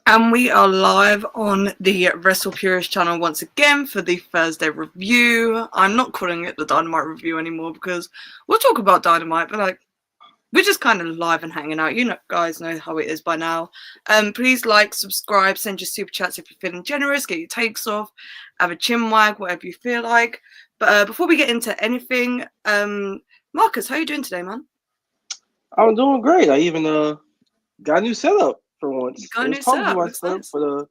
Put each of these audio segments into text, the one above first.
And we are live on the Wrestle Purist channel once again for the Thursday review. I'm not calling it the Dynamite review anymore because we'll talk about Dynamite, but like we're just kind of live and hanging out. You know, guys know how it is by now. Please like, subscribe, send your super chats if you're feeling generous, get your takes off, have a chin wag, whatever you feel like. But before we get into anything, Marcus, how you doing today, man? I'm doing great. I even got a new setup for once. Got a There's new problems with setup. my That's setup nice.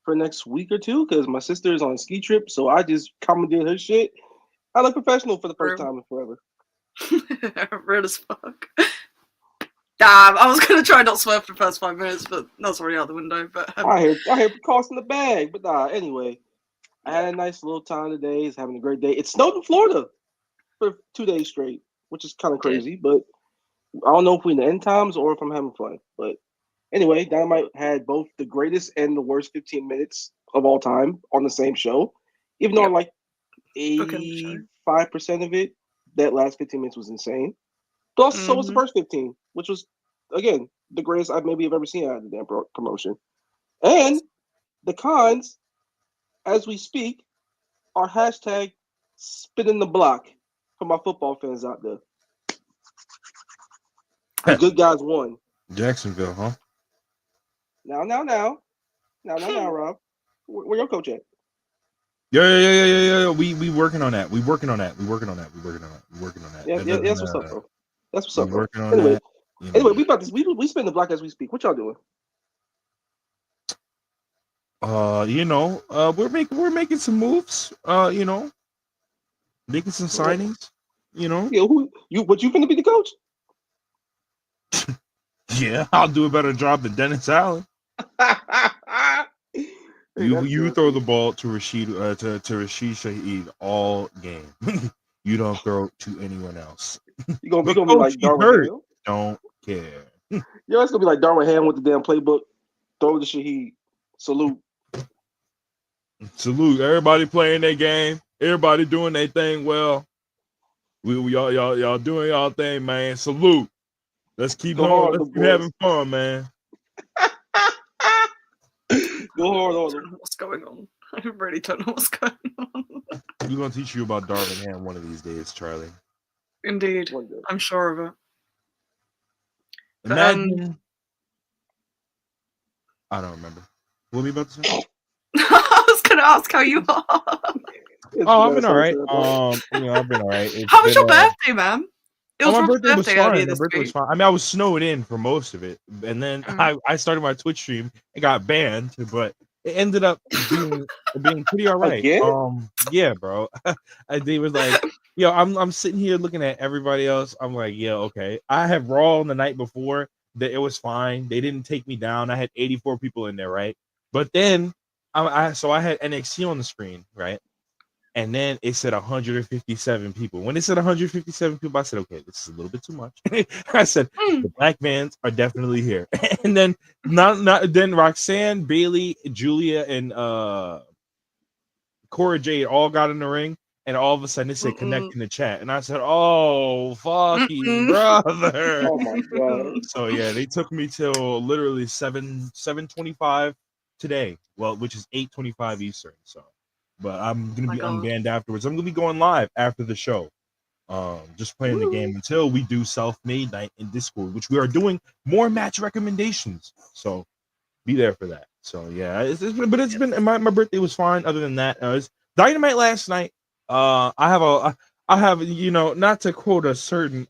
for next week or two because my sister is on a ski trip, so I just commandeered her shit. I look professional for the first time in forever. Real as fuck. Damn, I was gonna try not swerve for the first 5 minutes, but that's already out the window. But I hear cost in the bag, but nah. Anyway, I had a nice little time today. It's having a great day. It snowed in Florida for 2 days straight, which is kind of crazy. But I don't know if we're in the end times or if I'm having fun. But anyway, Dynamite had both the greatest and the worst 15 minutes of all time on the same show. Even though like 85% of it, that last 15 minutes was insane. Plus, so was the first 15, which was, again, the greatest I've maybe ever seen out of the damn promotion. And the cons, as we speak, are hashtag spinning the block for my football fans out there. The good guys won. Jacksonville, huh? Now, Rob. Where your coach at? Yeah. We working on that. We working on that. Yeah, that's what's up, bro. That's what's up, bro. Working on anyway, that. Anyway, we about this. We spin the block as we speak. What y'all doing? We're making some moves. Making some signings. Yeah, what you finna be the coach? Yeah, I'll do a better job than Dennis Allen. You throw the ball to Rashid Shaheed all game. You don't throw to anyone else. You gonna be like Darwin Ham? Don't care. Yo, it's gonna be like Darwin Ham with the damn playbook. Throw to Shaheed. Salute. Everybody playing their game. Everybody doing their thing well. Y'all doing y'all thing, man. Salute. Let's keep going. Let's keep having fun, man. Go hard on them. What's going on? I really don't know what's going on. We're gonna teach you about Darwin Ham one of these days, Charlie. Indeed, I'm sure of it. Imagine. I don't remember. What were we about to say? I was gonna ask how you are. I've been all right. I've been all right. How was your birthday, man? It was my birthday was fine. My birthday was fine. I mean, I was snowed in for most of it, and then I started my Twitch stream. It got banned, but it ended up being pretty all right. Yeah, bro. They was like, yo, I'm sitting here looking at everybody else. I'm like, yeah, okay. I had Raw on the night before. That it was fine. They didn't take me down. I had 84 people in there, right? But then I had NXT on the screen, right? And then it said 157 people. When it said 157 people, I said, okay, this is a little bit too much. I said, the black vans are definitely here. And then then Roxanne, Bailey, Julia, and Cora Jade all got in the ring. And all of a sudden it said connect in the chat. And I said, oh, fuck you, brother. Oh my God. So yeah, they took me till literally 7:25 today. Well, which is 8:25 Eastern. So but I'm gonna be unbanned afterwards. I'm gonna be going live after the show. Just playing the game until we do self-made night in Discord, which we are doing more match recommendations. So be there for that. So yeah, it's been my birthday was fine. Other than that, it's Dynamite last night. I have not to quote a certain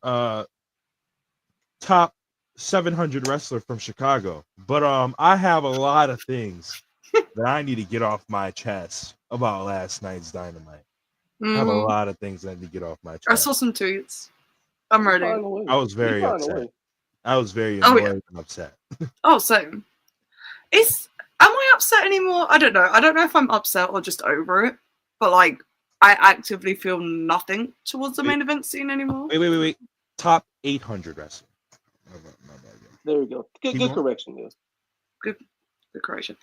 top 700 wrestler from Chicago, but I have a lot of things that I need to get off my chest about last night's Dynamite. I have a lot of things I need to get off my chest. I saw some tweets. I'm ready. I was very upset. I was very annoyed and upset. Oh, same. Am I upset anymore? I don't know. I don't know if I'm upset or just over it. But like, I actively feel nothing towards the main event scene anymore. Wait. Top 800 wrestler. There we go. Good correction, yes. Good correction.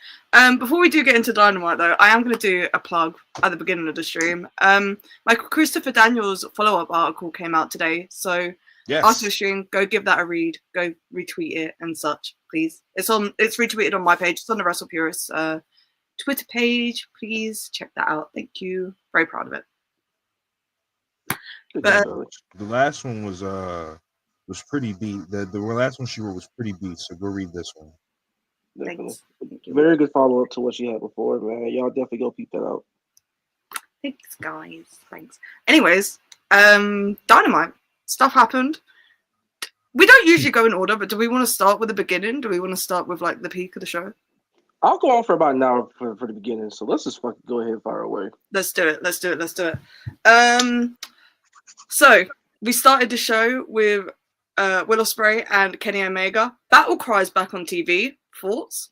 Before we do get into Dynamite, though, I am going to do a plug at the beginning of the stream. My Christopher Daniels follow-up article came out today, so Yes. After the stream, go give that a read. Go retweet it and such, please. It's retweeted on my page. It's on the Wrestle Purists Twitter page. Please check that out. Thank you. Very proud of it. But, the last one was pretty beat. The last one she wrote was pretty beat. So go read this one. Thanks. Very good follow up to what she had before, man. Y'all definitely go peep that out. Thanks, guys. Thanks. Anyways, Dynamite stuff happened. We don't usually go in order, but do we want to start with the beginning? Do we want to start with like the peak of the show? I'll go on for about an hour for the beginning, so let's just fucking go ahead and fire away. Let's do it. So we started the show with Will Ospreay and Kenny Omega. Battle Cry's back on TV. Thoughts?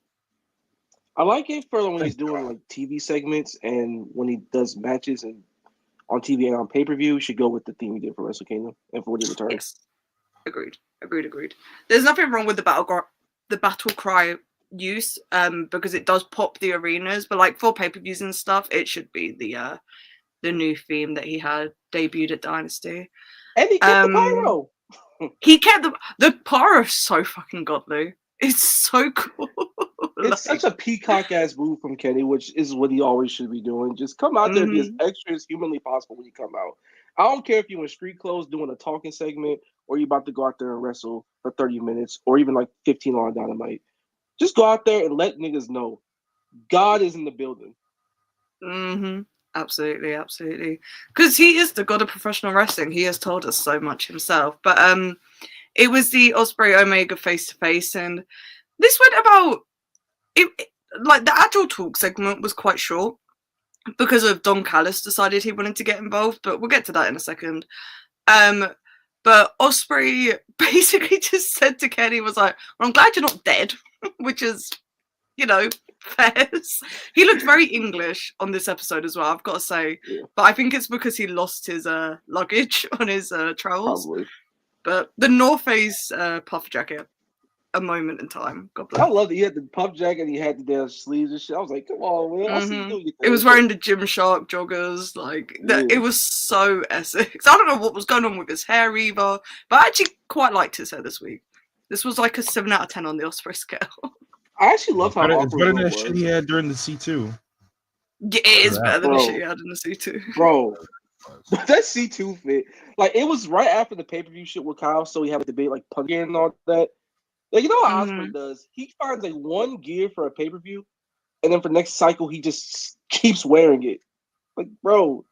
I like it for when he's doing like TV segments and when he does matches and on TV and on pay-per-view, you should go with the theme he did for Wrestle Kingdom and for when he returns. Yes. Agreed. There's nothing wrong with the battle cry use, because it does pop the arenas, but like for pay-per-views and stuff, it should be the new theme that he had debuted at Dynasty. And he kept the pyro. He kept the pyro so fucking godly. It's so cool. It's such a peacock-ass move from Kenny, which is what he always should be doing. Just come out there and be as extra as humanly possible when you come out. I don't care if you're in street clothes doing a talking segment or you're about to go out there and wrestle for 30 minutes or even like 15 on Dynamite. Just go out there and let niggas know God is in the building. Absolutely. Because he is the god of professional wrestling. He has told us so much himself. But it was the Osprey Omega face-to-face, and this went about it. Like the actual talk segment was quite short because of Don Callis decided he wanted to get involved, but we'll get to that in a second. But Osprey basically just said to Kenny, was like, well, I'm glad you're not dead, which is, fair. He looked very English on this episode as well, I've got to say. Yeah. But I think it's because he lost his luggage on his travels. Probably. But the North Face puff jacket, a moment in time. God bless. I love that he had the puff jacket and he had the damn sleeves and shit. I was like, come on, man. I see you doing your thing. It was wearing the Gymshark joggers. It was so Essex. I don't know what was going on with his hair either, but I actually quite liked his hair this week. This was like a 7 out of 10 on the Osprey scale. I actually love how it's better than the shit he had during the C2. Yeah, it is better than the shit he had in the C2. Bro, that C2 fit. Like, it was right after the pay-per-view shit with Kyle, so we have a debate like punk gear and all that. Like, you know what Osprey does? He finds like one gear for a pay-per-view, and then for next cycle, he just keeps wearing it. Like, bro,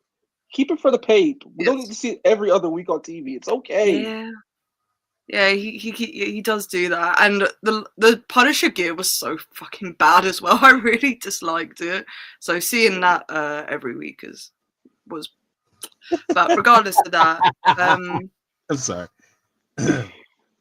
keep it for the pay. We don't need to see it every other week on TV. It's okay. Yeah, he does do that. And the Punisher gear was so fucking bad as well. I really disliked it. So seeing that every week was. But regardless of that, I'm sorry.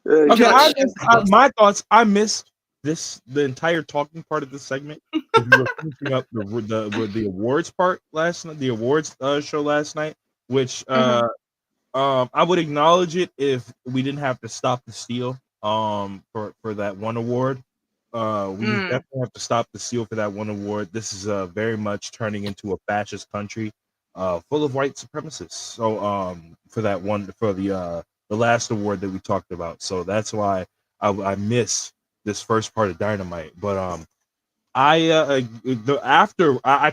Okay, my thoughts. I missed the entire talking part of this segment. We were finishing up the awards part last night, the awards show last night, which I would acknowledge it if we didn't have to stop the steal for that one award. We definitely have to stop the steal for that one award. This is very much turning into a fascist country full of white supremacists. So for that one, for the last award that we talked about. So that's why I miss this first part of Dynamite. But I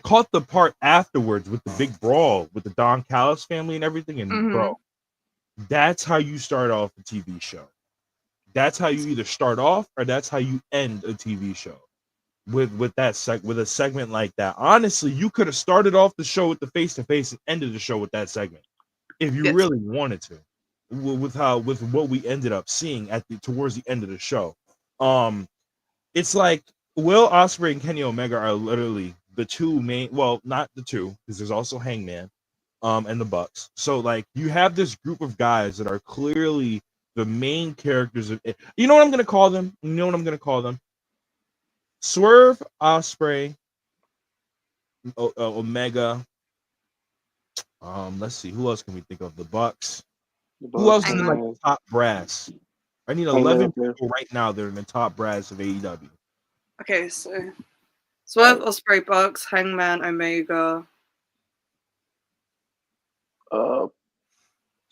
caught the part afterwards with the big brawl with the Don Callis family and everything. And bro, that's how you start off a TV show. That's how you either start off or that's how you end a TV show with a segment like that. Honestly, you could have started off the show with the face-to-face and ended the show with that segment if you really wanted to. With what we ended up seeing towards the end of the show, it's like Will Ospreay and Kenny Omega are literally the two main. Well, not the two, because there's also Hangman, and the Bucks. So like you have this group of guys that are clearly the main characters of it. You know what I'm gonna call them? Swerve, Ospreay, Omega. Let's see, who else can we think of? The Bucks. Who else is in like the top brass? I need 11 people right now that are in the top brass of AEW. Okay, so Swerve, Osprey, Bucks, Hangman, Omega.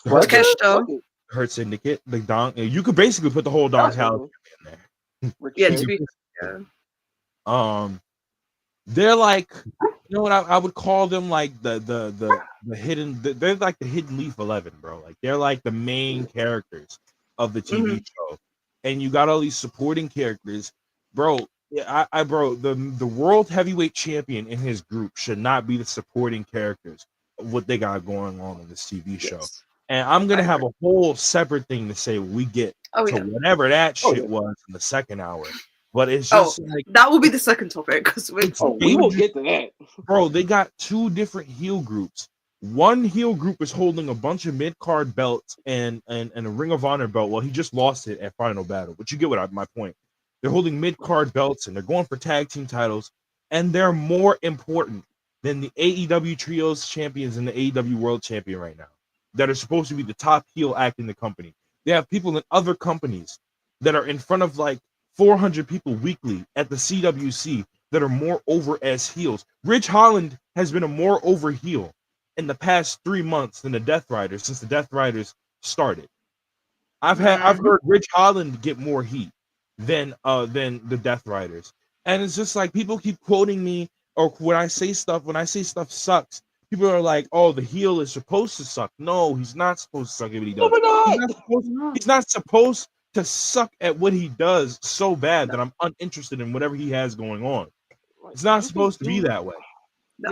Takeshita. Hurt Syndicate, the Don. You could basically put the whole Don Callis in there. Yeah, to be they're like, you know what I would call them, like the hidden. They're like the hidden leaf 11, bro. Like they're like the main characters of the TV show, and you got all these supporting characters, bro. Yeah, bro, the world heavyweight champion in his group should not be the supporting characters of what they got going on in this TV show. And I'm gonna have a whole separate thing to say when we get to whatever that shit was in the second hour. But it's just like that will be the second topic because we will get to that. Bro, they got two different heel groups. One heel group is holding a bunch of mid-card belts and a Ring of Honor belt. Well, he just lost it at Final Battle, but you get what my point. They're holding mid-card belts and they're going for tag team titles, and they're more important than the AEW Trios champions and the AEW World Champion right now that are supposed to be the top heel act in the company. They have people in other companies that are in front of like 400 people weekly at the CWC that are more over as heels. Ridge Holland has been a more over heel in the past 3 months than the Death Riders since the Death Riders started. I've heard Ridge Holland get more heat than the Death Riders. And it's just like people keep quoting me, or when I say stuff sucks, people are like, oh, the heel is supposed to suck. No, he's not supposed to suck at what he does. He's not supposed to suck at what he does so bad that I'm uninterested in whatever he has going on. It's not supposed to be that way.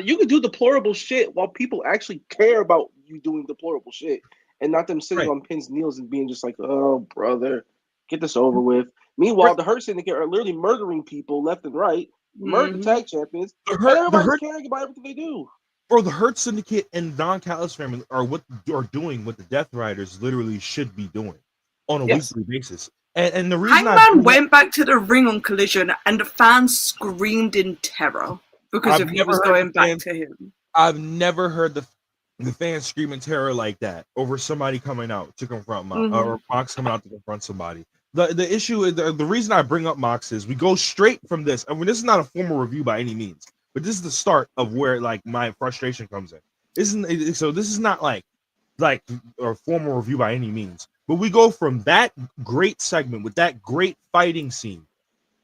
You can do deplorable shit while people actually care about you doing deplorable shit, and not them sitting on pins, kneels, and being just like, oh, brother, get this over with. Meanwhile, the Hurt Syndicate are literally murdering people left and right, murdering tag champions, and everybody's caring about everything they do. Bro, the Hurt Syndicate and Don Callis family are doing what the Death Riders literally should be doing on a weekly basis. And the reason Hangman went back to the ring on Collision, and the fans screamed in terror because he was going back to him. I've never heard the fans scream in terror like that over somebody coming out to confront Mox, or Mox coming out to confront somebody. The issue is the reason I bring up Mox is we go straight from this. I mean, this is not a formal review by any means, but this is the start of where like my frustration comes in. This is not like a formal review by any means, but we go from that great segment with that great fighting scene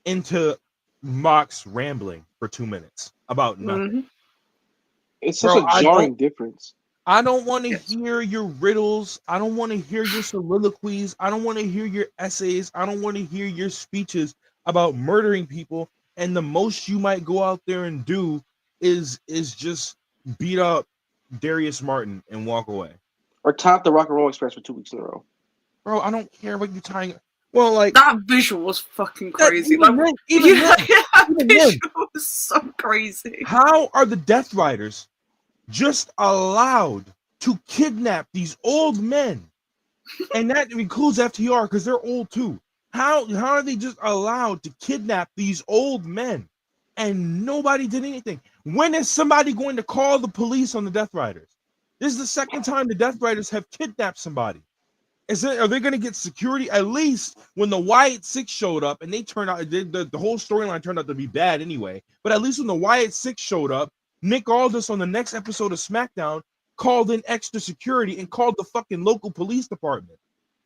into Mox rambling for 2 minutes about nothing. It's such a jarring difference. I don't want to hear your riddles. I don't want to hear your soliloquies. I don't want to hear your essays. I don't want to hear your speeches about murdering people. And the most you might go out there and do is just beat up Darius Martin and walk away. Or top the Rock and Roll Express for 2 weeks in a row. Bro, I don't care what you're tying. Well, like that visual was fucking crazy. That visual was so crazy. How are the Death Riders just allowed to kidnap these old men? And that includes FTR because they're old too. How are they just allowed to kidnap these old men and nobody did anything? When is somebody going to call the police on the Death Riders? This is the second time the Death Riders have kidnapped somebody. Are they going to get security? At least when the Wyatt Six showed up and they turned out, the whole storyline turned out to be bad anyway. But at least when the Wyatt Six showed up, Nick Aldis on the next episode of SmackDown called in extra security and called the fucking local police department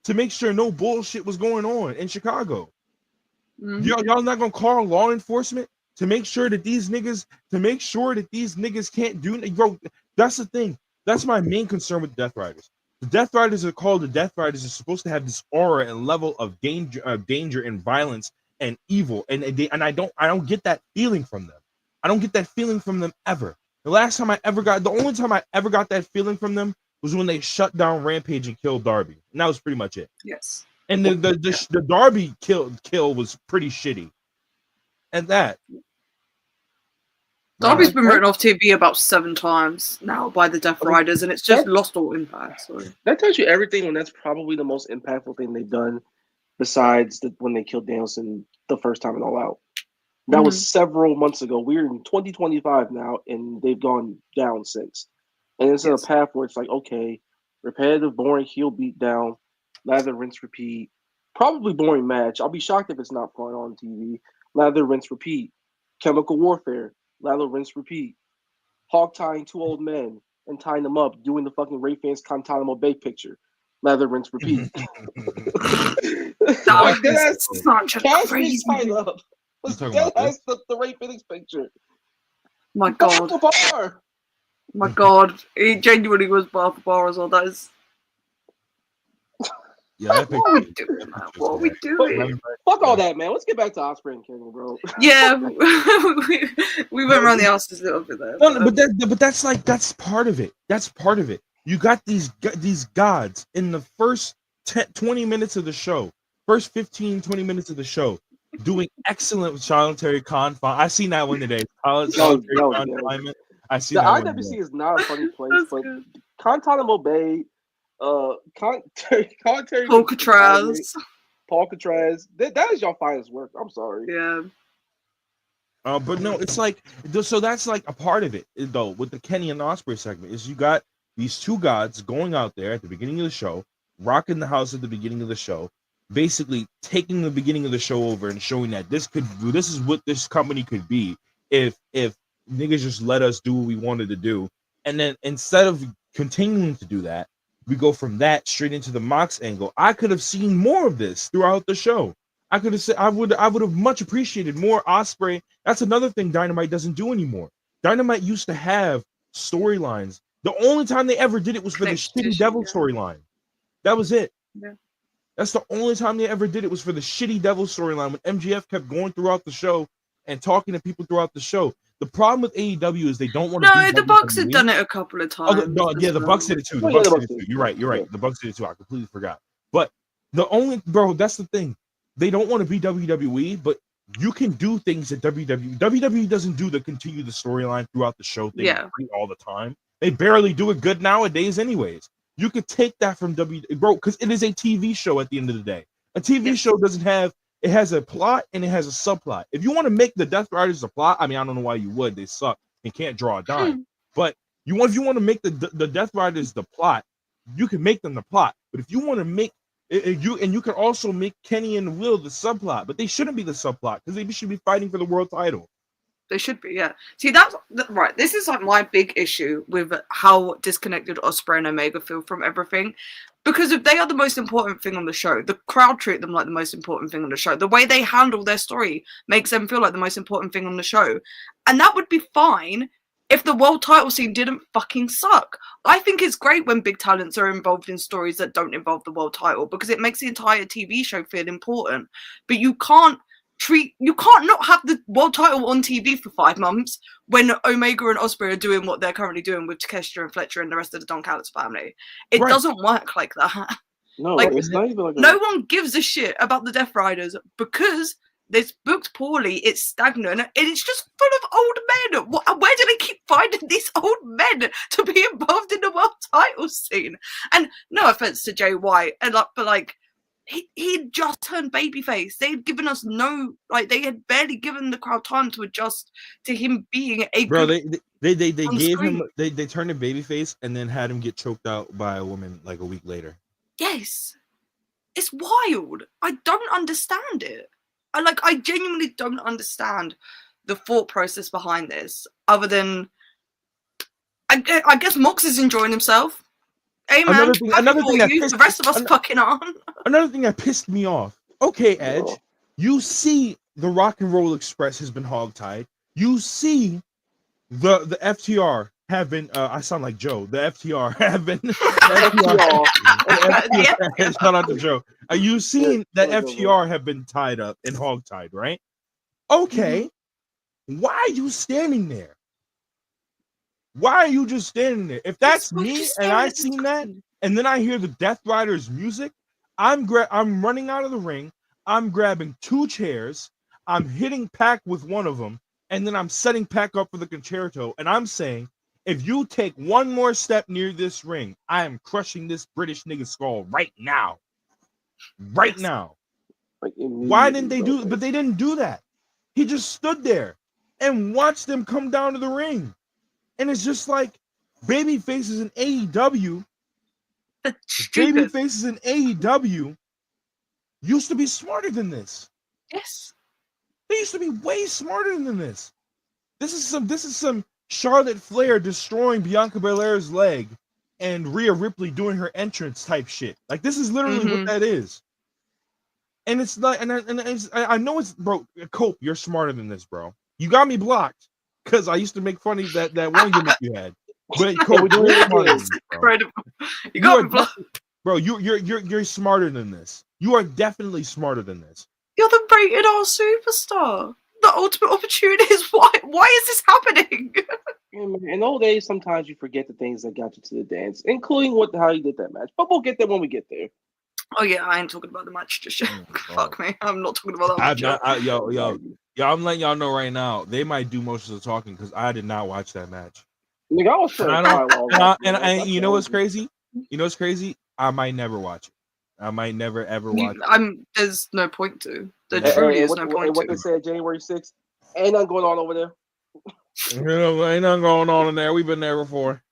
to make sure no bullshit was going on in Chicago. Y'all not gonna call law enforcement to make sure that these niggas can't do. Bro, that's the thing. That's my main concern with the Death Riders. The Death Riders are called the Death Riders. Are supposed to have this aura and level of danger and violence and evil, and I don't get that feeling from them. I don't get that feeling from them ever. The only time I ever got that feeling from them was when they shut down Rampage and killed Darby, and that was pretty much it. Yes. And the Darby kill was pretty shitty, and that. Darby's been written off TV about 7 times now by the Death Riders, and it's just lost all impact. So. That tells you everything, when that's probably the most impactful thing they've done, besides when they killed Danielson the first time in All Out. That was several months ago. We're in 2025 now, and they've gone down since. And it's in a path where it's like, okay, repetitive, boring heel beat down, lather, rinse, repeat. Probably boring match. I'll be shocked if it's not fun on TV. Lather, rinse, repeat. Chemical warfare. Lather, rinse, repeat. Hog tying 2 old men and tying them up, doing the fucking Ray Fans Guantanamo Bay picture. Lather, rinse, repeat. That was such a Cash crazy. tied up. That has the Ray Phoenix picture. My God. My God. He genuinely was bar for bar as well. That is. Yeah, that what are we doing, man? What are we doing? Fuck all that, man. Let's get back to Osprey and Kenny, bro. Yeah, we went around the houses a little bit there. No, but that's part of it. That's part of it. You got these gods in the first 20 minutes of the show, first 15, 20 minutes of the show, doing excellent solitary confinement. I seen that one today. Solitary confinement. I see the that IWC is not a funny place, but Guantanamo Bay, commentary. Paul Catraz, that is your finest work. I'm sorry. Yeah. But no, it's like so that's like a part of it though. With the Kenny and Osprey segment, is you got these two gods going out there at the beginning of the show, rocking the house at the beginning of the show, basically taking the beginning of the show over and showing that this is what this company could be if niggas just let us do what we wanted to do. And then instead of continuing to do that, we go from that straight into the Mox angle. I could have seen more of this throughout the show. I could have said I would have much appreciated more Osprey. That's another thing Dynamite doesn't do anymore. Dynamite used to have storylines. The only time they ever did it was for the shitty Devil storyline. That was it. Yeah. That's the only time they ever did it was for the shitty Devil storyline when MJF kept going throughout the show and talking to people throughout the show. The problem with AEW is they don't want to. No, the Bucks have done it a couple of times. The Bucks did it too. The Bucks did it too. You're right. Yeah. The Bucks did it too. I completely forgot. But that's the thing. They don't want to be WWE, but you can do things that WWE doesn't do to continue the storyline throughout the show thing all the time. They barely do it good nowadays anyways. You could take that from because it is a TV show at the end of the day. A TV show it has a plot and it has a subplot. If you want to make the Death Riders a plot, I mean, I don't know why you would. They suck and can't draw a dime. But if you want to make the Death Riders the plot, you can make them the plot. But if you want to make you can also make Kenny and Will the subplot, but they shouldn't be the subplot because they should be fighting for the world title. They should be, yeah. See, that's right. This is like my big issue with how disconnected Osprey and Omega feel from everything. Because if they are the most important thing on the show, the crowd treat them like the most important thing on the show. The way they handle their story makes them feel like the most important thing on the show. And that would be fine if the world title scene didn't fucking suck. I think it's great when big talents are involved in stories that don't involve the world title because it makes the entire TV show feel important. But you can't not have the world title on TV for 5 months when Omega and Osprey are doing what they're currently doing with Takeshita and Fletcher and the rest of the Don Callis family. It doesn't work like that. No, like, it's not even like no one gives a shit about the Death Riders because it's booked poorly, it's stagnant, and it's just full of old men. Where do they keep finding these old men to be involved in the world title scene? And no offense to Jay White, he just turned babyface. They had given us they had barely given the crowd time to adjust to him being a bro. They gave him they turned him babyface and then had him get choked out by a woman like a week later. Yes, it's wild. I don't understand it. I genuinely don't understand the thought process behind this. Other than, I guess Mox is enjoying himself. Hey man, another thing the rest of us fucking on. Another thing that pissed me off. Okay, Edge, you see the Rock and Roll Express has been hogtied. You see the FTR have been. I sound like Joe. The FTR have been. Shout out to Joe. You seen that FTR have been tied up and hogtied, right? Okay, why are you standing there? Why are you just standing there? If that's me and I seen that, and then I hear the Death Riders music, I'm running out of the ring. I'm grabbing 2 chairs. I'm hitting Pac with one of them, and then I'm setting Pac up for the concerto. And I'm saying, if you take one more step near this ring, I am crushing this British nigga skull right now. Right now. Why didn't they do it? But they didn't do that. He just stood there and watched them come down to the ring. And it's just like baby faces in AEW. Baby faces in AEW used to be smarter than this. Yes. They used to be way smarter than this. This is some Charlotte Flair destroying Bianca Belair's leg and Rhea Ripley doing her entrance type shit. Like this is literally what that is. And it's like, I know it's, bro. Cope, you're smarter than this, bro. You got me blocked because I used to make fun of that one gimmick you had. But Cope, you're smarter than this, bro. Incredible. You got me blocked, bro. You're smarter than this. You are definitely smarter than this. You're the rated R superstar. The ultimate opportunity is why is this happening? In old age, sometimes you forget the things that got you to the dance, including how you did that match. But we'll get there when we get there. Oh yeah, I ain't talking about the match just yet. Fuck me, I'm not talking about that match. Yo, I'm letting y'all know right now. They might do most of the talking because I did not watch that match. Nigga, I was sure. And you know what's crazy? You know what's crazy? I might never watch it. I might never ever watch it. There's no point to. There truly is no point to. What they said January 6th, ain't nothing going on over there. Ain't nothing going on in there. We've been there before.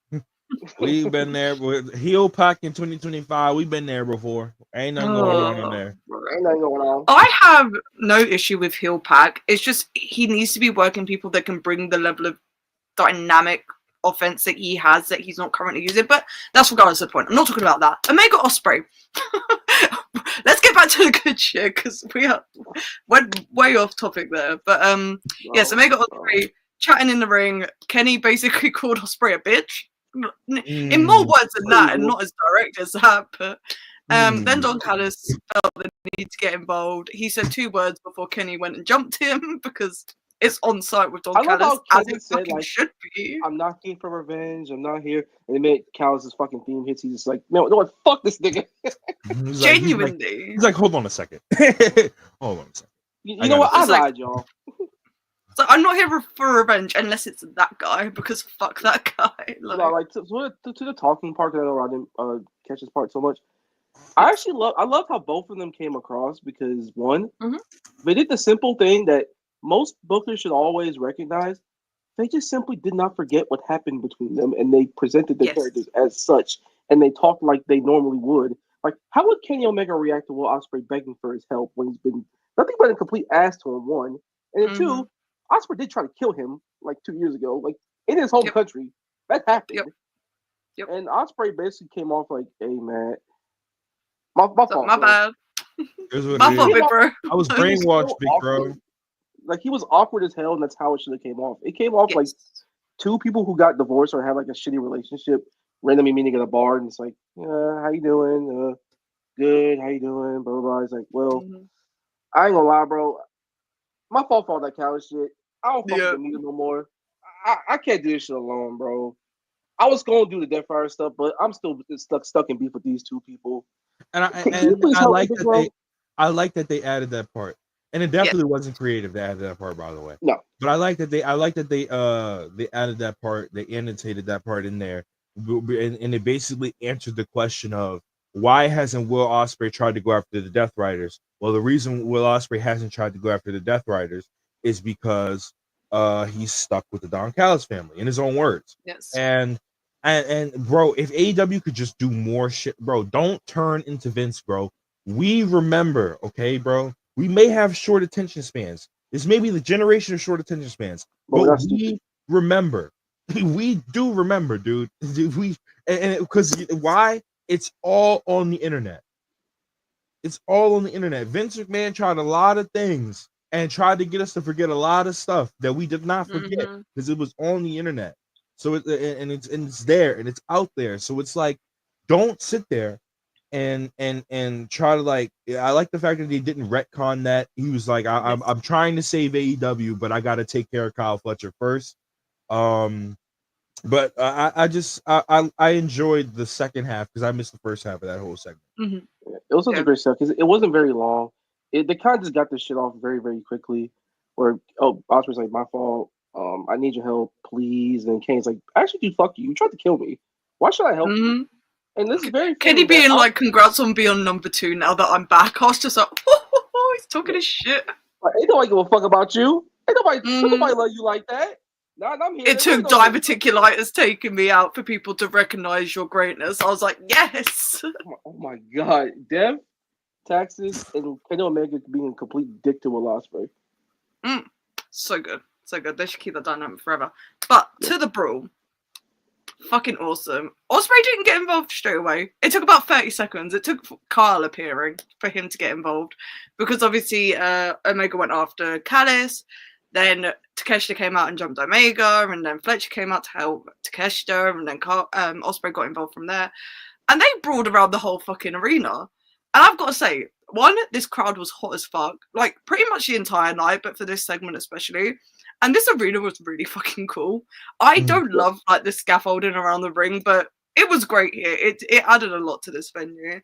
We've been there with heel pack in 2025. We've been there before. Ain't nothing going on in there. Ain't nothing going on. I have no issue with heel pack. It's just he needs to be working people that can bring the level of dynamic offense that he has that he's not currently using. But that's regardless of the point. I'm not talking about that. Omega Osprey. Let's get back to the good shit because we went way off topic there. But yes, Omega Osprey chatting in the ring. Kenny basically called Osprey a bitch. In more words than that, and not as direct as that. But then Don Callis felt the need to get involved. He said 2 words before Kenny went and jumped him because it's on site with Don Callis, as it said, fucking should be. I'm not here for revenge. I'm not here. And the minute Callis' fucking theme hits, he's just like, no, fuck this nigga. Genuinely. He's like, hold on a second. Hold on a second. You know what? I lied, y'all. So I'm not here for revenge unless it's that guy, because fuck that guy. Like to the talking part, because I know I didn't catch this part so much. I love how both of them came across because one, they did the simple thing that most bookers should always recognize. They just simply did not forget what happened between them, and they presented their characters as such, and they talked like they normally would. Like, how would Kenny Omega react to Will Ospreay begging for his help when he's been nothing but a complete ass to him? One, and then two, Osprey did try to kill him like 2 years ago, like in his home country. That happened. Yep. And Osprey basically came off like, "Hey man, my fault. My bad. My fault, big bro. I was brainwashed, big bro." Like he was awkward as hell, and that's how it should have came off. It came off like 2 people who got divorced or had like a shitty relationship randomly meeting at a bar, and it's like, how you doing? Good. How you doing? Blah blah blah. It's like, well, I ain't gonna lie, bro. My fault for all that Callis shit. I don't fuck with the media no more. I can't do this shit alone, bro. I was gonna do the Death Fire stuff, but I'm still stuck in beef with these 2 people. And I like that they added that part. And it definitely wasn't creative to add that part, by the way. No. But I like that they added that part, they annotated that part in there. And it basically answered the question of why hasn't Will Ospreay tried to go after the Death Riders? Well, the reason Will Ospreay hasn't tried to go after the Death Riders is because he's stuck with the Don Callis family, in his own words. Yes. And bro, if AEW could just do more shit, bro, don't turn into Vince, bro. We remember, okay, bro. We may have short attention spans. This may be the generation of short attention spans, but we remember. We do remember, dude. Because why? It's all on the internet. It's all on the internet. Vince McMahon tried a lot of things and tried to get us to forget a lot of stuff that we did not forget because it was on the internet. So it's there and it's out there. So it's like, don't sit there and try to like. I like the fact that they didn't retcon that. He was like, I'm trying to save AEW, but I got to take care of Kyle Fletcher first. But I enjoyed the second half because I missed the first half of that whole segment. It was such a great stuff because it wasn't very long. They kind of just got this shit off very, very quickly. Where Osprey's like, my fault. I need your help, please. And Kane's like, actually, fuck you. You tried to kill me. Why should I help you? And this is very. Kenny being like, congrats on being number 2 now that I'm back. I was just like, he's talking his shit. Ain't nobody give a fuck about you. Ain't nobody love you like that. I'm here. It took diverticulitis taking me out for people to recognize your greatness. I was like, yes. Oh my god, Dev, Taxes, and Kenny Omega being a complete dick to Will Ospreay. So good, so good. They should keep that dynamic forever. But to the brawl, Fucking awesome. Osprey didn't get involved straight away. It took about 30 seconds. It took Kyle appearing for him to get involved. Because obviously Omega went after Callis. Then Takeshita came out and jumped Omega. And then Fletcher came out to help Takeshita. And then Osprey got involved from there. And they brawled around the whole fucking arena. And I've got to say, one, this crowd was hot as fuck. Like, pretty much the entire night, but for this segment especially. And this arena was really fucking cool. I don't love, like, the scaffolding around the ring, but it was great here. It added a lot to this venue.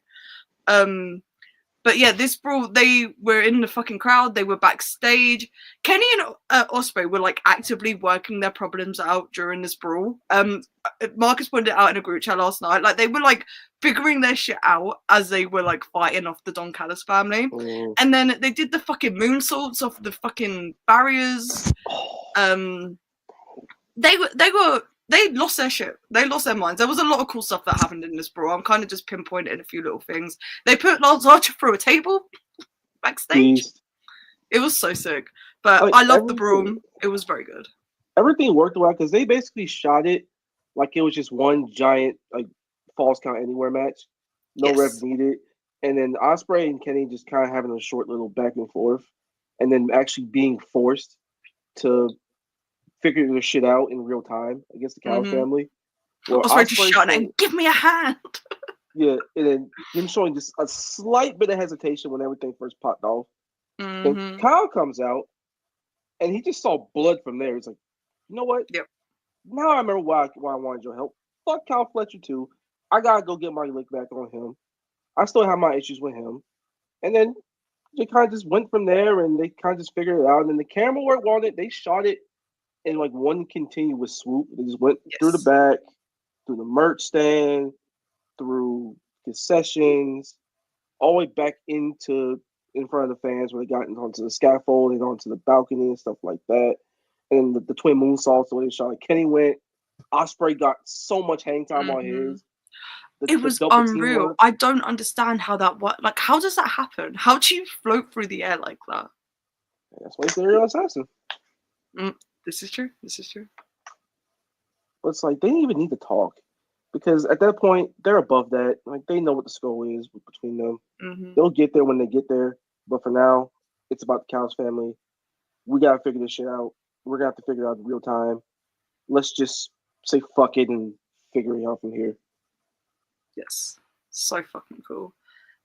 But yeah, this brawl, they were in the fucking crowd. They were backstage. Kenny and Osprey were like actively working their problems out during this brawl. Marcus pointed it out in a group chat last night. Like they were like figuring their shit out as they were like fighting off the Don Callis family. And then they did the fucking moonsaults off the fucking barriers. They lost their shit. They lost their minds. There was a lot of cool stuff that happened in this brawl. I'm kind of just pinpointing a few little things. They put Lance Archer through a table backstage. It was so sick. But like, I loved the brawl. It was very good. Everything worked well because they basically shot it like it was just one giant like Falls Count Anywhere match. No ref needed. And then Osprey and Kenny just kind of having a short little back and forth. And then actually being forced to figure their shit out in real time against the Callis family. Osprey just shot and give me a hand. Yeah, and then him showing just a slight bit of hesitation when everything first popped off. Then Kyle comes out, and he just saw blood from there. He's like, you know what? Yep. Now I remember why I wanted your help. Fuck Kyle Fletcher too. I gotta go get my lick back on him. I still have my issues with him. And then they kind of just went from there, and they kind of just figured it out. And then the camera work on it. They shot it in like one continuous swoop. They just went through the back, through the merch stand, through concessions, all the way back in front of the fans where they got onto the scaffold and onto the balcony and stuff like that. And the twin moonsaults, the way they shot it. Kenny went. Osprey got so much hang time on his. It was unreal. I don't understand how that works. Like, how does that happen? How do you float through the air like that? That's why he's the real assassin. This is true. This is true. But it's like they didn't even need to talk because at that point they're above that. Like they know what the score is between them. They'll get there when they get there. But for now, it's about the Callis family. We gotta figure this shit out. We're gonna have to figure it out in real time. Let's just say fuck it and figure it out from here. Yes, so fucking cool.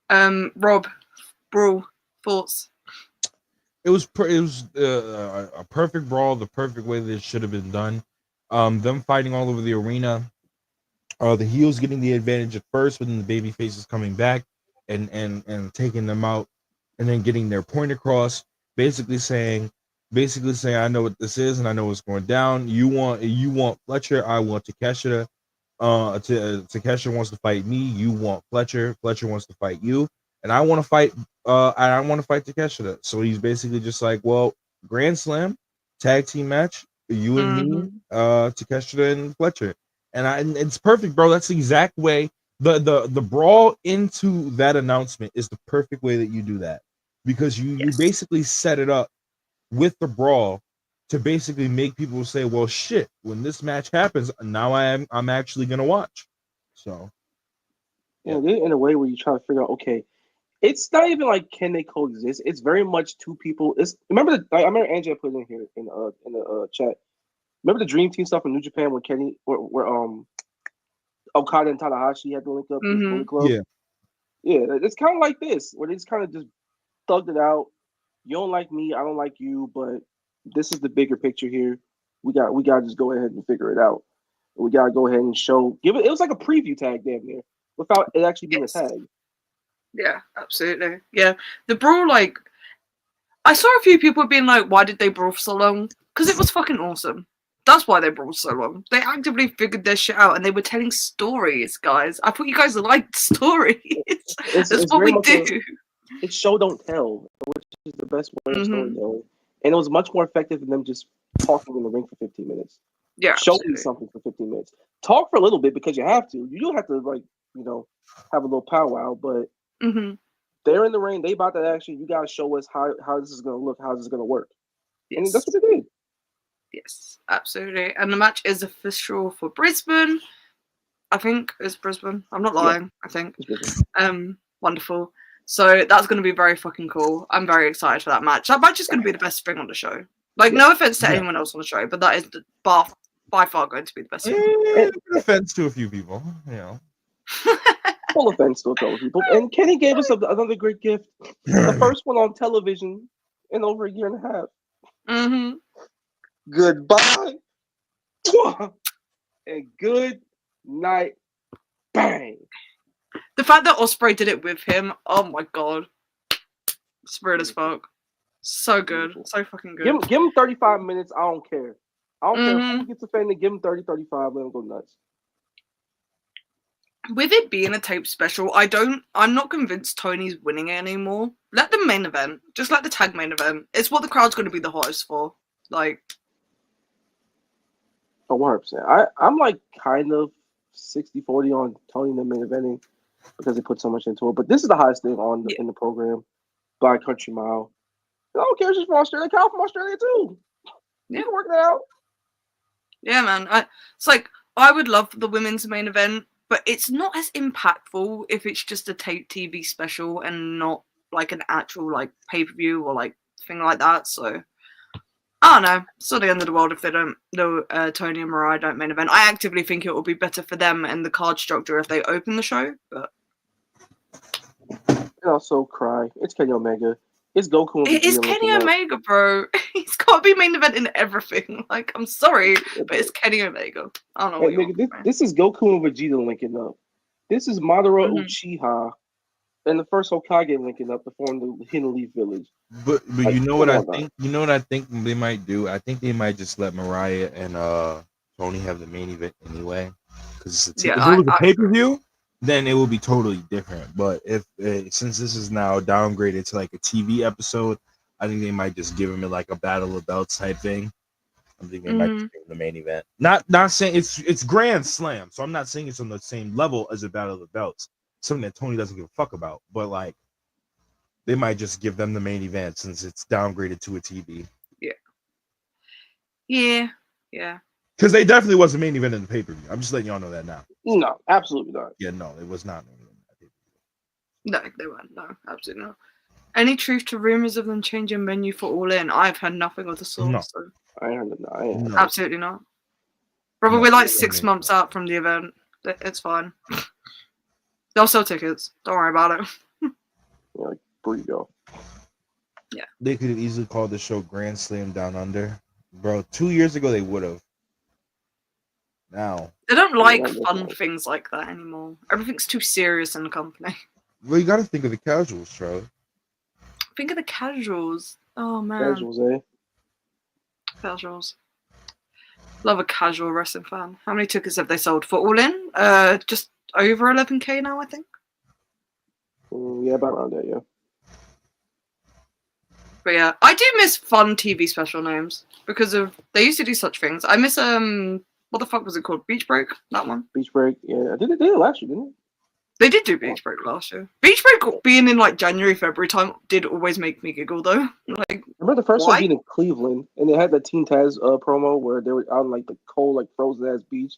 Rob, brawl thoughts. It was a perfect brawl, the perfect way that it should have been done. Them fighting all over the arena. The heels getting the advantage at first, but then the baby faces coming back and taking them out, and then getting their point across. Basically saying, I know what this is, and I know what's going down. You want Fletcher, I want Takeshita. Takeshita wants to fight me. You want Fletcher. Fletcher wants to fight you, and I want to fight. I want to fight Takeshita. So he's basically just like, well, Grand Slam, tag team match, you and me, Takeshita and Fletcher, and it's perfect, bro. That's the exact way. The brawl into that announcement is the perfect way that you do that, because you basically set it up with the brawl to basically make people say, well, shit, when this match happens, now I'm actually gonna watch. So yeah, in a way where you try to figure out, okay, it's not even like can they coexist. It's very much two people. I remember Angela put it in here in the chat. Remember the Dream Team stuff in New Japan when Kenny where Okada and Tanahashi had to link up in the club. Yeah, it's kind of like this where they just kind of just thugged it out. You don't like me, I don't like you, but this is the bigger picture here. We got to just go ahead and figure it out. We got to go ahead and give it. It was like a preview tag damn near without it actually being a tag. Yeah, absolutely. Yeah, the brawl, like, I saw a few people being like, why did they brawl for so long? Because it was fucking awesome. That's why they brawled so long. They actively figured their shit out and they were telling stories, guys. I thought you guys liked stories. That's what we do. It's show don't tell, which is the best way of storytelling. And it was much more effective than them just talking in the ring for 15 minutes. Yeah, show me something for 15 minutes. Talk for a little bit because you have to. You don't have to have a little powwow, but they're in the ring. They about that action. You got to show us how this is going to look, how this is going to work. Yes. And that's what they did. Yes, absolutely. And the match is official for Brisbane. I think it's Brisbane. I'm not lying. Yeah. I think. Wonderful. So that's going to be very fucking cool. I'm very excited for that match. That match is going to be the best thing on the show. Like, no offense to anyone else on the show, but that is by far going to be the best thing. Offense to a few people, you know. Full offense to a couple people. And Kenny gave us another great gift. The first one on television in over a year and a half. Mm-hmm. Goodbye. And good night. Bang. The fact that Osprey did it with him, oh my god. Spirit as fuck. So good. So fucking good. Give him 35 minutes. I don't care. I don't care who gets offended. Give him 30, 35. Let him go nuts. With it being a tape special, I'm not convinced Tony's winning it anymore. Let the main event. Just let the tag main event. It's what the crowd's going to be the hottest for. Like. Oh, 100%. I'm like kind of 60-40 on Tony in the main eventing because they put so much into it. But this is the hottest thing in the program by a country mile. I don't care if she's from Australia. Cal from Australia too. You can work that out. Yeah, man. It's like I would love the women's main event, but it's not as impactful if it's just a tape TV special and not like an actual like pay-per-view or like thing like that. So I don't know. It's not the end of the world if they don't. Tony and Mariah don't main event. I actively think it will be better for them and the card structure if they open the show. But I also cry. It's Kenny Omega. It's Goku. It is Kenny Omega, bro. He's got to be main event in everything. Like, I'm sorry, but it's Kenny Omega. I don't know what you want. This is Goku and Vegeta linking up. This is Madara Uchiha and the first Hokage linking up to form the Hidden Leaf Village. But like, you know what I think? You know what I think they might do? I think they might just let Mariah and Tony have the main event anyway. Because if it was a pay-per-view, then it will be totally different. But if since this is now downgraded to like a TV episode, I think they might just give him like a Battle of Belts type thing. I think they might just give him the main event. Not saying it's Grand Slam, so I'm not saying it's on the same level as a Battle of the Belts. Something that Tony doesn't give a fuck about. But like they might just give them the main event since it's downgraded to a TV. Yeah. Because they definitely was the main event in the pay-per-view. I'm just letting y'all know that now. No, absolutely not. Yeah, no, it was not. No, they weren't. No, absolutely not. Any truth to rumors of them changing menu for All In? I've heard nothing of the sort. No. So. I heard no. Absolutely not. Brother, we're like 6 months out from the event. It's fine. They'll sell tickets. Don't worry about it. Like, where you go? Yeah. They could have easily called the show Grand Slam Down Under. Bro, 2 years ago they would have. Now. They don't like fun things like that anymore. Everything's too serious in the company. Well, you got to think of the casuals, Charlie. Think of the casuals. Oh, man. Casuals, Casuals. Love a casual wrestling fan. How many tickets have they sold for All In? Just over 11K now, I think. Yeah, about around that, yeah. But yeah, I do miss fun TV special names because they used to do such things. I miss what the fuck was it called? Beach Break? That one? Beach Break, yeah. They did it last year, didn't they? They did do Beach Break last year. Beach Break being in like January, February time did always make me giggle though. Like, remember the first one being in Cleveland, and they had that Teen Taz promo where they were out on like the cold, like frozen ass beach,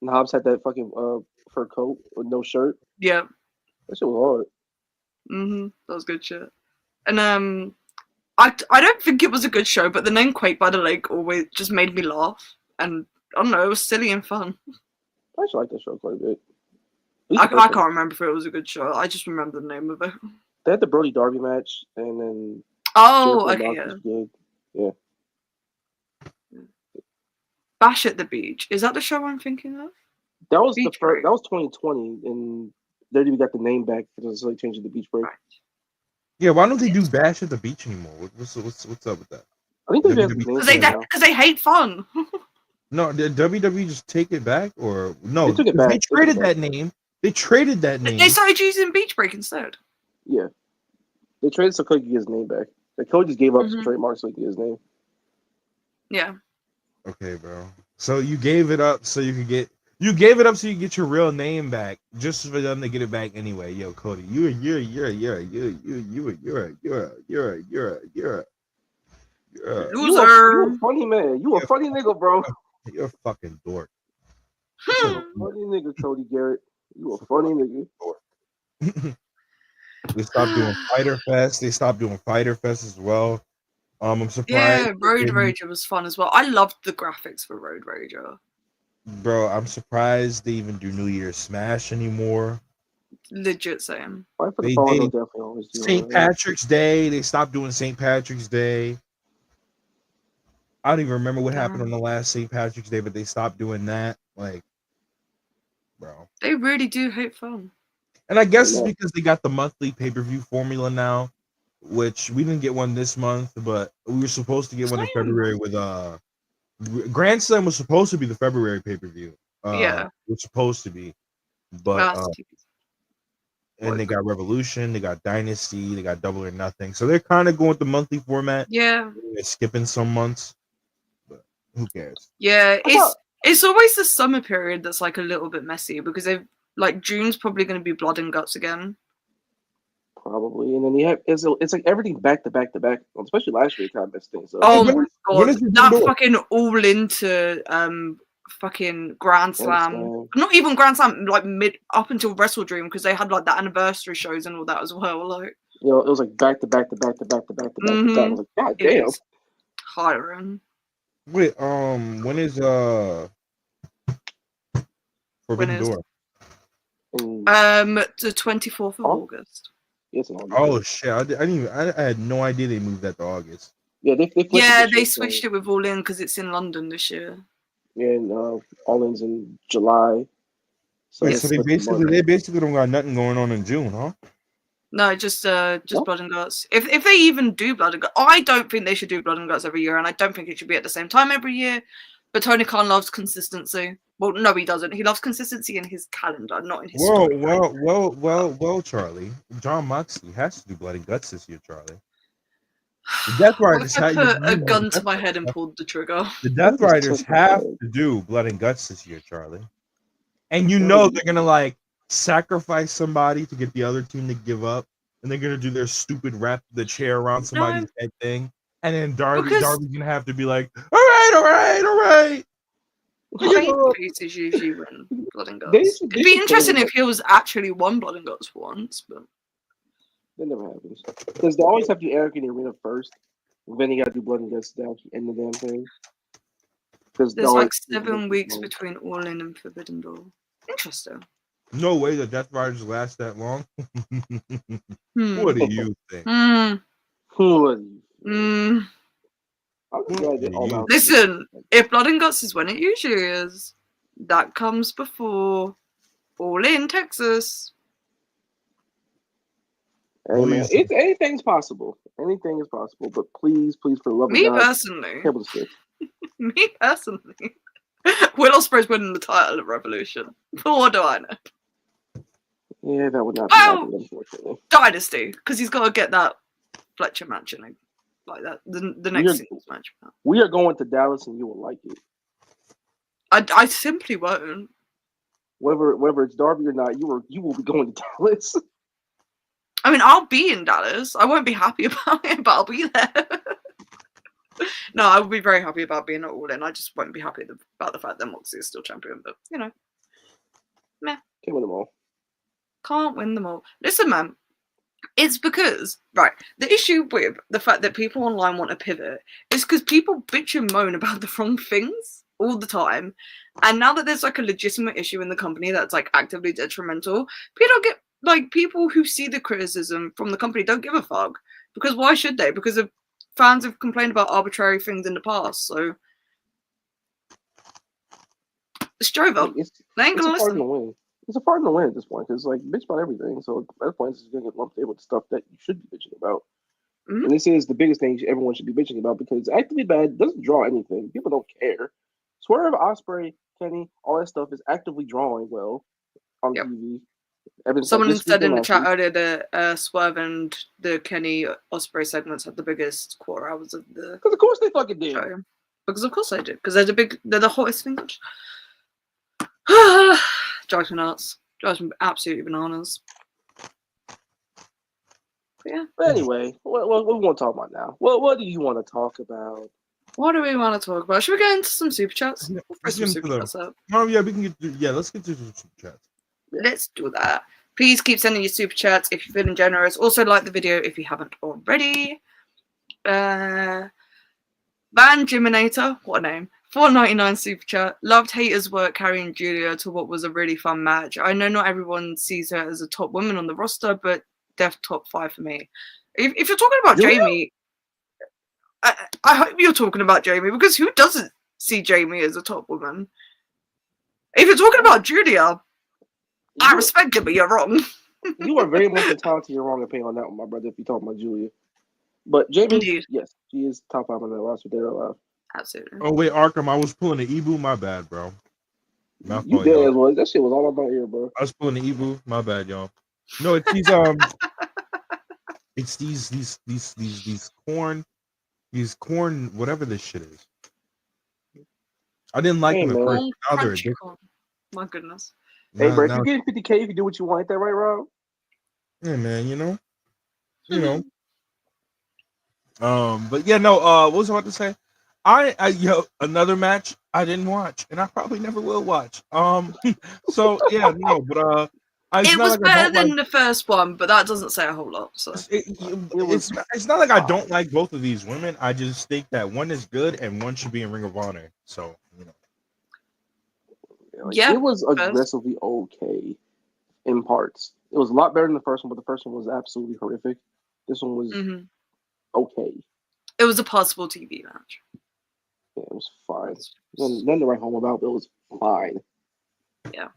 and Hobbs had that fucking fur coat with no shirt. Yeah, that shit was hard. That was good shit. And I don't think it was a good show, but the name Quake by the Lake always just made me laugh, and I don't know, it was silly and fun. I actually like that show quite a bit. I can't remember if it was a good show. I just remember the name of it. They had the Brody Darby match, and then okay, yeah. Bash at the Beach. Is that the show I'm thinking of? That was Beach Break. That was 2020, and they didn't even got the name back because they changed it to Beach Break. Right. Yeah, why don't they do Bash at the Beach anymore? What's up with that? I think because they hate fun. No, did WWE just take it back or no? They took it back. They traded that name. They traded that name. They started using Beach Break instead. Yeah, they traded so Cody could get his name back. Like Cody just gave up some trademarks so he could get his name. Yeah. Okay, bro. So you gave it up so you could get. You gave it up so you get your real name back, just for them to get it back anyway. Yo, Cody, you're a loser. You a funny man. You a funny nigga, bro. You're a fucking dork. Funny nigga, Cody Garrett. You a funny nigga. They stopped doing Fighter Fest. They stopped doing Fighter Fest as well. I'm surprised. Yeah, Road Rager was fun as well. I loved the graphics for Road Rager. Bro, I'm surprised they even do New Year's Smash anymore. Legit same. St. Patrick's Day. They stopped doing St. Patrick's Day. I don't even remember what happened on the last St. Patrick's Day, but they stopped doing that. Like, bro. They really do hate fun. And I guess it's because they got the monthly pay-per-view formula now, which we didn't get one this month, but we were supposed to get one in February with Grand Slam was supposed to be the February pay-per-view. It was supposed to be. But and they got Revolution, they got Dynasty, they got Double or Nothing. So they're kind of going with the monthly format. Yeah. They're skipping some months. But who cares? Yeah, it's always the summer period that's like a little bit messy because they've like June's probably going to be Blood and Guts again. Probably, and then you have it's like everything back to back to back. Especially last year, kind of messed things up. Oh my god, that fucking all into fucking Grand Slam. Not even Grand Slam, like mid up until Wrestle Dream because they had like the anniversary shows and all that as well. Like, you know, it was like back to back to back to back to back to back to back. I was like, God damn. Hiring. Wait, when is Forbidden Door? The 24th of August. Yes, oh shit! I had no idea they moved that to August. Yeah, they switched it with All In because it's in London this year. Yeah, and All In's in July. So, so they basically don't got nothing going on in June, huh? No, just Blood and Guts. If they even do Blood and Guts, I don't think they should do Blood and Guts every year, and I don't think it should be at the same time every year. But Tony Khan loves consistency. Well, no, he doesn't. He loves consistency in his calendar, not in his. Well, Charlie. John Moxley has to do Blood and Guts this year, Charlie. The Death Riders put a gun to my head and pulled the trigger. The Death Riders have to do Blood and Guts this year, Charlie. And you know they're gonna like sacrifice somebody to get the other team to give up, and they're gonna do their stupid wrap the chair around somebody's head thing, and then Darby's gonna have to be like, all right. Pieces usually win Blood and Guts. It'd be interesting if he was actually won Blood and Guts once, but that never happens. Because they always have to do Eric in the arena first, and then you got to do Blood and Guts to actually end the damn thing. There's like 7 weeks between All In and Forbidden Door. Interesting. No way the Death Riders last that long. What do you think? Listen, if Blood and Guts is when it usually is, that comes before All In Texas. Hey, man, anything's possible. Anything is possible, but please, for the love of God, me personally, Will Ospreay's winning the title at Revolution. What do I know? Yeah, that would not be happening, unfortunately. Dynasty, because he's got to get that Fletcher match in like that. The next singles match. We are going to Dallas, and you will like it. I simply won't. Whether it's Darby or not, you will be going to Dallas. I mean, I'll be in Dallas. I won't be happy about it, but I'll be there. No, I will be very happy about being at All In. I just won't be happy about the fact that Moxley is still champion. But, you know, meh. Can't win them all. Can't win them all. Listen, man, it's because, right, the issue with the fact that people online want to pivot is because people bitch and moan about the wrong things all the time. And now that there's like a legitimate issue in the company that's like actively detrimental, people who see the criticism from the company don't give a fuck. Because why should they? Because fans have complained about arbitrary things in the past. So it's Jova. They ain't gonna listen. It's a part in the win at this point. Because like bitch about everything. So at that point, it's gonna get lumped in with stuff that you should be bitching about. Mm-hmm. And this is the biggest thing everyone should be bitching about because actively bad doesn't draw anything. People don't care. Swerve, Osprey, Kenny, all that stuff is actively drawing well on TV. Someone said in the chat earlier that Swerve and the Kenny Osprey segments had the biggest 4 hours of the. Because of course they fucking did. Show. Because of course they did. Because they're the hottest thing. Drives me nuts. Drives me absolutely bananas. But yeah. But anyway, what we want to talk about now? What do you want to talk about? What do we want to talk about? Should we get into some super chats? Yeah, We'll throw some super chats up. Oh yeah, we can get. Let's get to some super chats. Let's do that. Please keep sending your super chats if you're feeling generous. Also, like the video if you haven't already. Van Jiminator, what a name. $4.99 super chat. Loved Hater's work carrying Julia to what was a really fun match. I know not everyone sees her as a top woman on the roster, but def top 5 for me. If you're talking about Jamie, I hope you're talking about Jamie, because who doesn't see Jamie as a top woman? If you're talking about Julia, I respect it, but you're wrong. You are very much entitled to your wrong opinion on that one, my brother, if you're talking about Julia. But Jamie, Indeed. yes, she is top 5 on that roster. They're alive. Absolutely. Oh wait, Arkham, I was pulling the Ebu. My bad, bro. My You fault, did y'all. as well. That shit was all about here, bro. I was pulling the Ebu. My bad, y'all. No, it's these it's these corn, whatever this shit is. I didn't like them at first. Now they're addictive. My goodness. Hey, bro, if you're getting 50K, if you do what you want, ain't that right, Rob? Yeah, man. You know. But yeah, no. What was I about to say? Another match I didn't watch, and I probably never will watch. So yeah, no, but it was better than the first one, but that doesn't say a whole lot. So it's not like I don't like both of these women. I just think that one is good and one should be in Ring of Honor. So yeah, it was aggressively okay in parts. It was a lot better than the first one, but the first one was absolutely horrific. This one was okay. It was a possible TV match. Yeah, it was fine. Nothing to write home about, but it was fine. Yeah.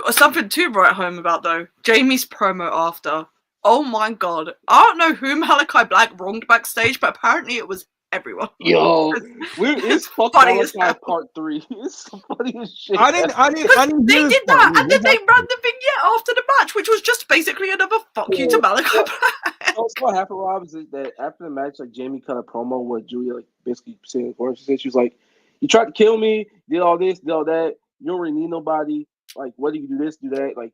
Something to write home about, though. Jamie's promo after. Oh my god. I don't know who Malachi Black wronged backstage, but apparently it was everyone. Yo, it's fuck Malachi part 3. It's funny as shit. I didn't they did that, and then they ran the vignette after the match, which was just basically another fuck you to Malachi Black. Also, what happened, Rob, is that after the match, like Jamie cut a promo with Julia, like basically saying for her. She said she was like, "You tried to kill me, did all this, did all that. You don't really need nobody. Like, whether you do this, do that. Like,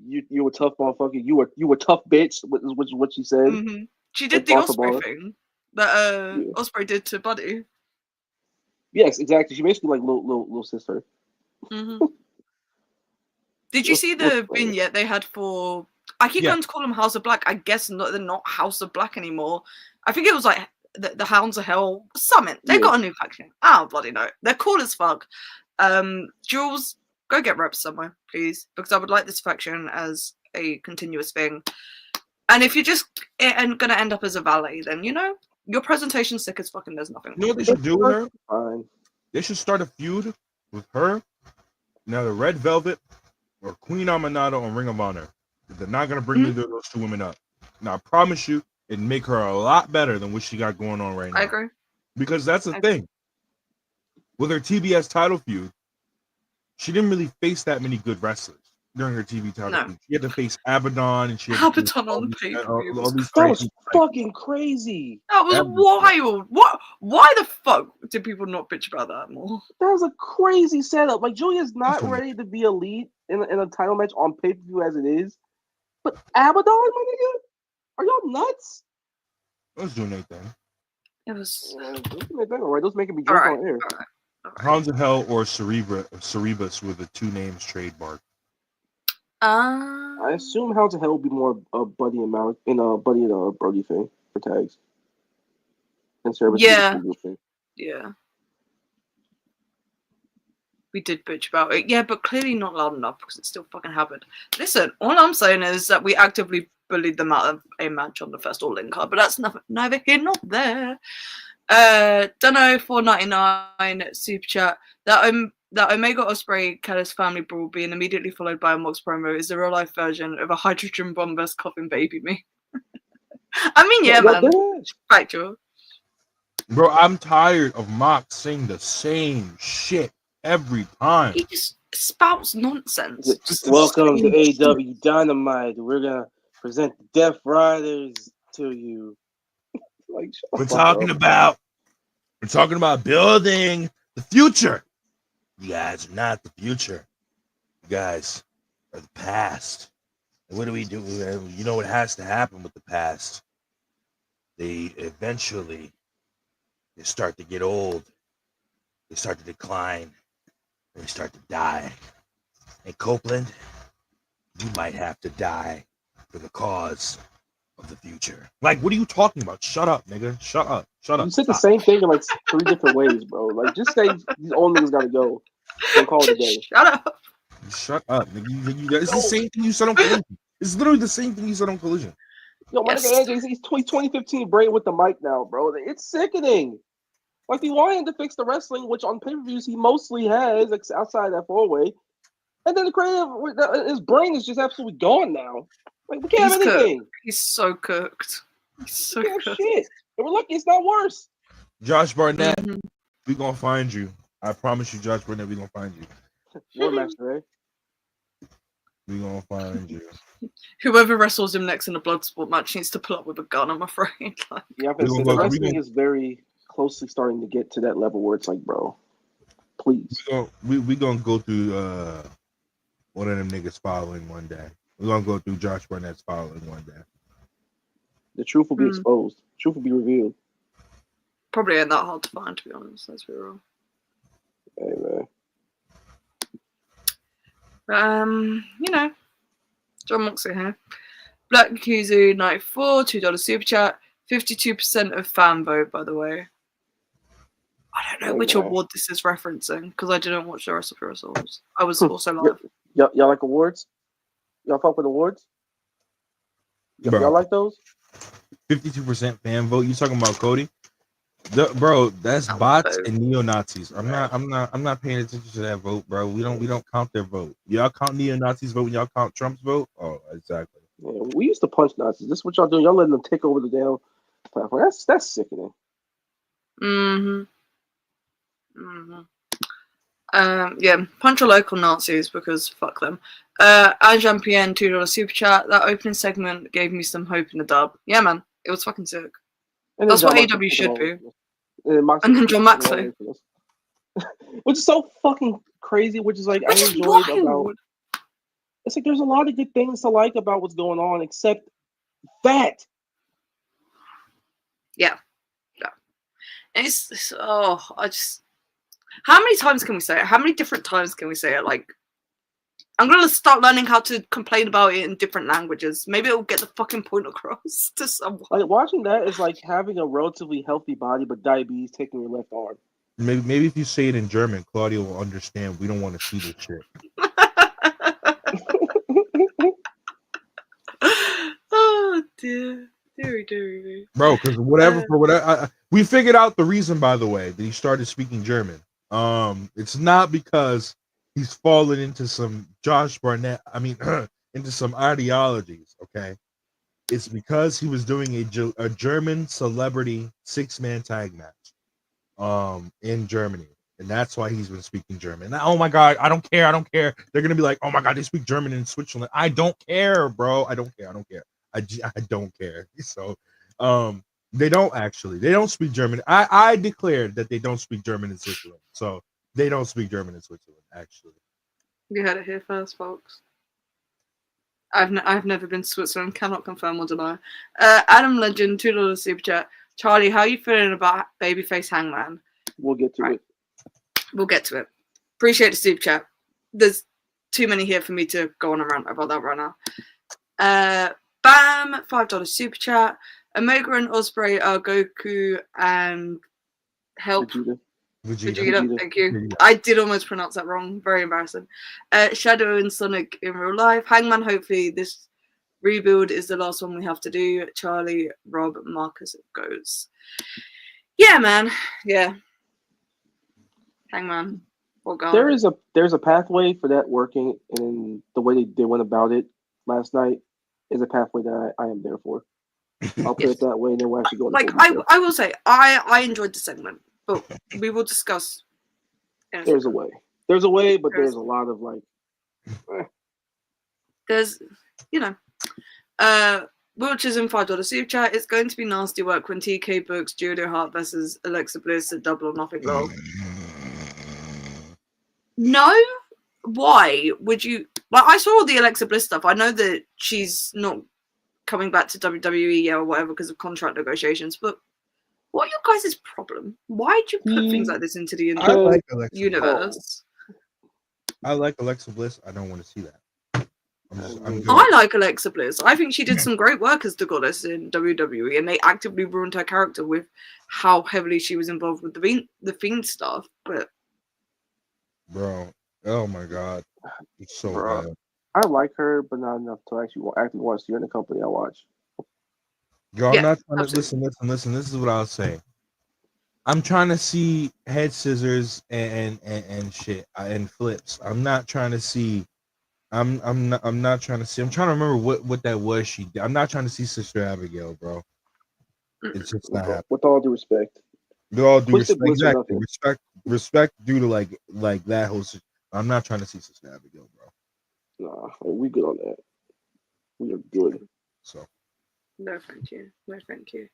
you a tough motherfucker. You were tough bitch." Which is what she said. Mm-hmm. She did the Osprey thing that Osprey did to Buddy. Yes, exactly. She basically like little sister. Mm-hmm. Did you see the vignette they had for? I keep going to call them House of Black. I guess they're not House of Black anymore. I think it was like the Hounds of Hell Summit. They got a new faction. I don't bloody know. They're cool as fuck. Jules, go get reps somewhere, please, because I would like this faction as a continuous thing. And if you're just going to end up as a valet, then your presentation's sick as fucking. There's nothing. You know what they should do with her? Fine. They should start a feud with her. Now the Red Velvet or Queen Aminata on Ring of Honor. They're not going to bring those two women up. Now, I promise you, it'd make her a lot better than what she got going on right now. I agree. Because that's the thing. With her TBS title feud, she didn't really face that many good wrestlers during her TV title feud. She had to face Abaddon, and she had to face on the pay-per-view. That was fucking crazy. That was wild. What? Why the fuck did people not bitch about that more? That was a crazy setup. Like, Julia's not ready to be elite in a title match on pay-per-view as it is. But Abaddon, my nigga? Are y'all nuts? Let's do their thing. It was... Alright, those making me drunk on air. Hounds of Hell or Cerebus were the two names trademarked. I assume Hounds of Hell will be more Buddy and Malik in a Buddy and a Brody thing for tags. And Cerebus thing. Yeah. We did bitch about it. Yeah, but clearly not loud enough because it still fucking happened. Listen, all I'm saying is that we actively bullied them out of a match on the first All In card, but that's neither here nor there. Dunno, $4.99 super chat. That Omega Osprey Callis family brawl being immediately followed by a Mox promo is the real life version of a hydrogen bomb vs coughing baby me. I mean, yeah, man. Factual. Bro, I'm tired of Mox saying the same shit every time. He just spouts nonsense. Welcome to AEW Dynamite. We're gonna present the Death Riders to you. Like, we're talking about building the future. You guys are not the future. You guys are the past. And what do we do? You know what has to happen with the past? They eventually they start to get old. They start to decline. They start to die. And Copeland, you might have to die for the cause of the future. Like, what are you talking about? Shut up, nigga. Shut up. Shut up. You said the same thing in like 3 different ways, bro. Like, just say these old niggas gotta go and call it a day. Shut up. Shut up, nigga. It's the same thing you said on Collision. It's literally the same thing you said on Collision. Yo, my nigga AJ, he's 2015 brain with the mic now, bro. It's sickening. Like, he wanted to fix the wrestling, which on pay-per-views he mostly has, like, outside that 4-way. And then the creative, his brain is just absolutely gone now. Like, we can't have anything. Cooked. He's so cooked. He's so we can't cooked. Have shit. And we're lucky it's not worse. Josh Barnett, we gonna find you. I promise you, Josh Barnett, we gonna find you. War Master, eh? We gonna find you. Whoever wrestles him next in a Bloodsport match needs to pull up with a gun, I'm afraid. Like, yeah, the wrestling is very closely starting to get to that level where it's like, bro, please. We gonna go through one of them niggas following one day. We're gonna go through Josh Barnett's following one day. The truth will be exposed. The truth will be revealed. Probably ain't that hard to find, to be honest. Let's be real. Hey, man. You know, John Moxley here. Black Kuzu 94, $2 super chat. 52% of fan vote, by the way. I don't know which award this is referencing because I didn't watch the rest of the results. I was also live. Y'all like awards? Y'all fuck with awards? Y'all like those? 52% fan vote. You talking about Cody? Bro, that's bots and neo-Nazis. I'm not paying attention to that vote, bro. We don't count their vote. Y'all count neo-Nazis vote when y'all count Trump's vote? Oh, exactly. Yeah, we used to punch Nazis. This is what y'all doing. Y'all letting them take over the damn platform. That's sickening. Yeah, punch your local Nazis because fuck them. Anjan PN $2 super chat. That opening segment gave me some hope in the dub. Yeah, man, it was fucking sick. That's what AEW should be. And then John Moxley, which is so fucking crazy. Which is like I enjoyed about. It's like there's a lot of good things to like about what's going on, except that. Yeah. It's I just. How many times can we say it? How many different times can we say it? Like, I'm gonna start learning how to complain about it in different languages. Maybe it'll get the fucking point across to someone. Like watching that is like having a relatively healthy body, but diabetes taking your left arm. Maybe if you say it in German, Claudia will understand. We don't want to see this shit. Oh dear. Deary. Bro, because whatever we figured out the reason, by the way, that he started speaking German. It's not because he's fallen into some Josh Barnett, into some ideologies, okay? It's because he was doing a German celebrity 6-man tag match in Germany. And that's why he's been speaking German. Now, oh my God, I don't care. They're gonna be like, oh my God, they speak German in Switzerland. I don't care, bro. I don't care. I don't care. So they don't speak German. I declared that they don't speak German in Switzerland. So they don't speak German in Switzerland, actually. You heard it here first, folks. I've never been to Switzerland, cannot confirm or deny. Adam Legend, $2 super chat. Charlie, how are you feeling about babyface Hangman? We'll get to it. We'll get to it. Appreciate the super chat. There's too many here for me to go on and rant about that right now. Bam, $5 super chat. Omega and Osprey are Goku and help. Vegeta. Thank you. Vegeta. I did almost pronounce that wrong. Very embarrassing. Shadow and Sonic in real life. Hangman, hopefully this rebuild is the last one we have to do. Charlie, Rob, Marcus goes. Yeah, man. Yeah. Hangman. Oh God. There's a pathway for that working, and the way they went about it last night is a pathway that I am there for. I'll put it that way, and then we'll actually go. Like I will say, I enjoyed the segment, but we will discuss. There's a way, but there's a lot of like. There's, Wiltshires in $5 super chat. It's going to be nasty work when TK books Julia Hart versus Alexa Bliss at Double or Nothing Log. No, why would you? Like, I saw the Alexa Bliss stuff. I know that she's not coming back to WWE or whatever because of contract negotiations, but What are your guys' problem? Why do you put things like this into the I like Alexa universe? I like Alexa Bliss. I don't want to see that. I like Alexa Bliss. I think she did some great work as the goddess in WWE, and they actively ruined her character with how heavily she was involved with the Fiend stuff. But bro, oh my god, it's so bad. I like her, but not enough to actually want to see her in the company I watch. Yo, I'm not trying to listen. This is what I'll say. I'm trying to see head scissors and shit and flips. I'm not trying to see. I'm not trying to see. I'm trying to remember what that was she did. I'm not trying to see Sister Abigail, bro. It's just not happening. With all due respect. With all due respect, exactly. Respect due to like that whole. I'm not trying to see Sister Abigail, bro. Nah, we good on that. We are good. So. No, thank you. No, thank you.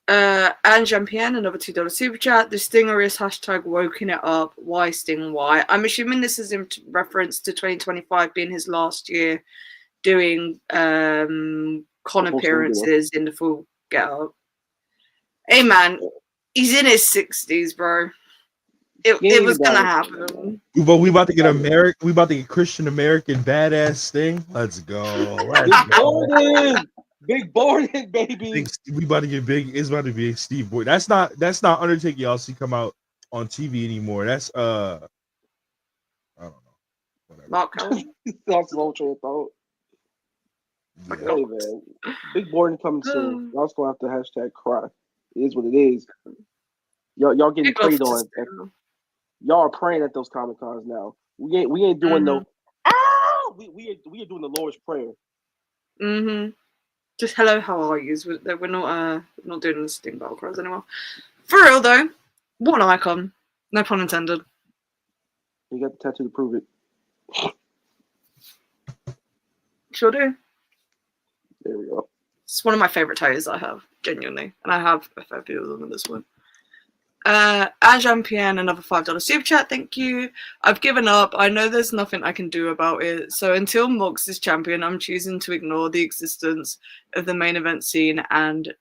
And Jean-Pierre, another $2 super chat. The Stinger is hashtag woken it up. Why Sting? Why? I'm assuming this is in reference to 2025 being his last year doing con appearances in the full get up. Hey man, he's in his 60s, bro. It was gonna happen. But we about to get We about to get Christian American badass Sting. Let's go. Big Borden, baby. We about to get big. It's about to be a Steve Boy. That's not Undertaker. Y'all see come out on TV anymore. That's I don't know. Whatever. Mark Callum. That's low train thought. Yeah. Hey man, Big Borden coming soon. Y'all just gonna have to hashtag cry. It is what it is. Y'all getting preyed on. Y'all are praying at those Comic Cons now. We ain't doing no. Ah! We are doing the Lord's Prayer. Mm-hmm. Just hello, how are you? We're not doing the Sting battle cries anymore. For real though, what an icon. No pun intended. You got the tattoo to prove it. Sure do. There we go. It's one of my favorite tattoos I have, genuinely, and I have a fair few of them in this one. And Jean-Pierre, another $5 super chat, thank you. I've given up. I know there's nothing I can do about it. So until Mox is champion, I'm choosing to ignore the existence of the main event scene and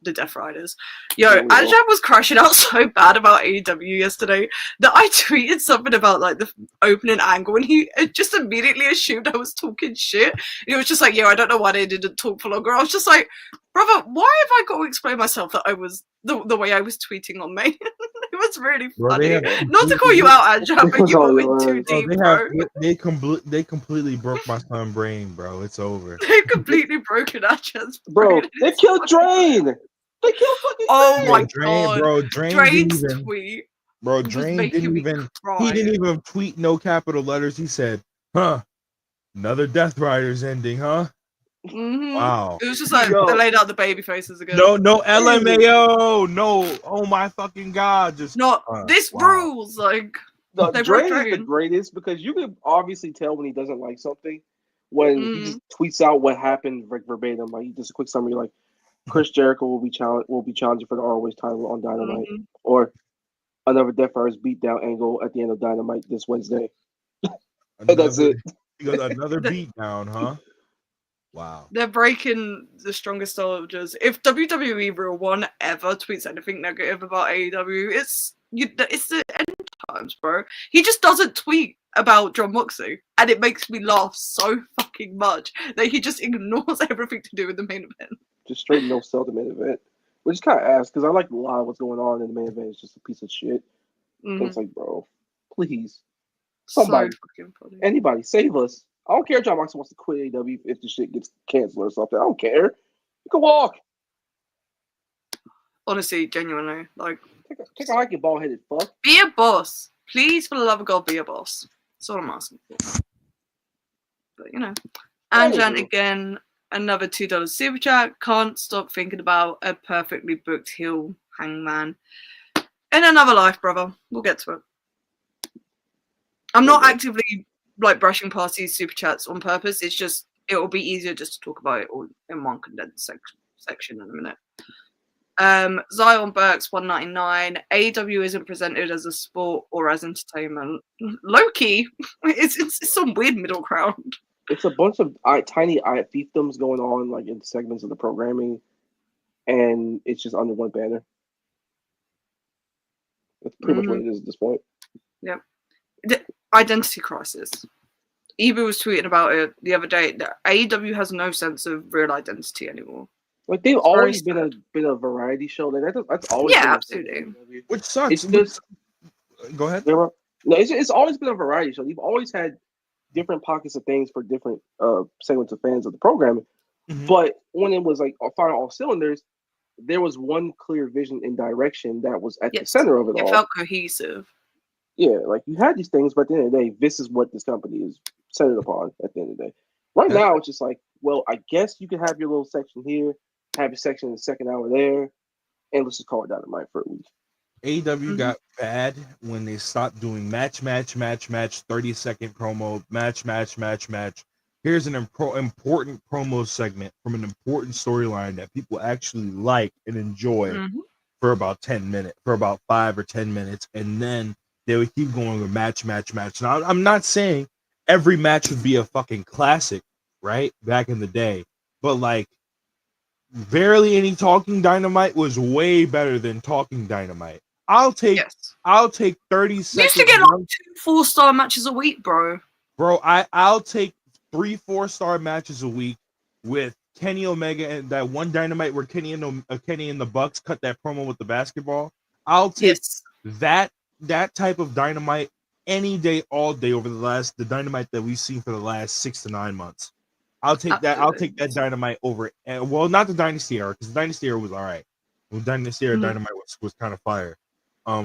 the Death Riders. Yo, Ajab was crashing out so bad about AEW yesterday that I tweeted something about like the opening angle, and he just immediately assumed I was talking shit. He was just like, "Yo, I don't know why they didn't talk for longer." I was just like, "Brother, why have I got to explain myself that I was the way I was tweeting on Main?" It was really funny. Not to call you out, Ajab, but you went too deep, bro. They completely broke my son's brain, bro. It's over. They completely broken Ajab's brain. Bro, they killed Drain. They killed fucking Oh my god, bro! Drain's tweet. Bro, Drain didn't even. He didn't even tweet no capital letters. He said, "Huh, another Death Riders ending, huh?" Mm-hmm. Wow. It was just like they laid out the baby faces again. No LMAO. No. Oh my fucking god! Just not this rules. Like Drain is the greatest because you can obviously tell when he doesn't like something when he just tweets out what happened verbatim. Like just a quick summary, like. Chris Jericho will be challenging for the ROH title on Dynamite, or another Death Riders beatdown angle at the end of Dynamite this Wednesday. And that's it. Another beatdown, huh? Wow. They're breaking the strongest soldiers. If WWE Real One ever tweets anything negative about AEW, it's the end times, bro. He just doesn't tweet about John Moxley, and it makes me laugh so fucking much that he just ignores everything to do with the main event. Just straight no sell the main event, which is kind of ass because I like a lot of what's going on in the main event. It's just a piece of shit. But it's like, bro, please, somebody, anybody, save us. I don't care if John Moxley wants to quit AEW if the shit gets canceled or something. I don't care. You can walk. Honestly, genuinely, like take a hike, you bald headed fuck. Be a boss, please. For the love of God, be a boss. That's all I'm asking for. But you know, Anjan again. Another $2 super chat. Can't stop thinking about a perfectly booked heel Hangman in another life, brother. We'll get to it. I'm not actively like brushing past these super chats on purpose. It's just it'll be easier just to talk about it all in one condensed section in a minute. Zion Burks 199. AEW isn't presented as a sport or as entertainment. Low-key, it's some weird middle ground. It's a bunch of tiny fiefdoms going on, like in segments of the programming, and it's just under one banner. That's pretty much what it is at this point. Yep. The identity crisis. Eva was tweeting about it the other day. That AEW has no sense of real identity anymore. Like they've always been a variety show. Like that's always been absolutely. Which sucks. It's just go ahead. It's always been a variety show. You've always had different pockets of things for different segments of fans of the programming. Mm-hmm. But when it was like firing all cylinders, there was one clear vision and direction that was at the center of it all. It felt cohesive. Yeah, like you had these things, but at the end of the day, this is what this company is centered upon at the end of the day. Right now, it's just like, well, I guess you can have your little section here, have your section in the second hour there, and let's just call it Dynamite for a week. AEW got bad when they stopped doing match, 30-second promo, match. Here's an important promo segment from an important storyline that people actually like and enjoy for about 10 minutes, for about 5 or 10 minutes, and then they would keep going with match. Now, I'm not saying every match would be a fucking classic, right? Back in the day, but like, barely any Talking Dynamite was way better than Talking Dynamite. I'll take 30 seconds. You used to get like 2 4-star matches a week, bro. Bro, I'll take 3 4-star matches a week with Kenny Omega and that one Dynamite where Kenny and the Bucks cut that promo with the basketball. I'll take that type of Dynamite any day, all day over the Dynamite that we've seen for the last 6 to 9 months. I'll take that. I'll take that Dynamite over. Well, not the Dynasty era, because the Dynasty era was all right. Well, Dynasty era Dynamite was kind of fire.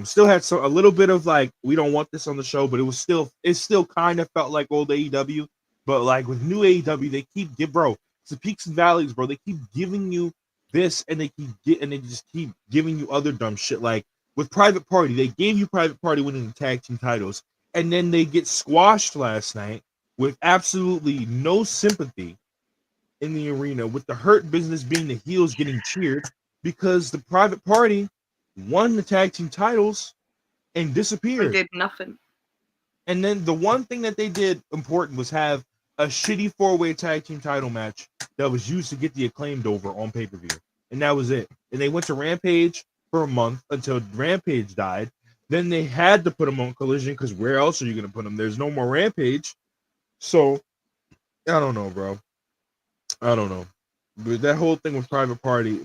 Still had a little bit of like, we don't want this on the show, but it still kind of felt like old AEW. But like with new AEW, they keep it's the peaks and valleys, bro. They keep giving you this, and they just keep giving you other dumb shit. Like with Private Party, they gave you Private Party winning the tag team titles, and then they get squashed last night with absolutely no sympathy in the arena, with the Hurt Business being the heels getting cheered because the Private Party won the tag team titles and disappeared. They did nothing. And then the one thing that they did important was have a shitty 4-way tag team title match that was used to get the Acclaimed over on pay-per-view. And that was it. And they went to Rampage for a month until Rampage died. Then they had to put them on Collision because where else are you going to put them? There's no more Rampage. So, I don't know, bro. I don't know. But that whole thing with Private Party,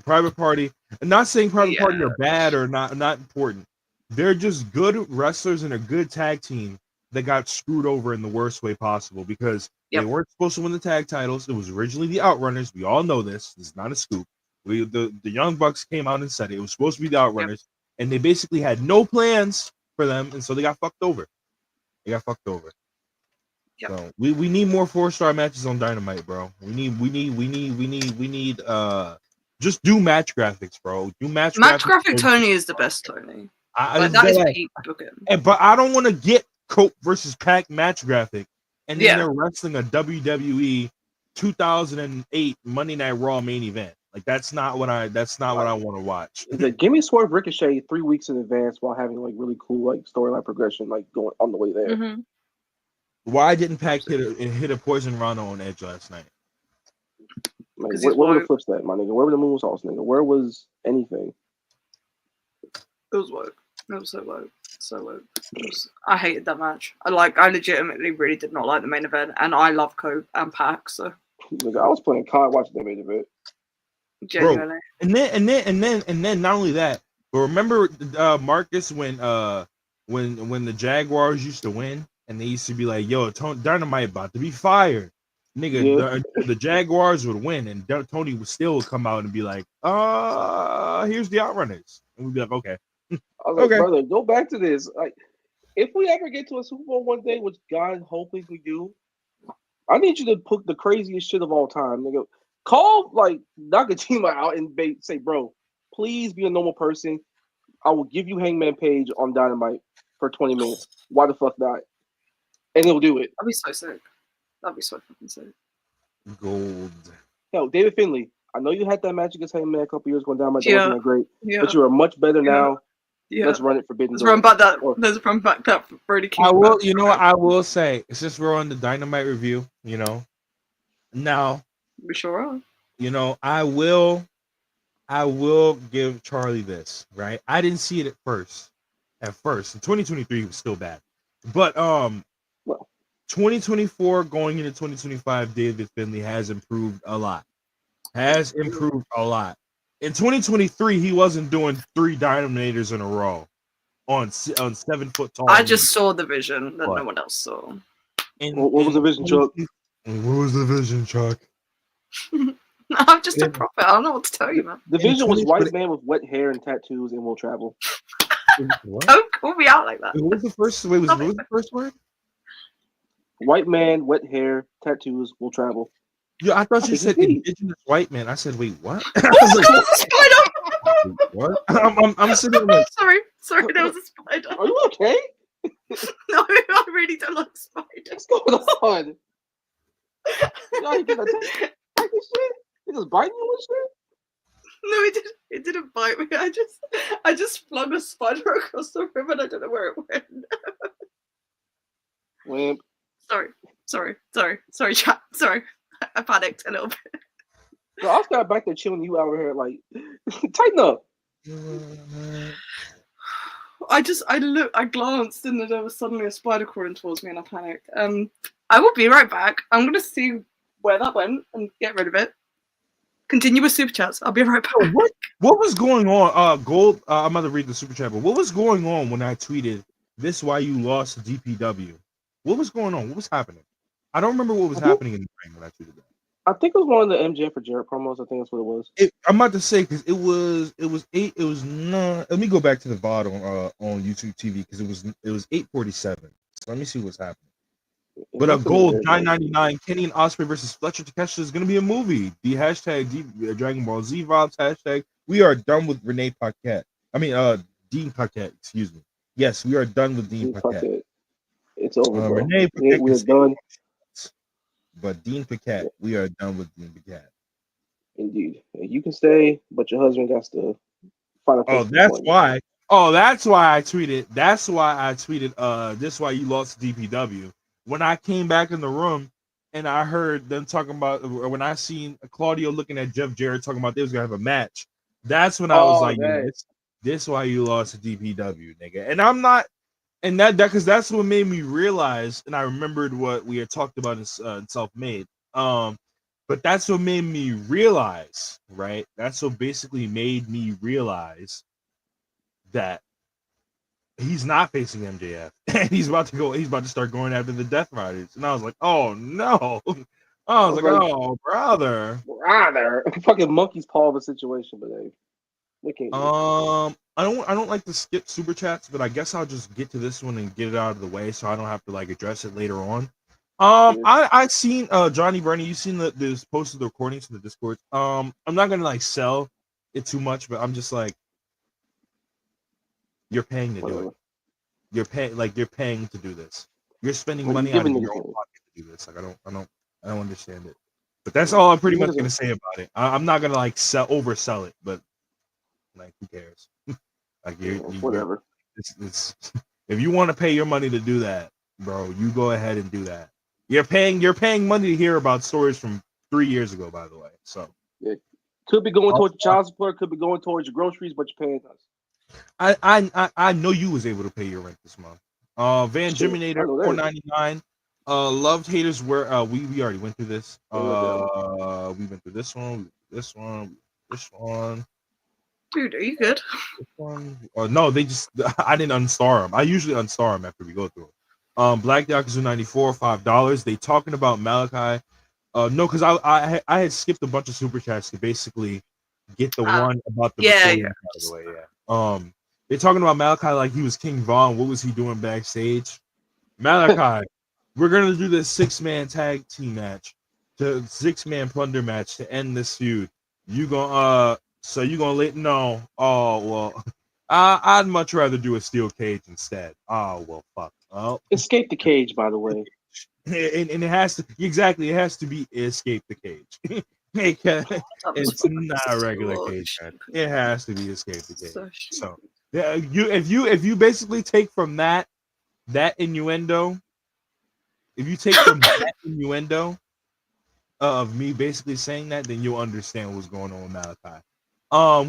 I'm not saying Private Party are bad or not important. They're just good wrestlers and a good tag team that got screwed over in the worst way possible because they weren't supposed to win the tag titles. It was originally the Outrunners. We all know this. This is not a scoop. The Young Bucks came out and said it was supposed to be the Outrunners, and they basically had no plans for them, and so they got fucked over. Yep. So we need more 4-star matches on Dynamite, bro. We need just do match graphics, bro. Do match graphic Tony is the best Tony. That is peak booking. But I don't want to get Cope versus Pac match graphic, and then they're wrestling a WWE 2008 Monday Night Raw main event. Like that's not what I want to watch. Give me Swerve Ricochet 3 weeks in advance while having like really cool like storyline progression like going on the way there. Mm-hmm. Why didn't Pac hit a Poison Rhino on Edge last night? Like, where were the flips at, my nigga? Where were the moonsaults, nigga? Where was anything? It was woke. It was so woke. So woke. I hated that match. I legitimately really did not like the main event, and I love Cope and Pac. So, nigga, I was playing COD watching the main event. Genuinely. Bro, and then not only that, but remember Marcus when the Jaguars used to win. And they used to be like, yo, Dynamite about to be fired. Nigga, the Jaguars would win, and Tony would still come out and be like, here's the Outrunners. And we'd be like, okay. I was like, brother, go back to this. Like, if we ever get to a Super Bowl one day, which God hoping we do, I need you to put the craziest shit of all time, nigga. Call, like, Nakajima out and say, bro, please be a normal person. I will give you Hangman Page on Dynamite for 20 minutes. Why the fuck not? And he'll do it. That'd be so sick. That'd be so fucking sick. Gold. Yo, David Finley, I know you had that match against Hangman a couple years ago down my wasn't that great. Yeah. But you are much better now. Yeah. Let's run it Forbidden Door. Let's run back that Brody King. I will, you know what I will say, since we're on the Dynamite review, you know. Now we sure are. You know, I will give Charlie this, right? I didn't see it at first. at first. In 2023, he was still bad. But Well, 2024 going into 2025, David Finlay has improved a lot. In 2023, he wasn't doing 3 Dynamitors in a row on 7 foot tall. I just saw the vision that no one else saw. What was the vision, Chuck? What was the vision, Chuck? I'm just a prophet. I don't know what to tell you, man. The vision was white man with wet hair and tattoos and will travel. What? Don't call me out like that. What was the first? What was the first word? White man, wet hair, tattoos, will travel. Yeah, I thought you said indigenous white man. I said, wait, what? What? I'm sitting there like, sorry, there was a spider. Are you okay? No, I really don't like spiders. What's going on? You get attacked and shit? He just biting you and shit? No, it didn't bite me. I just flung a spider across the room and I don't know where it went. Wimp. Sorry, chat. Sorry. I panicked a little bit. So I was kind of back there chilling, you out here like, tighten up. I glanced and there was suddenly a spider crawling towards me and I panicked. I will be right back. I'm going to see where that went and get rid of it. Continue with super chats. I'll be right back. What was going on? Gold. I'm about to read the super chat, but what was going on when I tweeted this? Why you lost to DPW? What was going on? What was happening? I don't remember what was happening in the ring when I tweeted that. I think it was one of the MJF or Jarrett promos. I think that's what it was. I'm about to say because it was 8. It was not. Let me go back to the VOD on YouTube TV because it was 8:47. So let me see what's happening. But a gold 9.99 Kenny and Osprey versus Fletcher Takeshita is going to be a movie. The hashtag Dragon Ball Z vibes hashtag. We are done with Renee Paquette. I mean, Dean Paquette. Excuse me. Yes, we are done with Dean Paquette. It's over. Renee Paquette. We're done. But Dean Paquette, we are done with Dean Paquette. Indeed, you can stay, but your husband got to find a place. That's why I tweeted. That's why I tweeted. This is why you lost to DPW. When I came back in the room and I heard them talking about, or when I seen Claudio looking at Jeff Jarrett talking about they was gonna have a match, that's when I was like, this is why you lost to DPW, nigga. And I'm not, and that because that's what made me realize, and I remembered what we had talked about in Self-Made. But that's what made me realize, right? That's what basically made me realize that he's not facing MJF, and he's about to start going after the Death Riders. And I was like, oh no. I was like, oh brother. Fucking monkey's paw of a situation, but they can't. I don't like to skip super chats, but I guess I'll just get to this one and get it out of the way so I don't have to like address it later on. I seen Johnny Bernie, you seen this posted the recordings from the Discord. I'm not gonna like sell it too much, but I'm just like, you're paying to do it. You're paying to do this. You're spending money out of your own pocket to do this. Like I don't understand it. But that's all I'm pretty much gonna say about it. I'm not gonna like oversell it, but like who cares? Like whatever. It's if you want to pay your money to do that, bro, you go ahead and do that. You're paying money to hear about stories from 3 years ago, by the way. So it could be going towards child support, could be going towards your groceries, but you're paying us. I know you was able to pay your rent this month. Van Jiminator $4.99. Loved haters where we already went through this. We went through this one. Dude, are you good? This one. No, I didn't unstar them. I usually unstar them after we go through it. Black Yakuza 94 $5. They talking about Malachi. No, because I had skipped a bunch of super chats to basically get the one about the yeah. By the way, yeah. They're talking about Malachi like he was King Von. What was he doing backstage? Malachi, we're gonna do this 6-man tag team match, the 6-man plunder match to end this feud. You gonna let no? Oh well, I'd much rather do a steel cage instead. Oh well, fuck. Oh, escape the cage, by the way. And it has to be escape the cage. It's not a regular cage match. It has to be escape the cage. So yeah, if you basically take from that innuendo, if you take from that innuendo of me basically saying that, then you'll understand what's going on with Malachi.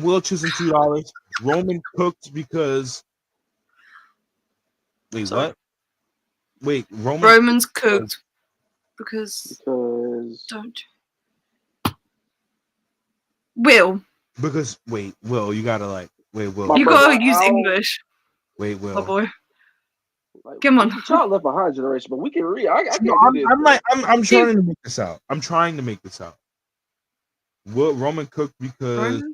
Will Chisholm $2. Roman cooked because Wait, Sorry. what? Wait, Roman's cooked because don't Will. Because Will, you gotta Will. You gotta use English. Wait, Will. Oh boy. Like, Come on. Child left behind generation, but we can read. I can't No, do this. I'm trying to make this out. I'm trying to make this out. Will Roman cooked because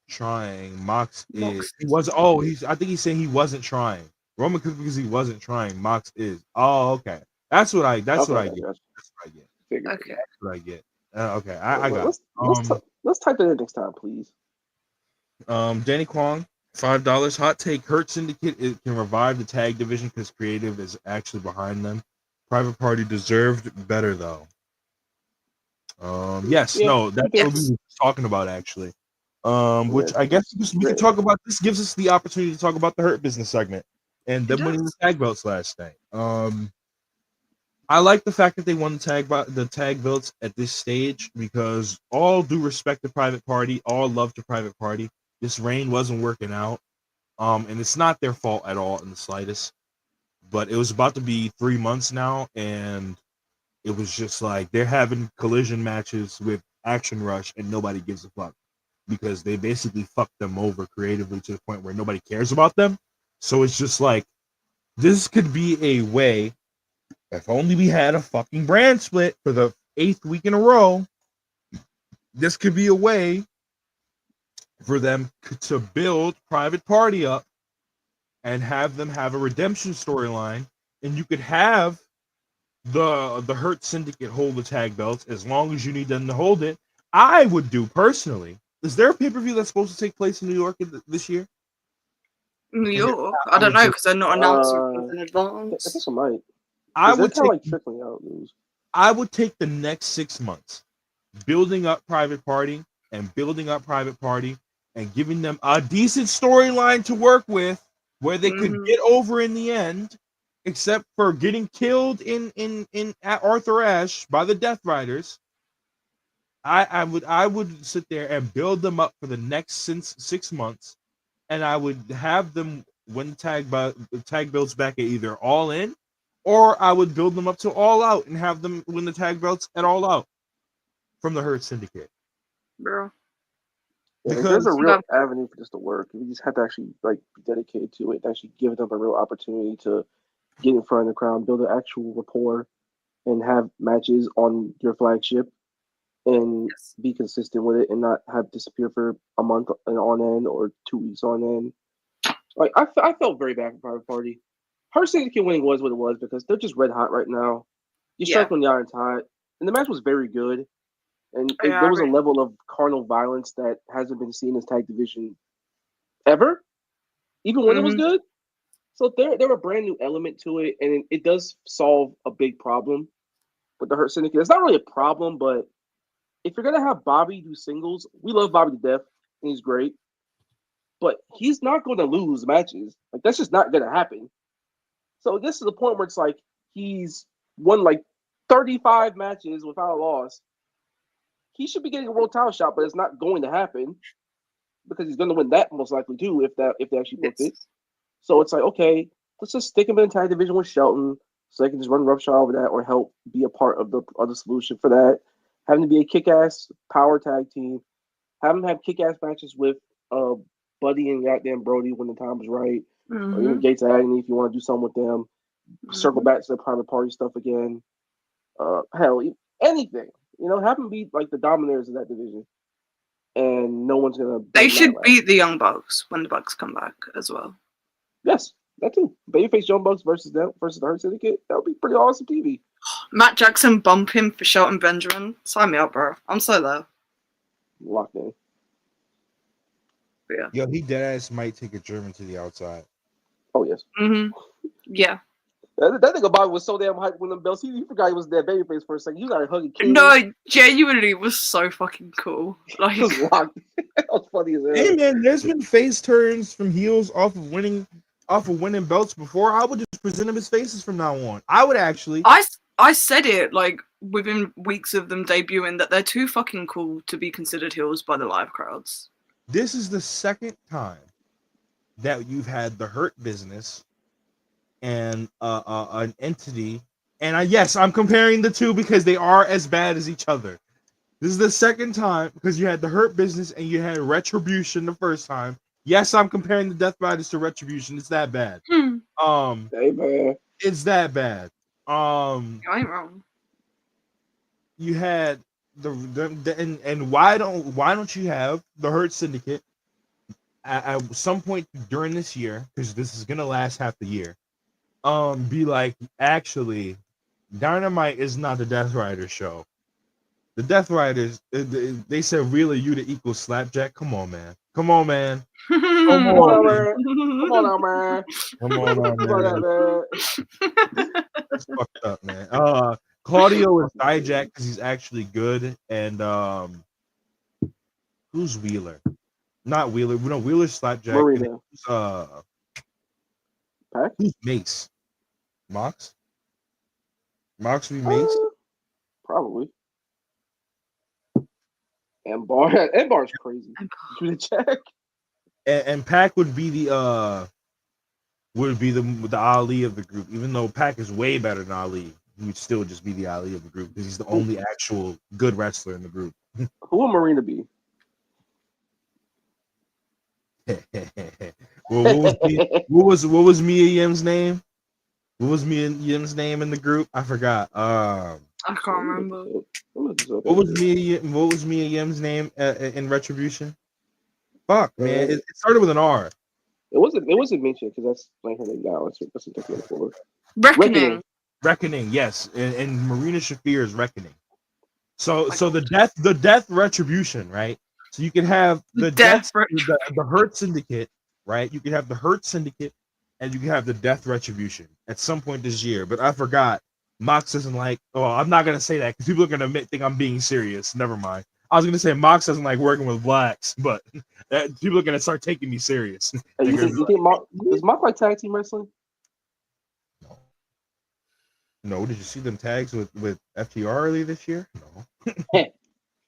trying. Mox is. He was. Oh, I think he's saying he wasn't trying. Roman cooked because he wasn't trying. Mox is. Oh, okay. That's what I get. That's what I get. Okay. That's what I get. Okay, I got. Let's type that in next time, please. Danny Kwong, $5. Hot take: Hurt Syndicate can revive the tag division because creative is actually behind them. Private Party deserved better though. Yes, no, that's what we were talking about actually. Which I guess we can talk about. This gives us the opportunity to talk about the Hurt Business segment and them winning the tag belts last night. I like the fact that they won the tag belts at this stage because all due respect to Private Party, all love to Private Party. This reign wasn't working out, and it's not their fault at all in the slightest. But it was about to be 3 months now, and it was just like they're having collision matches with Action Rush, and nobody gives a fuck because they basically fucked them over creatively to the point where nobody cares about them. So it's just like this could be a way. If only we had a fucking brand split for the 8th week in a row, this could be a way for them to build Private Party up and have them have a redemption storyline, and you could have the Hurt Syndicate hold the tag belts as long as you need them to hold it. I would do personally. Is there a pay-per-view that's supposed to take place in New York this year? New York? I don't know because they're not announcing in advance. I think I might. I would take like trickling out news. I would take the next 6 months, building up Private Party and building up Private Party and giving them a decent storyline to work with, where they could get over in the end, except for getting killed in at Arthur Ashe by the Death Riders. I would sit there and build them up for the next 6 months, and I would have them win the tag belts back at either All In. Or I would build them up to All Out and have them win the tag belts at All Out from the Hurt Syndicate. Bro. Because there's a real avenue for this to work. You just have to actually be dedicated to it and actually give them a real opportunity to get in front of the crowd, build an actual rapport, and have matches on your flagship and be consistent with it and not have disappear for a month on end or 2 weeks on end. Like I felt very bad for Private Party. Her Syndicate winning was what it was because they're just red hot right now. You strike when the iron's hot. And the match was very good. And there was a level of carnal violence that hasn't been seen in this tag division ever, even when it was good. So there a brand new element to it, and it does solve a big problem with the Hurt Syndicate. It's not really a problem, but if you're going to have Bobby do singles, we love Bobby to death, and he's great. But he's not going to lose matches. Like, that's just not going to happen. So this is the point where it's like he's won 35 matches without a loss. He should be getting a world title shot, but it's not going to happen because he's going to win that most likely too if they actually book it. So it's like, okay, let's just stick him in the tag division with Shelton so they can just run roughshod over that or help be a part of the solution for that. Have him to be a kick-ass power tag team. Have him have kick-ass matches with Buddy and goddamn Brody when the time is right. Or even Gates of Agony if you want to do something with them. Circle back to the Private Party stuff again. Hell, anything. Have them be like the dominators of that division. And no one's going to... They should beat the Young Bucks when the Bucks come back as well. Yes, that too. Babyface Young Bucks versus the Hurt Syndicate. That would be pretty awesome TV. Matt Jackson bump him for Shelton Benjamin. Sign me up, bro. I'm so there. Locked in. Yeah. Yo, he deadass might take a German to the outside. Oh, yes. Yeah. That nigga Bobby was so damn hyped when them belts. He forgot he was that babyface for a second. You got to hug a kid. No, genuinely was so fucking cool. Like, it was locked. That was funny as hell. Hey man, there's been face turns from heels off of winning belts before. I would just present them as faces from now on. I would actually. I said it within weeks of them debuting that they're too fucking cool to be considered heels by the live crowds. This is the second time that you've had the Hurt Business and an entity. And yes, I'm comparing the two because they are as bad as each other. This is the second time because you had the Hurt Business and you had Retribution the first time. Yes, I'm comparing the Death Riders to Retribution. It's that bad. Hey, man. It's that bad. I ain't wrong. You had and why don't you have the Hurt Syndicate at some point during this year, because this is gonna last half the year, be like, actually, Dynamite is not the Death Riders show. The Death Riders, they said, really, you to equal Slapjack? Come on, man. Come on, man. Come on, man. Come on now, man. Come on, man. That's fucked up, man. Claudio is Dijak because he's actually good, and who's Wheeler? Not Wheeler. No, Wheeler's Slapjack. Marina. Who's Mace? Mox? Mox would be Mace? Probably. And Bar's crazy. Should check. And Pac would be the Ali of the group, even though Pac is way better than Ali. He would still just be the Ali of the group because he's the only actual good wrestler in the group. Who will Marina be? Well, what was Mia Yim's name? What was Mia Yim's name in the group? I forgot. I can't remember. What was Mia Yim's name in Retribution? Fuck, man. It started with an R. It wasn't mentioned because that's like her name now. Let's take it forward. Reckoning, yes. And Marina Shafir is Reckoning. So the death Retribution, right? So you can have the Hurt Syndicate, right? You can have the Hurt Syndicate and you can have the Death Retribution at some point this year. But I forgot. Mox doesn't like. Oh, I'm not gonna say that because people are gonna think I'm being serious. Never mind. I was gonna say Mox doesn't like working with blacks, but people are gonna start taking me serious. Hey, you think does Mox like tag team wrestling? No. Did you see them tags with FTR early this year? No.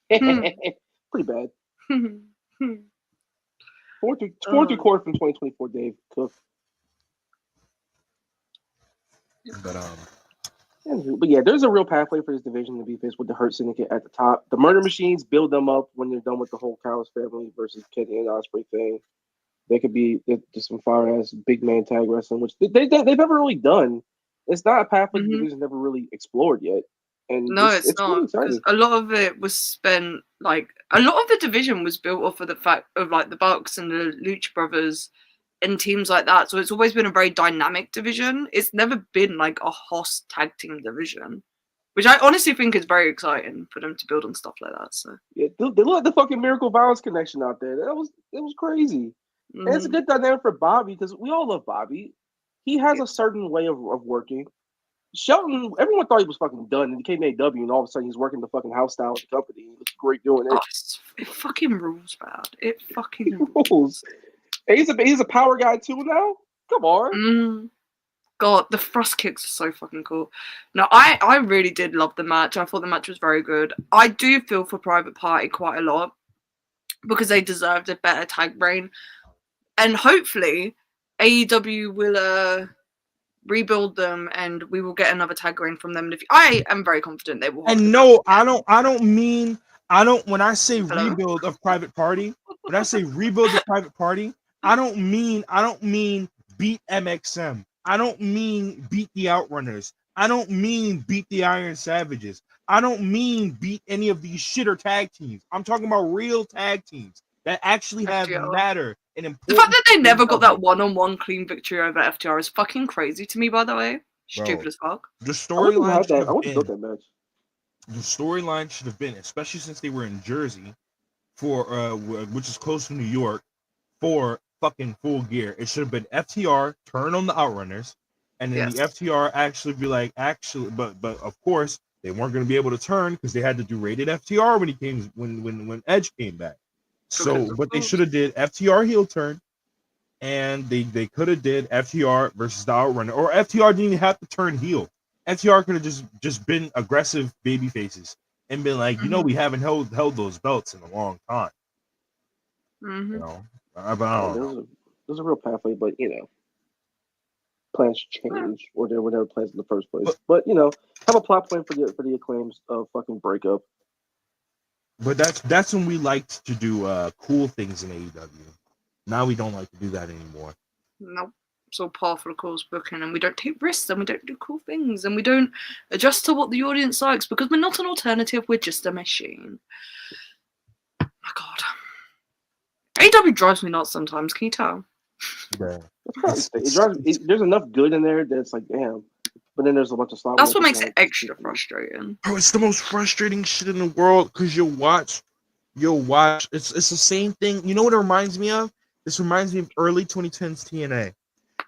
Pretty bad. 4-3 quarter from 2024, Dave Cook. But yeah, there's a real pathway for this division to be faced with the Hurt Syndicate at the top. The Murder Machines build them up when they're done with the whole Callis family versus Kenny and Osprey thing. They could be just some fire ass big man tag wrestling, which they've never really done. It's not a pathway the division's never really explored yet. And no, it's not. Really a lot of it was spent, like, a lot of the division was built off of the fact of, like, the Bucks and the Lucha Brothers and teams like that. So it's always been a very dynamic division. It's never been, like, a host tag team division, which I honestly think is very exciting for them to build on stuff like that. So yeah, they look at the fucking Miracle Violence connection out there. It was crazy. Mm-hmm. And it's a good dynamic for Bobby because we all love Bobby. He has a certain way of working. Shelton, everyone thought he was fucking done, and he came to AEW, and all of a sudden he's working the fucking house style of the company. He looks great doing it. It fucking rules, man. It fucking rules. And he's a power guy too now. Come on. God, the thrust kicks are so fucking cool. No, I really did love the match. I thought the match was very good. I do feel for Private Party quite a lot because they deserved a better tag reign, and hopefully AEW will rebuild them, and we will get another tag reign from them. I am very confident they will. And no, I don't mean when I say rebuild of Private Party, when I say rebuild of Private Party, I don't mean beat MXM. I don't mean beat the Outrunners. I don't mean beat the Iron Savages. I don't mean beat any of these shitter tag teams. I'm talking about real tag teams that actually have matter and important. The fact that they never got that one-on-one clean victory over FTR is fucking crazy to me, by the way. Stupid as fuck. The storyline should have been, especially since they were in Jersey for which is close to New York, for fucking Full Gear. It should have been FTR turn on the Outrunners, and then the FTR actually be like, but of course they weren't going to be able to turn because they had to do rated FTR when Edge came back. So what they should have did FTR heel turn, and they could have did FTR versus the Outrunner, or FTR didn't even have to turn heel. FTR could have just been aggressive baby faces and been like, we haven't held those belts in a long time. You know, but I don't know. there's a real pathway, but plans change, or there were never plans in the first place. But have a plot point for the Acclaims fucking breakup. But that's when we liked to do cool things in AEW. Now we don't like to do that anymore. Nope. It's all par for the course booking, and we don't take risks, and we don't do cool things, and we don't adjust to what the audience likes because we're not an alternative. We're just a machine. Oh my God. AEW drives me nuts sometimes. Can you tell? Yeah. There's enough good in there that's like, damn. But then there's a bunch of slop. That's what makes it extra frustrating. Bro, it's the most frustrating shit in the world because you'll watch. It's the same thing. You know what it reminds me of? This reminds me of early 2010s TNA.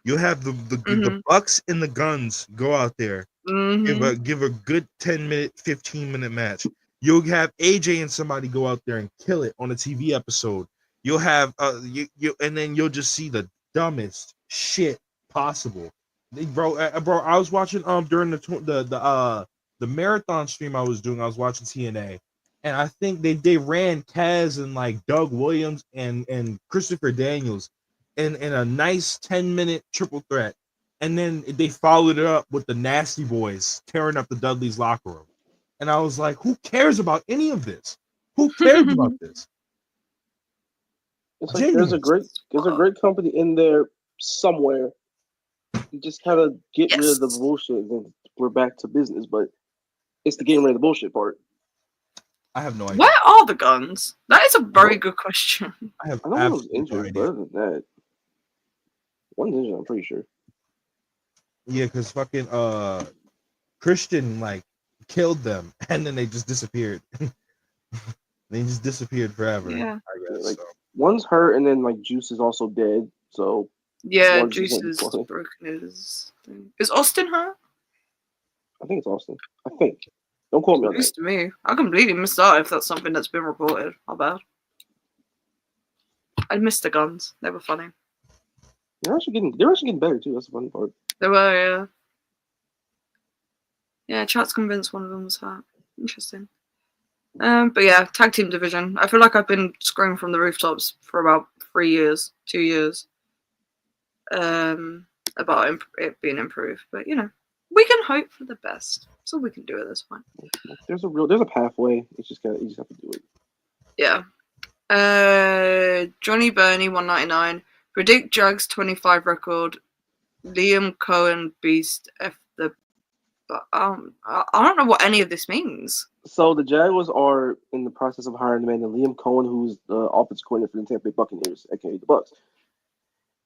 You'll have the Bucks and the Guns go out there, give a good 10-minute, 15-minute match. You'll have AJ and somebody go out there and kill it on a TV episode. You'll have and then you'll just see the dumbest shit possible. Bro, I was watching during the marathon stream I was doing. I was watching TNA, and I think they ran Kaz and like Doug Williams and Christopher Daniels in a nice 10-minute triple threat, and then they followed it up with the Nasty Boys tearing up the Dudley's locker room, and I was like, who cares about any of this? Who cares about this? It's like there's a great company in there somewhere. You just kind of get rid of the bullshit, and then we're back to business. But it's the getting rid of the bullshit part. I have no idea. Where are the Guns? That is a very good question. I don't know who's injured, but other than that, one's injured, I'm pretty sure. Yeah, because fucking Christian like killed them, and then they just disappeared. They just disappeared forever. Yeah, I guess. Like one's hurt, and then like Juice is also dead. So yeah, Juice is broken his thing. Is Austin hurt? I think it's Austin. I think. Don't quote me on that. To me, I completely missed out if that's something that's been reported. How bad? I missed the Guns. They were funny. They're actually getting better too. That's the funny part. They were, yeah. Yeah, chat's convinced one of them was hurt. Interesting. But yeah, tag team division. I feel like I've been screaming from the rooftops for about 2 years, about it being improved. But we can hope for the best. That's all we can do at this point. There's a pathway. You just have to do it. Yeah. Johnny Burney 199. Predict Jags 25 record. Liam Cohen Beast F the. But I don't know what any of this means. So the Jaguars are in the process of hiring the man Liam Cohen, who's the offensive coordinator for the Tampa Bay Buccaneers, aka the Bucks.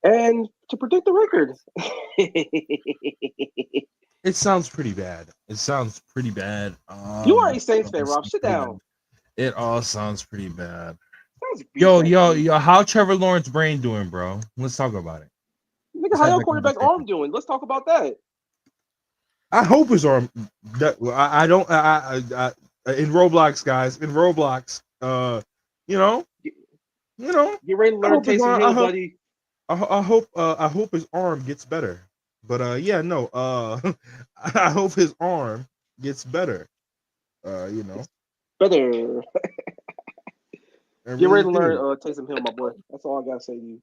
And to predict the record. It sounds pretty bad. You are a Saints fan, Rob. Sit down. It all sounds pretty bad. Yo, how Trevor Lawrence's brain doing, bro? Let's talk about it. Nigga, how your quarterback arm doing? Let's talk about that. I hope his arm. I don't. In Roblox, guys. In Roblox. Get ready to learn Taysom Hill, buddy. I hope his arm gets better. But I hope his arm gets better. Better. Get ready to learn Taysom Hill, my boy. That's all I gotta say to you.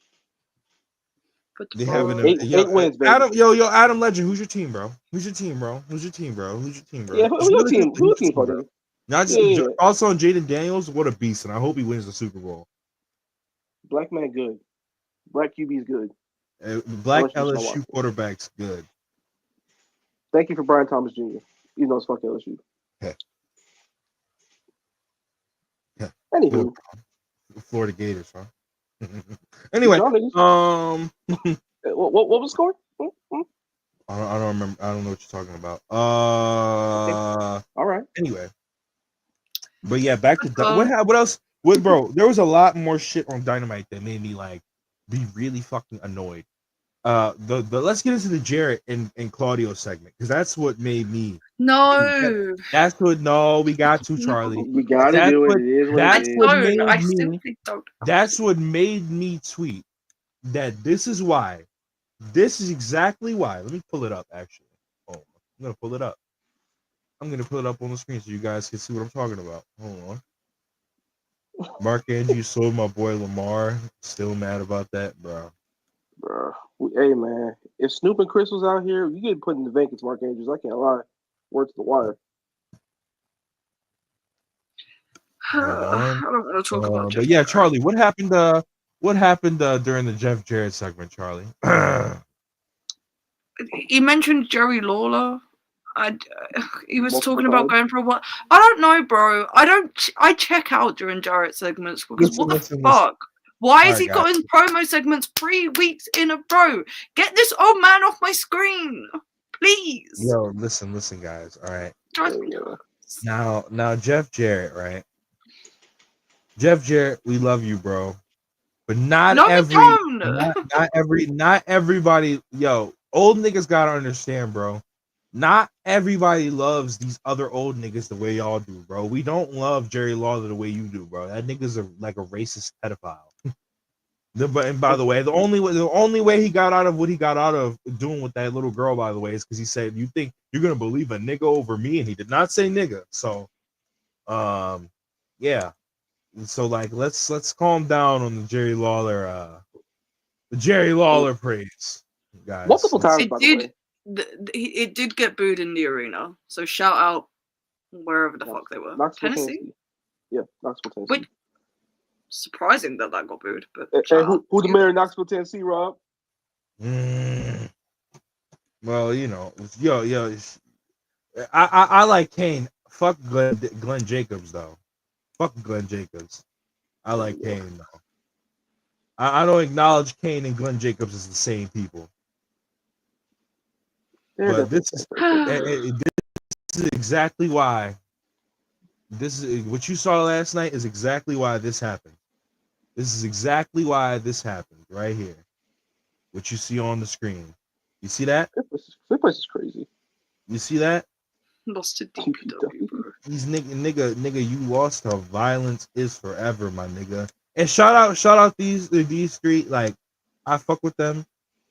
They have eight wins, baby. Adam Legend, who's your team, bro? Who's your team, bro? Yeah, who's your team? Who's your team, buddy? Also, Jaden Daniels, what a beast, and I hope he wins the Super Bowl. Black man, good. Black QB is good. Black LSU quarterback's good. Thank you for Brian Thomas Jr. Even though it's fuck LSU. Yeah. Anywho, Florida Gators, huh? Anyway, what was the score? I don't remember. I don't know what you're talking about. All right. Anyway, but yeah, back to what else? Bro, there was a lot more shit on Dynamite that made me like be really fucking annoyed. Let's get into the Jarrett and Claudio segment because that's what made me. No. We got to, Charlie. We got to do it. It is what it is. That's what made me tweet that this is why. This is exactly why. Let me pull it up, actually. Oh, I'm going to pull it up. I'm going to put it up on the screen so you guys can see what I'm talking about. Hold on. Mark Andrews sold my boy Lamar. Still mad about that, bro. Bro, hey man, if Snoop and Chris was out here, you get put in the Vegas Mark Andrews. I can't lie. Word to the wire. I don't want to talk about Jeff. But yeah, Charlie, what happened? During the Jeff Jarrett segment, Charlie? He mentioned Jerry Lawler. He was Multiple talking about times. going for a what? I don't know, bro. I check out during Jarrett segments because what the fuck? Why is he got his promo segments 3 weeks in a row? Get this old man off my screen, please. Yo, listen, guys. All right. Yeah. Now, Jeff Jarrett, right? Jeff Jarrett, we love you, bro. But not everybody. Yo, old niggas gotta understand, bro. Not everybody loves these other old niggas the way y'all do, bro. We don't love Jerry Lawler the way you do, bro. That nigga's like a racist pedophile. And by the way, the only way he got out of what he got out of doing with that little girl, by the way, is because he said, "You think you're gonna believe a nigga over me?" And he did not say nigga. So, yeah. So like, let's calm down on the Jerry Lawler praise, guys. Multiple times, by the way. It did get booed in the arena. So shout out wherever the fuck they were. Tennessee? Yeah, Knoxville, Tennessee. Wait, surprising that got booed. But who the mayor of Knoxville, Tennessee, Rob? Well, you know, yo, I like Kane. Fuck Glenn Jacobs though. Fuck Glenn Jacobs. I like Kane though. I don't acknowledge Kane and Glenn Jacobs as the same people. But this is exactly why. This is what you saw last night is exactly why this happened. This is exactly why this happened right here. What you see on the screen. You see that? This place is crazy. You see that? Lost to DPW, bro. These nigga, you lost how violence is forever, my nigga. And shout out these three. Like, I fuck with them.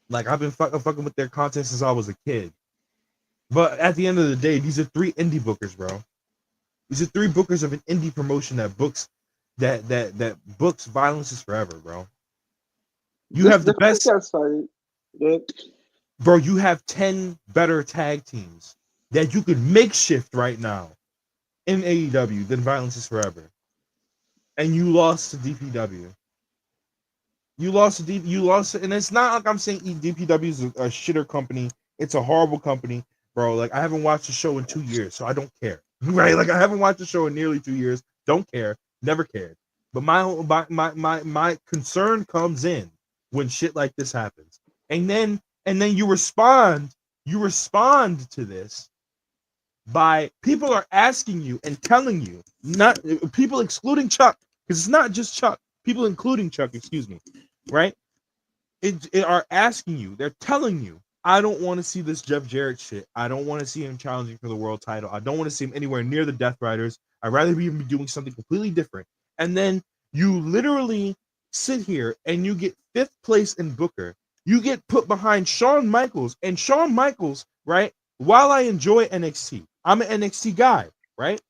Like, I've been fucking with their content since I was a kid. But at the end of the day, these are 3 indie bookers, bro. These are 3 bookers of an indie promotion that books books violence is forever, bro. You have the best. Bro, you have 10 better tag teams that you could makeshift right now in AEW than Violence is Forever. And you lost to DPW. You lost, and it's not like I'm saying DPW is a shitter company. It's a horrible company, bro. Like, I haven't watched the show in 2 years, so I don't care. Right? Like, I haven't watched the show in nearly 2 years. Don't care. Never cared. But my concern comes in when shit like this happens. And then you respond to this by people are asking you and telling you, not people excluding Chuck, because it's not just Chuck, people including Chuck, excuse me, right? It are asking you, they're telling you, I don't want to see this Jeff Jarrett shit. I don't want to see him challenging for the world title. I don't want to see him anywhere near the Death Riders. I'd rather be doing something completely different. And then you literally sit here and you get 5th place in Booker. You get put behind Shawn Michaels, and Shawn Michaels, right? While I enjoy NXT, I'm an NXT guy, right?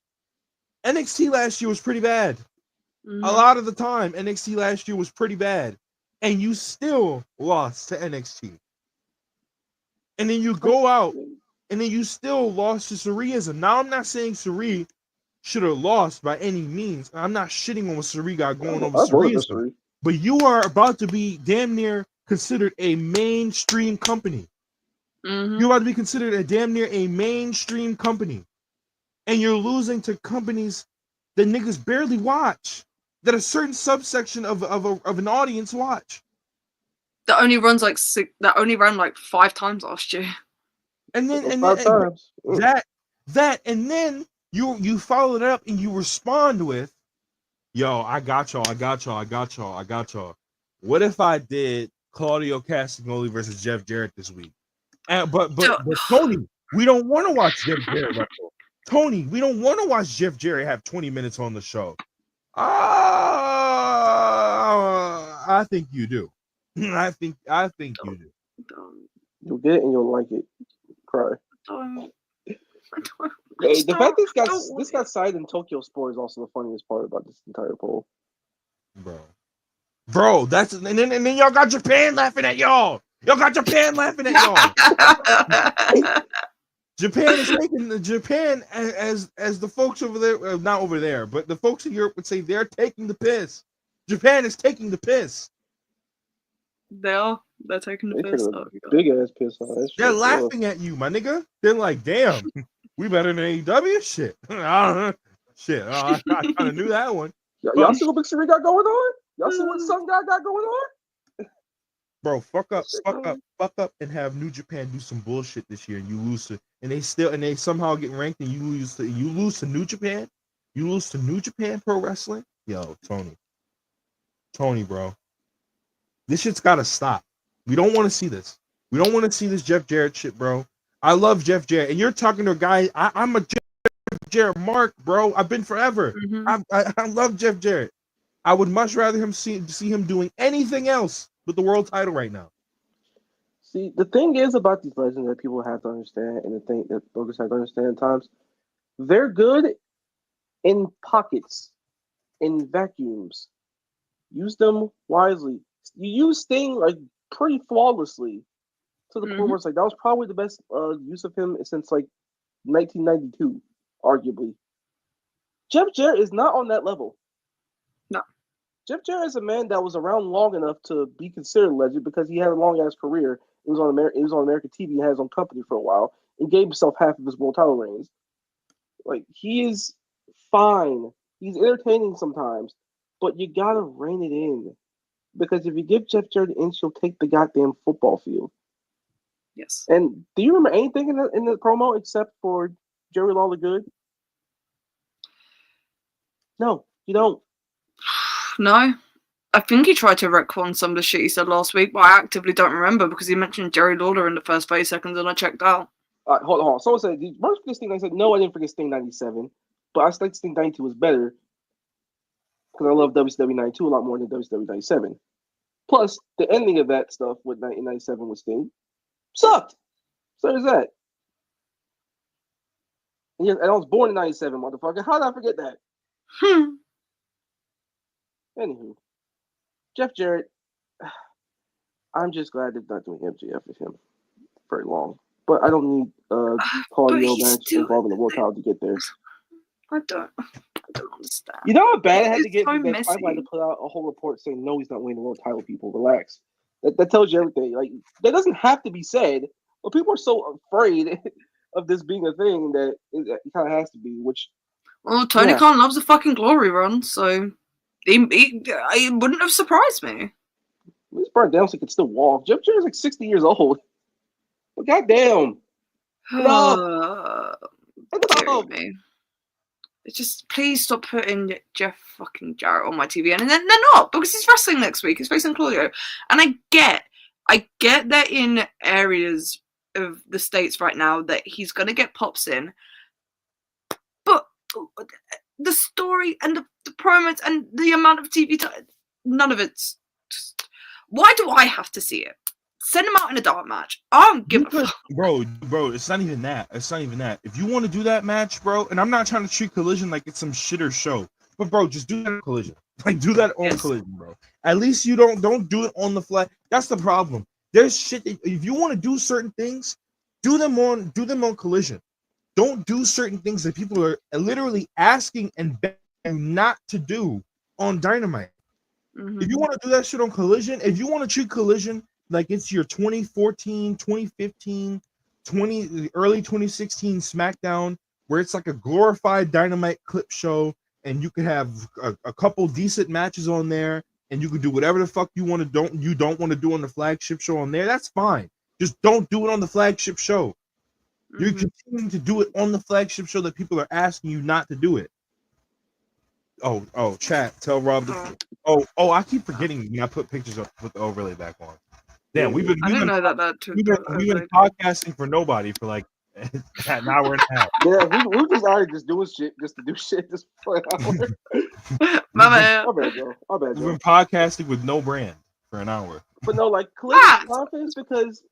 NXT last year was pretty bad. Mm-hmm. A lot of the time, NXT last year was pretty bad, and you still lost to NXT. And then you go out, and then you still lost to Suriism. Now, I'm not saying Suri should have lost by any means. I'm not shitting on what Suri got going on with Suriism. But you are about to be damn near considered a mainstream company. Mm-hmm. You're about to be considered a damn near a mainstream company. And you're losing to companies that niggas barely watch, that a certain subsection of an audience watch. That only runs like ran like 5 times last year. And then and then you follow it up and you respond with, yo, I got y'all. What if I did Claudio Castagnoli versus Jeff Jarrett this week? But Tony, we don't want to watch Jeff Jarrett wrestle. Tony, we don't want to watch Jeff Jarrett have 20 minutes on the show. I think you do. I think you do. You'll get it and you'll like it. Cry. Hey, the fact this got cited in Tokyo Sport is also the funniest part about this entire poll. Bro. Bro, and then y'all got Japan laughing at y'all. Y'all got Japan laughing at y'all. Japan is taking Japan as the folks over there, not over there, but the folks in Europe would say they're taking the piss. Japan is taking the piss. They're taking the piss. Big ass piss on. They're laughing at you, my nigga. They're like, damn, we better than AEW? Shit. I don't know. Shit. I kind of knew that one. Y'all see what Big Siri got going on? Y'all see what Sun guy got going on? Bro, fuck up, and have New Japan do some bullshit this year, and you lose to, and they somehow get ranked, and you lose to New Japan, Pro Wrestling. Yo, Tony, bro, this shit's gotta stop. We don't want to see this. We don't want to see this Jeff Jarrett shit, bro. I love Jeff Jarrett, and you're talking to a guy. I'm a Jeff Jarrett mark, bro. I've been forever. Mm-hmm. I love Jeff Jarrett. I would much rather see him doing anything else with the world title right now. See, the thing is about these legends that people have to understand, and the thing that brokers have to understand at times, they're good in pockets, in vacuums. Use them wisely. You use Sting like pretty flawlessly to the point where it's like that was probably the best use of him since like 1992, arguably. Jeff Jarrett is not on that level. No. Jeff Jarrett is a man that was around long enough to be considered a legend because he had a long ass career. He was on American TV and had his own company for a while and gave himself half of his world title reigns. Like, he is fine. He's entertaining sometimes, but you gotta rein it in. Because if you give Jeff Jarrett an inch, he'll take the goddamn football field. Yes. And do you remember anything in the promo except for Jerry Lawler Good? No, you don't. No. I think he tried to retcon some of the shit he said last week, but I actively don't remember because he mentioned Jerry Lawler in the first 30 seconds and I checked out. Hold on. Someone said, did you forget Sting? I said, no, I didn't forget Sting 97, but I think Sting 92 was better because I love WCW 92 a lot more than WCW 97. Plus, the ending of that stuff with 97 with Sting sucked. So there's that. And I was born in 97, motherfucker. How did I forget that? Anywho, Jeff Jarrett, I'm just glad they're not doing MJF with him very long. But I don't need cardio match involving the world title to get there. I don't understand. You know how bad I had to get so that pipeline to put out a whole report saying no, he's not winning the world title. People, relax. That tells you everything. Like, that doesn't have to be said, but people are so afraid of this being a thing that it kind of has to be. Which, well, Tony Khan loves a fucking glory run, so it wouldn't have surprised me. At least Brian Dempsey could still walk. Jeff Jarrett's like 60 years old. But goddamn. It's just, please stop putting Jeff fucking Jarrett on my TV. And then they're not, because he's wrestling next week. He's facing Claudio. And I get that in areas of the States right now that he's going to get pops in. But the story and the promos and the amount of TV time, none of it's just, why do I have to see it? Send him out in a dark match. I don't give a fuck. Bro, it's not even that. If you want to do that match, bro, and I'm not trying to treat Collision like it's some shitter show, but bro, just do that on Collision. Like, do that on Collision, bro. At least you don't do it on the fly. That's the problem. There's shit that, if you want to do certain things, do them on Collision. Don't do certain things that people are literally asking and begging not to do on Dynamite. Mm-hmm. If you want to do that shit on Collision, if you want to treat Collision like it's your 2014, 2015, early 2016 SmackDown, where it's like a glorified Dynamite clip show, and you could have a couple decent matches on there, and you can do whatever the fuck you want to don't want to do on the flagship show on there. That's fine. Just don't do it on the flagship show. Mm-hmm. You're continuing to do it on the flagship show that people are asking you not to do it. Oh, chat. Tell Rob. I keep forgetting when I put pictures up, put the overlay back on. Damn, we've been podcasting for nobody for like an hour and a half. Yeah, we just already just doing shit just to do shit just for an hour. My bad, Joe. We've been podcasting with no brand for an hour. But no, like, Collision confidence, because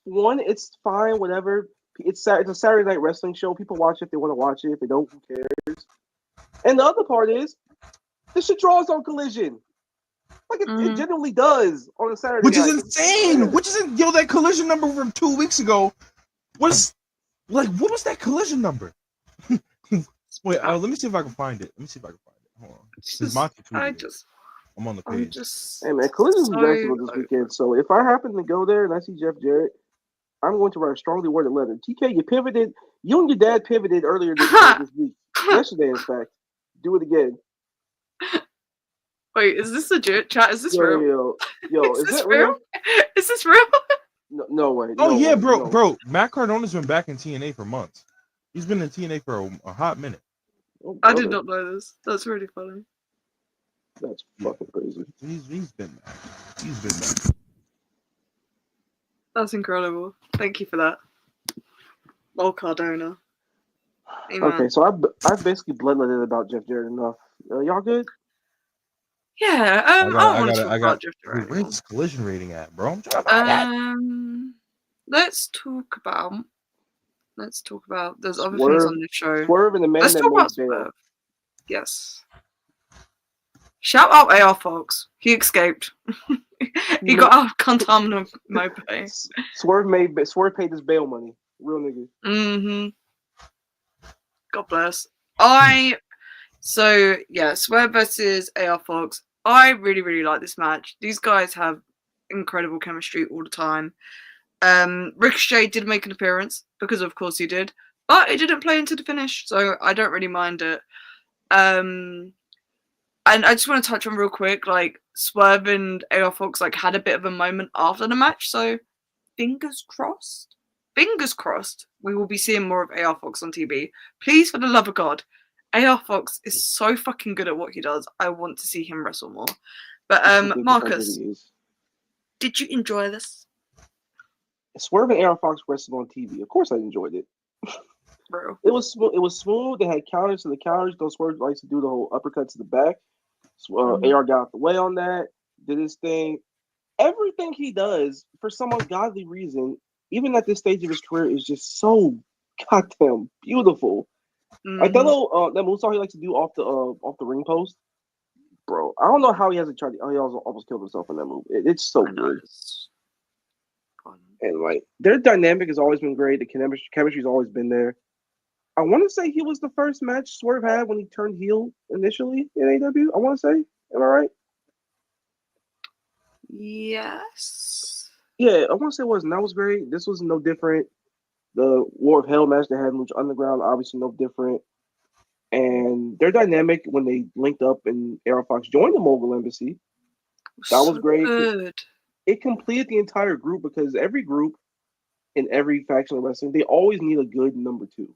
one, it's fine, whatever. It's a Saturday night wrestling show. People watch it if they want to watch it. If they don't, who cares? And the other part is, this shit draws on Collision. Like it genuinely does on a Saturday Which night. is insane. Which is that collision number from 2 weeks ago was like, what was that collision number? Wait, let me see if I can find it. Hold on. I'm on the page. Hey man, collisions is basketball this weekend. So if I happen to go there and I see Jeff Jarrett, I'm going to write a strongly worded letter. TK, you pivoted. You and your dad pivoted earlier this week. Yesterday, in fact. Do it again. Wait, is this legit? Chat, is this real? Yo, is this real? Is this real? No way. Oh, yeah, way, bro. no. Bro, Matt Cardona's been back in TNA for months. He's been in TNA for a hot minute. Oh, I did not know this. That's really funny. That's fucking crazy. He's been back. That's incredible. Thank you for that. Lol Cardona. Amen. Okay, so I've basically bloodletted about Jeff Jarrett enough. Y'all good? Yeah, I don't want to talk about Jeff Jarrett. Where's this collision rating at, bro? I'm trying to find let's talk about there's other Swerve, things on this show. Swerve and the man let's that talk about made Swerve. Yes. Shout out AR folks. He escaped. He got out of Guantanamo Bay. Swerve paid his bail money. Real nigga. God bless. Swerve versus AR Fox. I really, really like this match. These guys have incredible chemistry all the time. Ricochet did make an appearance, because of course he did, but it didn't play into the finish, so I don't really mind it. And I just want to touch on real quick, like, Swerve and AR Fox had a bit of a moment after the match, so fingers crossed, we will be seeing more of AR Fox on TV. Please, for the love of God. AR Fox is so fucking good at what he does. I want to see him wrestle more. But Marcus, did you enjoy this? Swerve and AR Fox wrestled on TV. Of course I enjoyed it. Bro. It was smooth. They had counters to the counters. Those Swerve likes to do the whole uppercut to the back. AR got out the way on that, did his thing. Everything he does, for some ungodly reason, even at this stage of his career, is just so goddamn beautiful. Like that little that moonsault he likes to do off the ring post, bro. I don't know how he hasn't tried. He almost killed himself in that move. It's so good. And like their dynamic has always been great. The chemistry's always been there. I want to say he was the first match Swerve had when he turned heel initially in AEW. I want to say, am I right? Yes. Yeah, I want to say it was, and that was great. This was no different. The War of Hell match they had in Lucha Underground, obviously no different. And their dynamic when they linked up and AR Fox joined the Mogul Embassy, that was great. Good. It completed the entire group because every group in every faction of wrestling, they always need a good number two.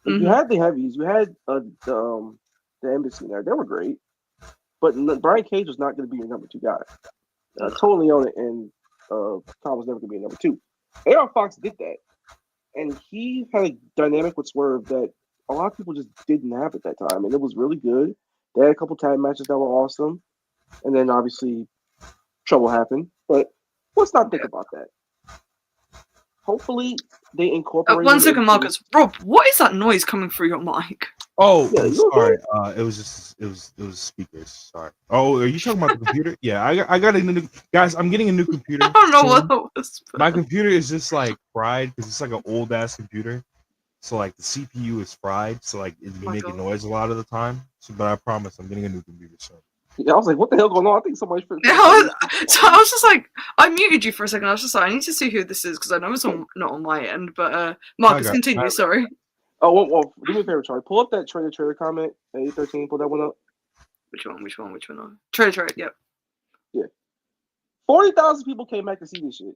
You had the heavies, you had the Embassy there. They were great. But Brian Cage was not going to be your number two guy. Totally on it, and Tom was never going to be a number two. AR Fox did that. And he had a dynamic with Swerve that a lot of people just didn't have at that time. And it was really good. They had a couple tag matches that were awesome. And then obviously trouble happened. But let's not think about that. Hopefully they incorporate. 1 second, Marcus. Rob, what is that noise coming through your mic? Oh, yeah, sorry. It was speakers. Sorry. Oh, are you talking about the computer? Yeah, I got a new guys. I'm getting a new computer. I don't know what that was. My computer is just like fried because it's like an old ass computer. So like the CPU is fried, so like it's making noise a lot of the time. So, but I promise I'm getting a new computer soon. Yeah, I was like, what the hell going on? I think somebody's. I was just like, I muted you for a second. I was just like, I need to see who this is because I know it's not on my end. But Marcus, continue. Sorry. Oh, well, do me a favor, Charlie. Pull up that trailer comment at 8:13. Pull that one up. Which one? Trailer. Yep. Yeah. 40,000 people came back to see this shit.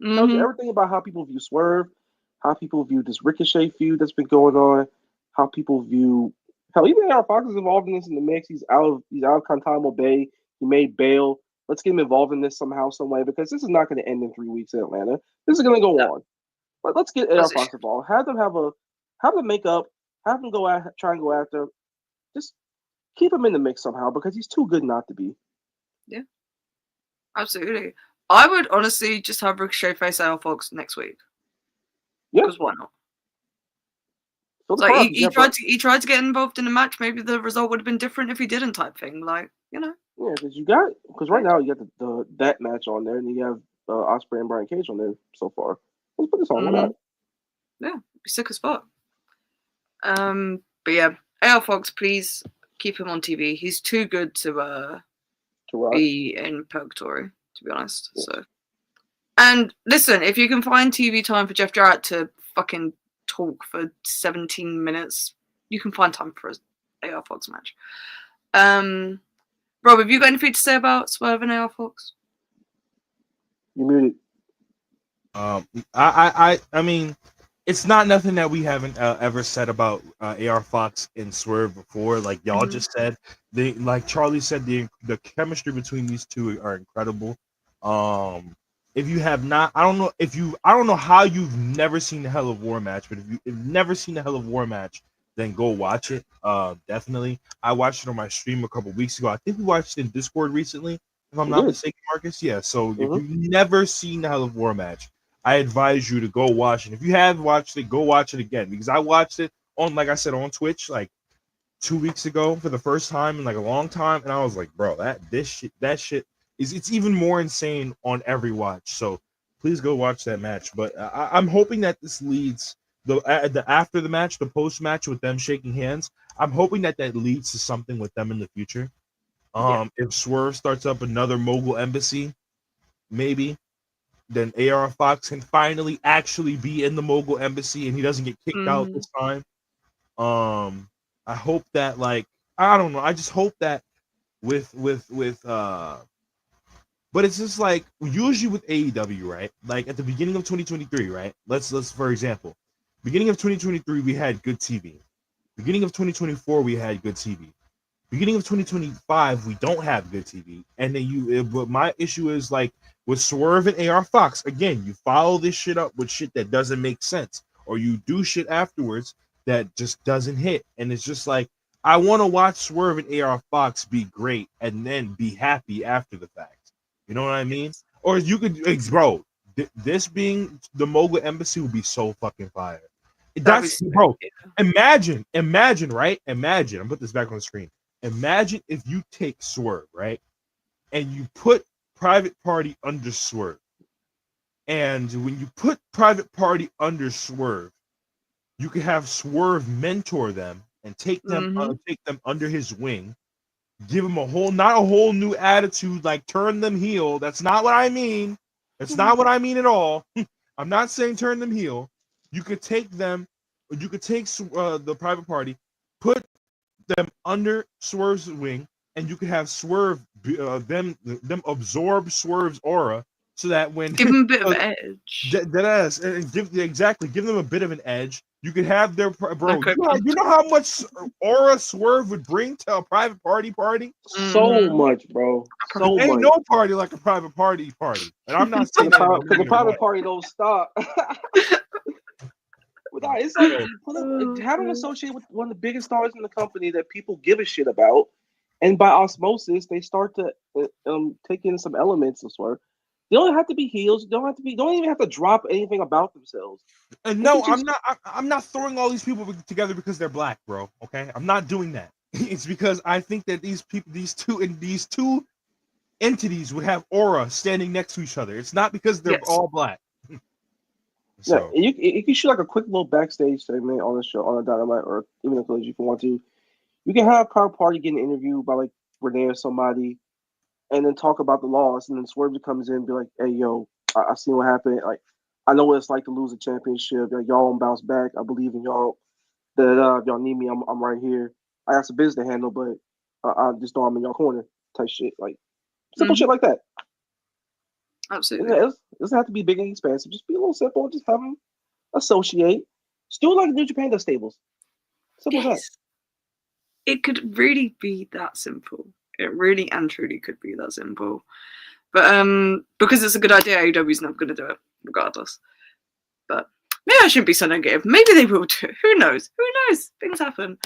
Tells you everything about how people view Swerve, how people view this Ricochet feud that's been going on, how people view. Hell, even AR Fox is involved in this in the mix. He's out of Guantanamo Bay. He made bail. Let's get him involved in this somehow, some way, because this is not going to end in 3 weeks in Atlanta. This is going to go on. But let's get AR Fox involved. Have them make up. Have them try and go after. Just keep him in the mix somehow because he's too good not to be. Yeah, absolutely. I would honestly just have Ricochet face AR Fox next week. Yeah, because why not? Like he tried to get involved in the match. Maybe the result would have been different if he didn't. Type thing, like, you know. Yeah, because right now you got that match on there, and you have Osprey and Brian Cage on there so far. Let's put this on. Why not? Yeah, be sick as fuck. But yeah, AR Fox, please keep him on TV. He's too good to be in purgatory, to be honest. Yeah. So, and listen, if you can find TV time for Jeff Jarrett to fucking talk for 17 minutes, you can find time for an AR Fox match. Rob, have you got anything to say about Swerve and AR Fox? You muted. I mean, it's not nothing that we haven't ever said about AR Fox and Swerve before. Like y'all just said, like Charlie said, the chemistry between these two are incredible. If you have not, I don't know how you've never seen the Hell of War match, but if you've never seen the Hell of War match, then go watch it. Definitely. I watched it on my stream a couple weeks ago. I think we watched it in Discord recently, if I'm not mistaken, Marcus. Yeah. So if you've never seen the Hell of War match, I advise you to go watch it. If you have watched it, go watch it again, because I watched it on, like I said, on Twitch like 2 weeks ago for the first time in like a long time, and I was like, bro, that shit is, it's even more insane on every watch. So please go watch that match. But I'm hoping that this leads the after the match, the post match with them shaking hands. I'm hoping that leads to something with them in the future. If Swerve starts up another Mogul Embassy, maybe. Then AR Fox can finally actually be in the Mogul Embassy and he doesn't get kicked out this time. I hope that, like, I don't know. I just hope that with but it's just like usually with AEW, right? Like at the beginning of 2023, right? Let's for example, beginning of 2023 we had good TV. Beginning of 2024 we had good TV. Beginning of 2025 we don't have good TV. And then but my issue is like with Swerve and AR Fox, again, you follow this shit up with shit that doesn't make sense, or you do shit afterwards that just doesn't hit. And it's just like, I want to watch Swerve and AR Fox be great and then be happy after the fact. You know what I mean? Or you could, bro, this being the Mogul Embassy would be so fucking fire. That's, bro, imagine, right? Imagine, I'll put this back on the screen. Imagine if you take Swerve, right? And you put Private Party under Swerve. And when you put Private Party under Swerve, you can have Swerve mentor them and take them under his wing, give them not a whole new attitude, like turn them heel. That's not what I mean. That's not what I mean at all. I'm not saying turn them heel. You could take them, you could take the Private Party, put them under Swerve's wing, and you could have Swerve them absorb Swerve's aura, so that when give them a bit of edge. Give them a bit of an edge. You could have their bro. You know how much aura Swerve would bring to a Private Party party? So much, bro. So ain't much. No party like a Private Party. And I'm not saying because the Private Party don't stop. It's like have them associated with one of the biggest stars in the company that people give a shit about, and by osmosis, they start to take in some elements of Swerve. They don't have to be heels. Don't even have to drop anything about themselves. And no, I'm not throwing all these people together because they're black, bro. Okay, I'm not doing that. It's because I think that these two entities would have aura standing next to each other. It's not because they're all black. So. Yeah, you can shoot like a quick little backstage segment on the show, on a Dynamite, or even a collision if you want to. You can have Private Party get an interview by like Renee or somebody, and then talk about the loss, and then Swerve comes in and be like, "Hey, yo, I seen what happened. Like, I know what it's like to lose a championship. Like, y'all won't bounce back. I believe in y'all. That if y'all need me, I'm right here. I got some business to handle, but I just know I'm in your corner." Type shit, like simple shit like that. Absolutely. It doesn't have to be big and expensive. Just be a little simple. Just have them associate. Just do it like New Japan does stables. Simple as that. It could really be that simple. It really and truly could be that simple. But because it's a good idea, AEW's not going to do it, regardless. But maybe I shouldn't be so negative. Maybe they will do it. Who knows? Things happen.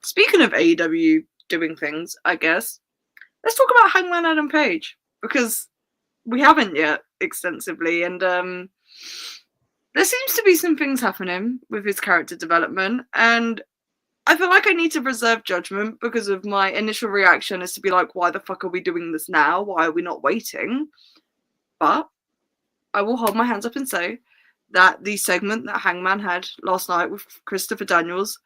Speaking of AEW doing things, I guess, let's talk about Hangman Adam Page, because we haven't yet extensively, and there seems to be some things happening with his character development, and I feel like I need to reserve judgment because of my initial reaction is to be like, why the fuck are we doing this now? Why are we not waiting? But I will hold my hands up and say that the segment that Hangman had last night with Christopher Daniels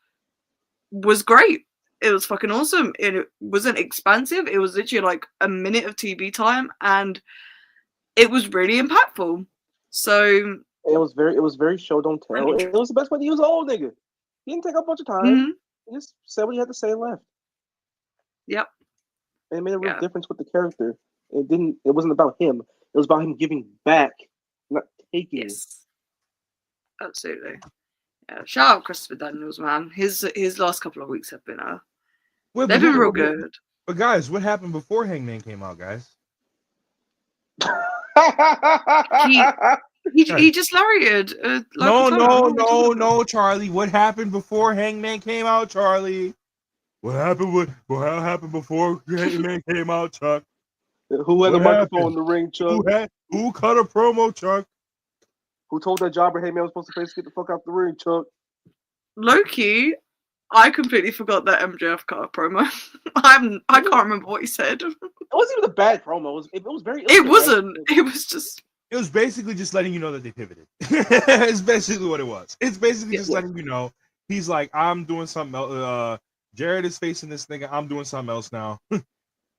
was great. It was fucking awesome. It wasn't expansive. It was literally like a minute of TV time, and it was really impactful. So it was very show don't tell. It was the best way to use an old nigga. He didn't take up a bunch of time. Mm-hmm. He just said what he had to say and left. Yep. And it made a real difference with the character. It wasn't about him. It was about him giving back, not taking. Yes. Absolutely. Yeah. Shout out Christopher Daniels, man. His last couple of weeks have been they've been real good. But guys, what happened before Hangman came out, guys? He just lariated. No, Charlie. What happened before Hangman came out, Charlie? What happened before Hangman came out, Chuck? Who had the microphone in the ring, Chuck? Who cut a promo, Chuck? Who told that jobber Hangman was supposed to face get the fuck out the ring, Chuck? Low-key, I completely forgot that MJF cut a promo. I can't remember what he said. It wasn't even a bad promo. It wasn't. It was just. It was basically just letting you know that they pivoted. It's basically what it was. It's basically just letting you know. He's like, I'm doing something else. Jarrett is facing this nigga. I'm doing something else now.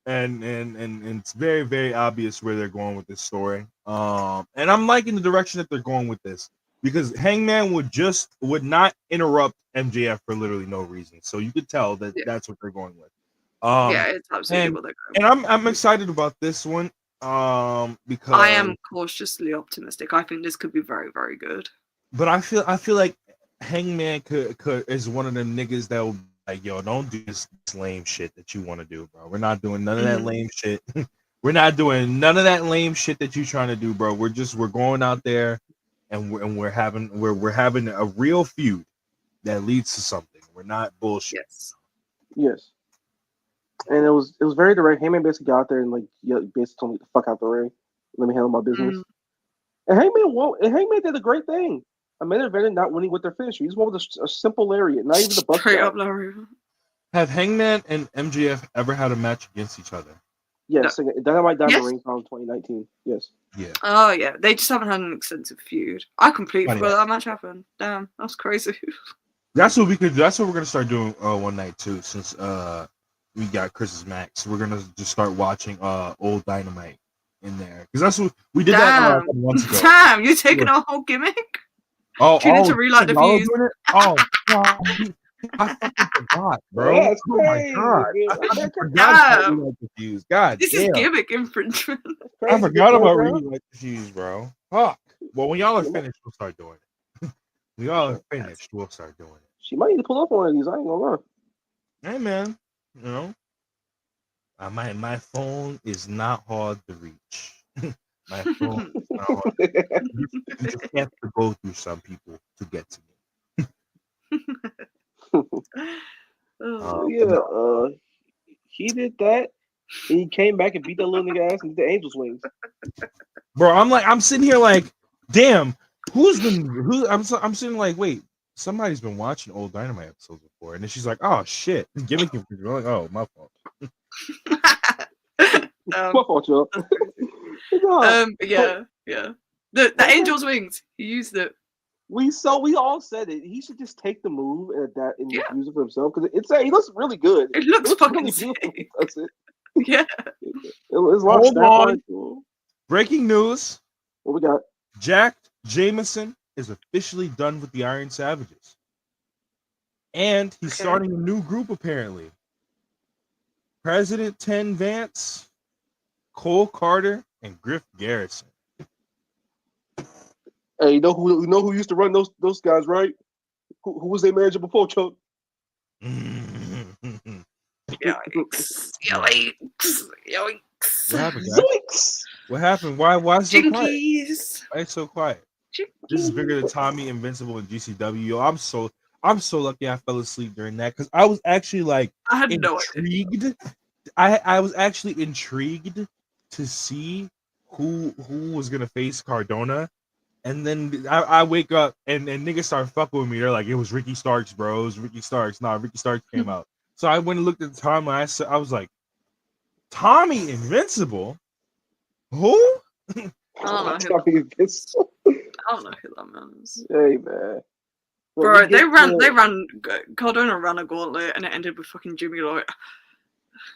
and it's very, very obvious where they're going with this story. And I'm liking the direction that they're going with this. Because Hangman would not interrupt MJF for literally no reason. So you could tell that that's what they're going with. It's absolutely what they're going with. And I'm excited about this one. Because I am cautiously optimistic. I think this could be very, very good. But I feel like Hangman could is one of them niggas that will be like, yo, don't do this lame shit that you want to do, bro. We're not doing none of that lame shit. We're not doing none of that lame shit that you're trying to do, bro. We're going out there and we're having a real feud that leads to something. We're not bullshit. Yes. And it was very direct. Hangman basically got out there and basically told me to fuck out the ring. Let me handle my business. And Hangman won. And Hangman did a great thing. A main event not winning with their finisher. He's won with a simple lariat, not even the bust. Straight up lariat. Have Hangman and MJF ever had a match against each other? Yes. No. Dynamite Ring from 2019. Yes. Yeah. Oh yeah. They just haven't had an extensive feud. I completely forgot that match happened. Damn, that's crazy. That's what we're gonna start doing one night too, since we got Chris's Max. We're gonna just start watching old Dynamite in there because that's what we did that a couple months ago. Damn, you're taking our whole gimmick. You need to relight the views. Oh God, I fucking forgot, bro. Yeah, oh my God, I forgot about relight the views. God, this is gimmick infringement. I forgot about relight the views, bro. Fuck. Well, when y'all are finished, we'll start doing it. When y'all are finished, we'll start doing it. She might need to pull up one of these. I ain't gonna lie. Hey man. You know, my phone is not hard to reach. My phone is not hard. You just have to go through some people to get to me. He did that. And he came back and beat that little nigga ass and did the Angel's Wings. Bro, I'm sitting here like, damn, I'm sitting like, wait. Somebody's been watching old Dynamite episodes before, and then she's like, "Oh shit, gimmick infringement." I'm like, "Oh, my fault." My fault, y'all. Yeah. The Angel's Wings. He used it. We all said it. He should just take the move and adapt and use it for himself because he looks really good. It looks fucking really beautiful. Yeah. Hold on. Breaking news. What we got? Jack Jameson is officially done with the Iron Savages. And he's starting a new group, apparently. President Ten Vance, Cole Carter, and Griff Garrison. Hey, you know who used to run those guys, right? Who was their manager before, Chuck? Yikes. What happened, guys? What happened? Why is it so quiet? Why is it so quiet? This is bigger than Tommy Invincible and GCW. Yo, I'm so lucky I fell asleep during that because I was actually like intrigued. I was actually intrigued to see who was gonna face Cardona, And then I wake up and niggas start fucking with me. They're like, it was Ricky Starks, bro. It was Ricky Starks. Nah, Ricky Starks came out. So I went and looked at the timeline. I was like, Tommy Invincible? Who? I don't know Tommy Invincible. I don't know who that man is. Hey man. Bro, they ran Cardona ran a gauntlet and it ended with fucking Jimmy Lloyd.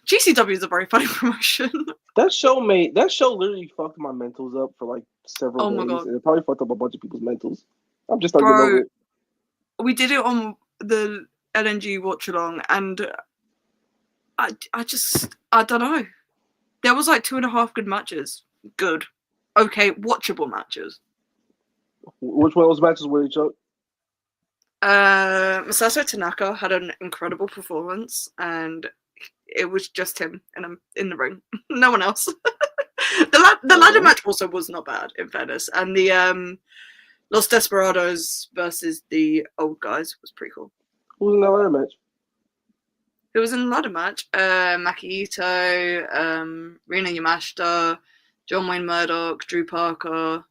GCW is a very funny promotion. That show literally fucked my mentals up for like several days. God. And it probably fucked up a bunch of people's mentals. I'm just starting to know it. We did it on the LNG watch along, and I don't know. There was like 2.5 good matches. Good. Okay, watchable matches. Which one of those matches were you choked? Masato Tanaka had an incredible performance, and it was just him in the ring. No one else. The ladder match also was not bad, in fairness. And the Los Desperados versus the old guys was pretty cool. Who was in that ladder match? Who was in the ladder match? Maki Ito, Rina Yamashita, John Wayne Murdoch, Drew Parker.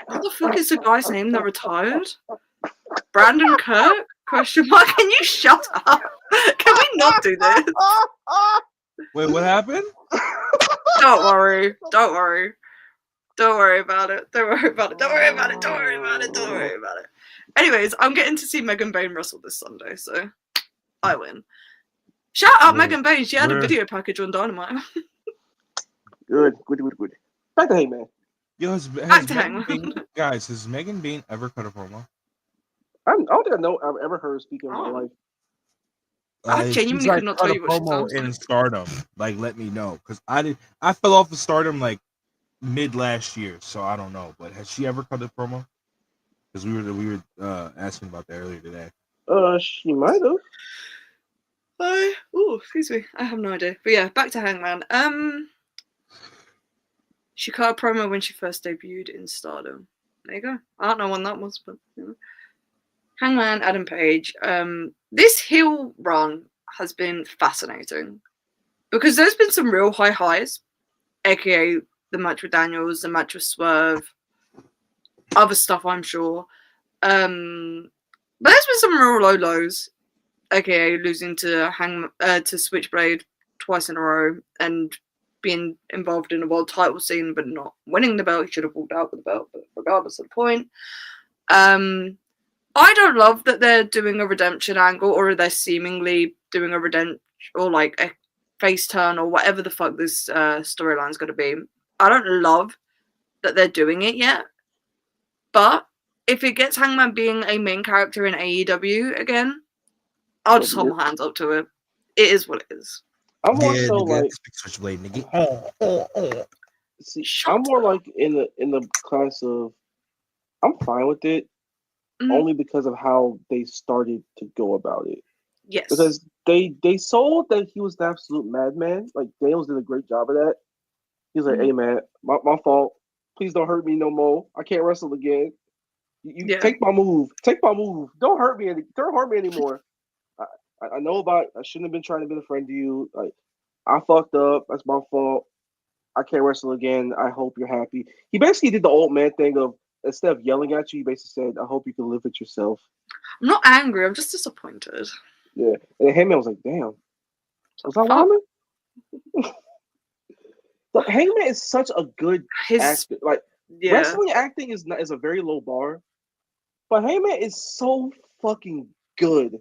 What the fuck is the guy's name that retired? Brandon Kirk? Question mark. Can you shut up? Can we not do this? Wait, what happened? Don't worry. Don't worry. Don't worry about it. Don't worry about it. Don't worry about it. Don't worry about it. Don't worry about it. Anyways, I'm getting to see Megan Bain wrestle this Sunday, so I win. Shout out Megan Bain. She had a video package on Dynamite. Good. Back to Hangman. Yo, has Megan Bain, guys, has Megan Bain ever cut a promo? I don't think I've ever heard her speak in my life. I genuinely could not tell you what she sounds in like. Stardom. Like, let me know, because I fell off of Stardom like mid last year, so I don't know. But has she ever cut a promo? Because we were asking about that earlier today. She might have. Excuse me. I have no idea. But yeah, back to Hangman. She cut a promo when she first debuted in Stardom. There you go. I don't know when that was, but you know. Hangman, Adam Page. This heel run has been fascinating because there's been some real high highs, aka the match with Daniels, the match with Swerve, other stuff I'm sure. But there's been some real low lows, aka losing to Switchblade twice in a row and being involved in a world title scene but not winning the belt. He should have walked out with the belt, but regardless of the point. I don't love that they're doing a redemption angle, or they're seemingly doing a redemption, or like a face turn, or whatever the fuck this storyline's going to be. I don't love that they're doing it yet. But if it gets Hangman being a main character in AEW again, I'll just hold my hands up to it. It is what it is. I'm more so like Switchblade, nigga. See, I'm more like in the class of I'm fine with it. Mm-hmm. Only because of how they started to go about it. Yes. Because they sold that he was the absolute madman. Like, Daniels did a great job of that. He's like, hey, man, my fault. Please don't hurt me no more. I can't wrestle again. You take my move. Take my move. Don't hurt me anymore. I know I shouldn't have been trying to be a friend to you. Like, I fucked up. That's my fault. I can't wrestle again. I hope you're happy. He basically did the old man thing of, instead of yelling at you, he basically said, I hope you can live it yourself. I'm not angry. I'm just disappointed. Yeah. And Hangman was like, damn. Was I lying? But Hangman is such a good actor. Like, wrestling acting is a very low bar. But Hangman is so fucking good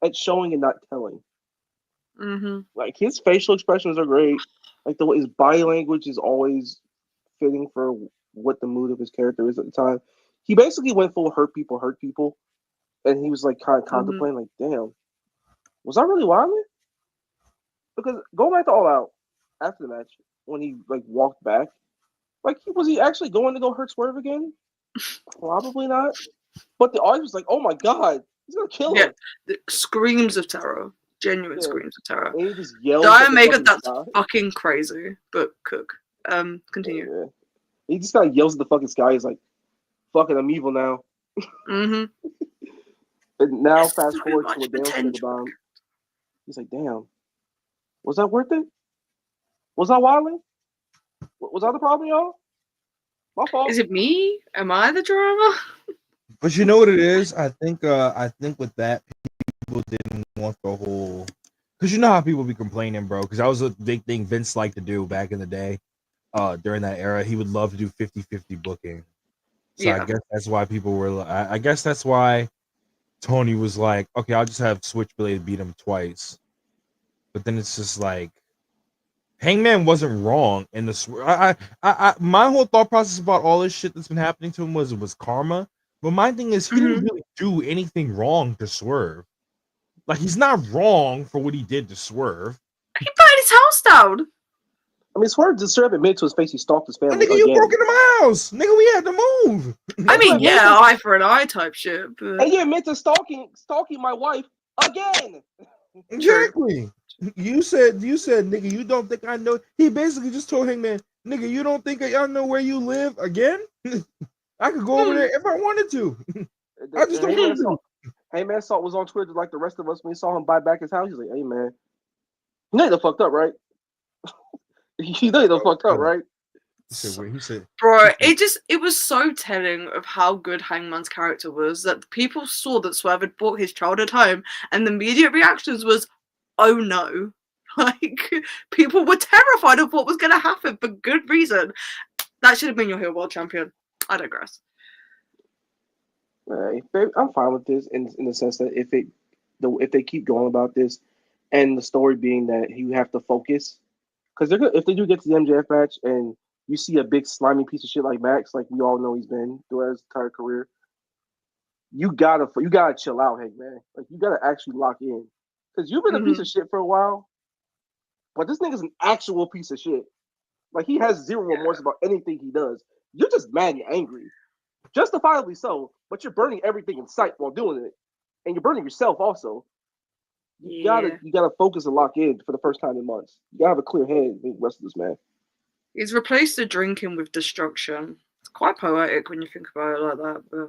at showing and not telling. Mm-hmm. Like, his facial expressions are great. Like, his body language is always fitting for what the mood of his character is at the time. He basically went full hurt people, and he was like kind of contemplating, like, damn, was I really wilding? Because going back to All Out after the match, when he like walked back, like, was he actually going to go hurt Swerve again? Probably not. But the audience was like, oh my god, he's gonna kill him. The screams of terror. Genuine screams of terror. And he just yelled. Omega, that's fucking crazy. But Cook. Continue. Yeah. He just kind of yells at the fucking sky. He's like, fuck it, I'm evil now. Mm-hmm. And now fast forward to what Dale said about him. He's like, damn, was that worth it? Was I wilding? Was that the problem, y'all? My fault. Is it me? Am I the drama? But you know what it is? I think with that, people didn't want the whole, because you know how people be complaining, bro, because that was a big thing Vince liked to do back in the day. During that era, he would love to do 50-50 booking. So Yeah. I guess that's why people were. I guess that's why Tony was like, okay, I'll just have Switchblade beat him twice. But then it's just like, Hangman wasn't wrong in the. My whole thought process about all this shit that's been happening to him was karma. But my thing is, he didn't really do anything wrong to Swerve. Like, he's not wrong for what he did to Swerve. He burned his house down. I mean, Swerve deserved admit to his face he stalked his family. Nigga, you broke into my house. Nigga, we had to move. I mean, yeah, eye for an eye type shit. But... And you admit to stalking my wife again. Exactly. You said, nigga, you don't think I know? He basically just told Hangman, nigga, you don't think I know where you live again? I could go over there if I wanted to. I just don't want to. Hangman was on Twitter like the rest of us when he saw him buy back his house. He's like, hey, man, you know you fucked up, right? You know you fucked up, right? He said, bro, it was so telling of how good Hangman's character was that people saw that Swerve had bought his childhood home, and the immediate reactions was, oh no. Like, people were terrified of what was going to happen for good reason. That should have been your heel world champion. I digress. Hey, babe, I'm fine with this in the sense that if they keep going about this, and the story being that you have to focus, because if they do get to the MJF match and you see a big slimy piece of shit like Max, like we all know he's been throughout his entire career, you gotta chill out, Hangman. Like, you gotta actually lock in, because you've been a piece of shit for a while, but this nigga's an actual piece of shit. Like, he has zero remorse about anything he does. You're just mad and angry, justifiably so. But you're burning everything in sight while doing it, and you're burning yourself also. You gotta focus and lock in for the first time in months. You gotta have a clear head and think the rest of this, man. He's replaced the drinking with destruction. It's quite poetic when you think about it like that, but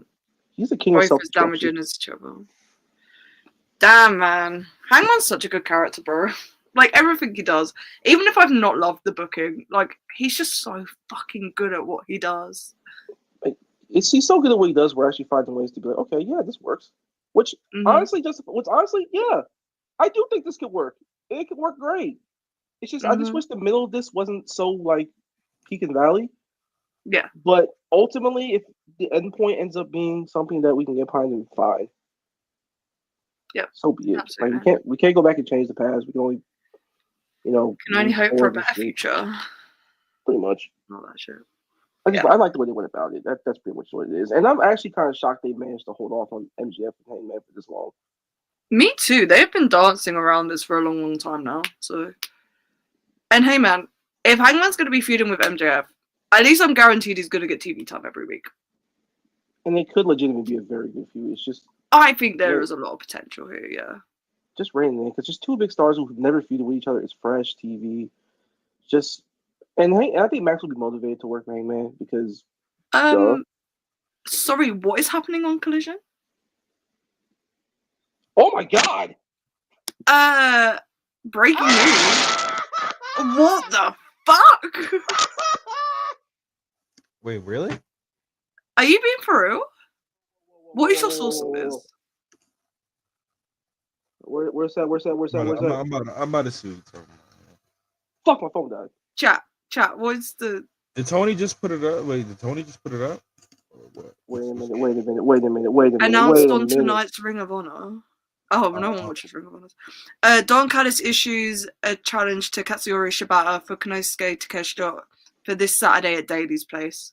he's the king of self-destruction. Both is damaging each other. Damn, man. Hangman's such a good character, bro. Like, everything he does, even if I've not loved the booking, like, he's just so fucking good at what he does. He's so good at what he does, we're actually finding ways to be like, okay, yeah, this works. Which honestly, yeah, I do think this could work. It could work great. It's just I just wish the middle of this wasn't so like peak and valley. Yeah. But ultimately, if the end point ends up being something that we can get behind, then fine. Yeah. So be it. Like, we can't go back and change the past. We can only, can only hope for a better future. Pretty much. All that shit. I like the way they went about it. That's pretty much what it is. And I'm actually kind of shocked they managed to hold off on MJF and Hangman for this long. Me too. They've been dancing around this for a long, long time now. So, and hey, man, if Hangman's going to be feuding with MJF, at least I'm guaranteed he's going to get TV time every week. And they could legitimately be a very good feud. It's just I think there is a lot of potential here. Yeah. Just raining because just two big stars who've never feuded with each other. It's fresh TV. And I think Max will be motivated to work with Hangman because. Sorry, what is happening on Collision? Oh my God! Breaking news. What the fuck? Wait, really? Are you being for real? What is your source on this? Where's that? I'm about to see. Fuck, my phone died. Chat. What's the? Did Tony just put it up? Wait, did Tony just put it up? Wait a minute. Announced on tonight's Ring of Honor. Oh, no one watches Ring of Honor. Don Callis issues a challenge to Katsuyori Shibata for Konosuke Takeshita for this Saturday at Daily's place.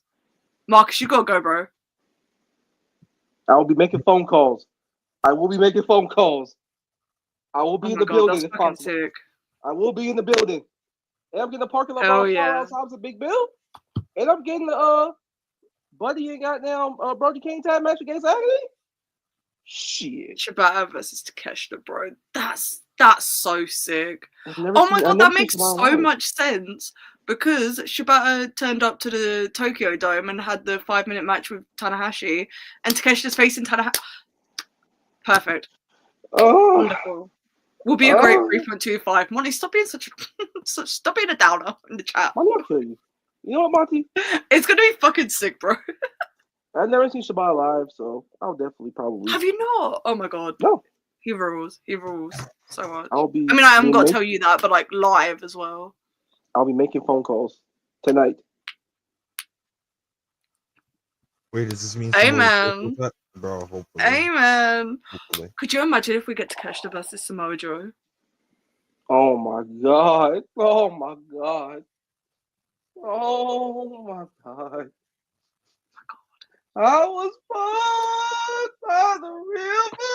Marcus, you gotta go, bro. I will be making phone calls. I will be in the building if possible. Sick. I will be in the building. And I'm getting the parking lot outside of Big Bill. And I'm getting the Buddy and goddamn Brody King tag match against Agony. Shit. Shibata versus Takeshita, bro. That's so sick. Oh my god, that makes so much sense because Shibata turned up to the Tokyo Dome and had the 5-minute match with Tanahashi, and Takeshita's facing Tanahashi. Perfect. Oh, wonderful. Will be a great 3.25. Monty, stop being stop being a downer in the chat. I'm not kill you. You know what, Monty? It's gonna be fucking sick, bro. I've never seen Shibata live, so I'll definitely probably. Have you not? Oh my god. No. He rules. He rules so much. I'll be. I mean, I haven't got to tell you that, but like live as well. I'll be making phone calls tonight. Wait, does this mean? Amen. Bro, hopefully. Amen. Hopefully. Could you imagine if we get to catch the versus Samoa Joe? Oh my god! Oh my god! Oh my god! I was fucked by the river.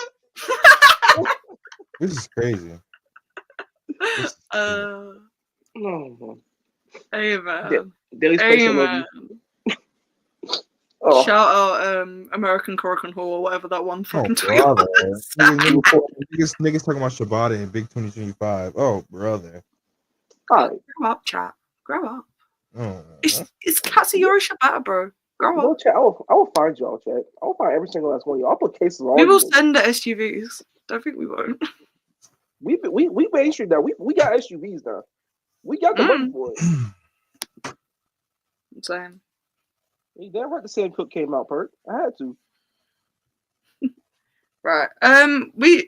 This is crazy. No. Amen. Amen. Oh. Shout out American Korakuen Hall or whatever that one fucking tweet was. Niggas talking about Shibata in Big 2025. Oh, brother. All right. Grow up, chat. Grow up. Oh, it's Katsuyori Shibata, bro. Grow up. No, chat. I will find y'all, chat. I will find every single last one of you. I'll put cases on. We will send the SUVs. Don't think we won't. We mainstream now. We got SUVs now. We got the money for it. I'm saying. You damn right the Sam Cook came out, Perk. I had to. Right.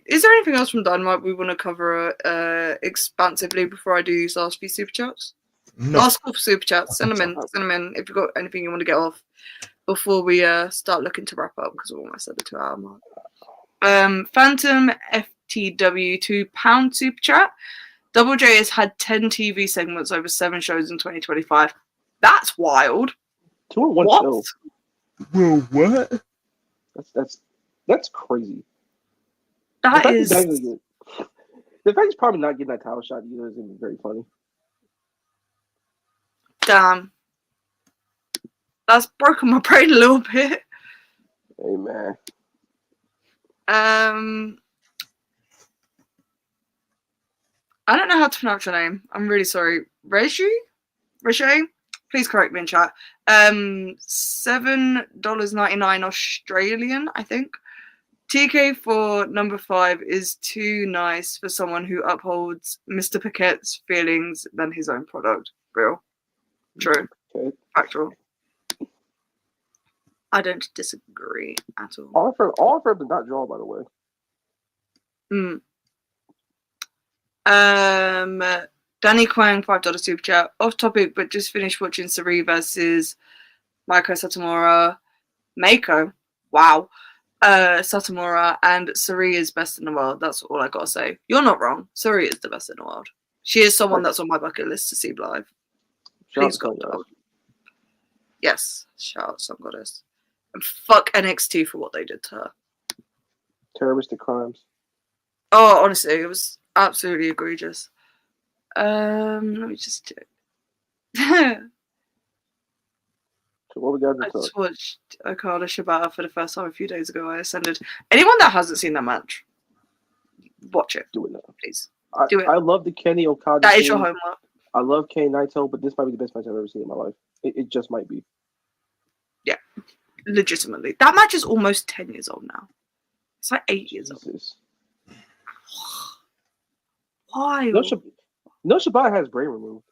Is there anything else from Dynamite we want to cover expansively before I do these last few super chats? No. Last couple super chats. Send them in if you've got anything you want to get off before we start looking to wrap up because we're almost at the 2 hour mark. Phantom FTW £2 super chat. Double J has had 10 TV segments over 7 shows in 2025. That's wild. 2 in 1 show. Bro, what? That's crazy. That is. The fact he's probably not getting that title shot either is gonna be very funny. Damn. That's broken my brain a little bit. Hey man. I don't know how to pronounce your name. I'm really sorry. Reggie? Please correct me in chat. $7.99 Australian, I think. TK for number 5 is too nice for someone who upholds Mr. Paquette's feelings than his own product. Real. True. Okay. Factual. I don't disagree at all. All I've heard did not draw, by the way. Danny Quang, $5 super chat. Off topic, but just finished watching Sari versus Maiko Satomura. Mako. Wow. Satomura and Sari is best in the world. That's all I gotta say. You're not wrong. Sari is the best in the world. She is someone that's on my bucket list to see live. Please God. Yes. Shout out Sun Goddess. And fuck NXT for what they did to her. Terroristic crimes. Oh, honestly, it was absolutely egregious. Let me just check. So what we got to I just watched Okada Shibata for the first time a few days ago. I ascended. Anyone that hasn't seen that match, watch it. Do it now, please. Do it. I love the Kenny Okada. That is your homework. I love Kenny Naito, but this might be the best match I've ever seen in my life. It just might be. Yeah, legitimately. That match is almost 10 years old now. It's like 8 years old. Why? No, Shibata has brain removed.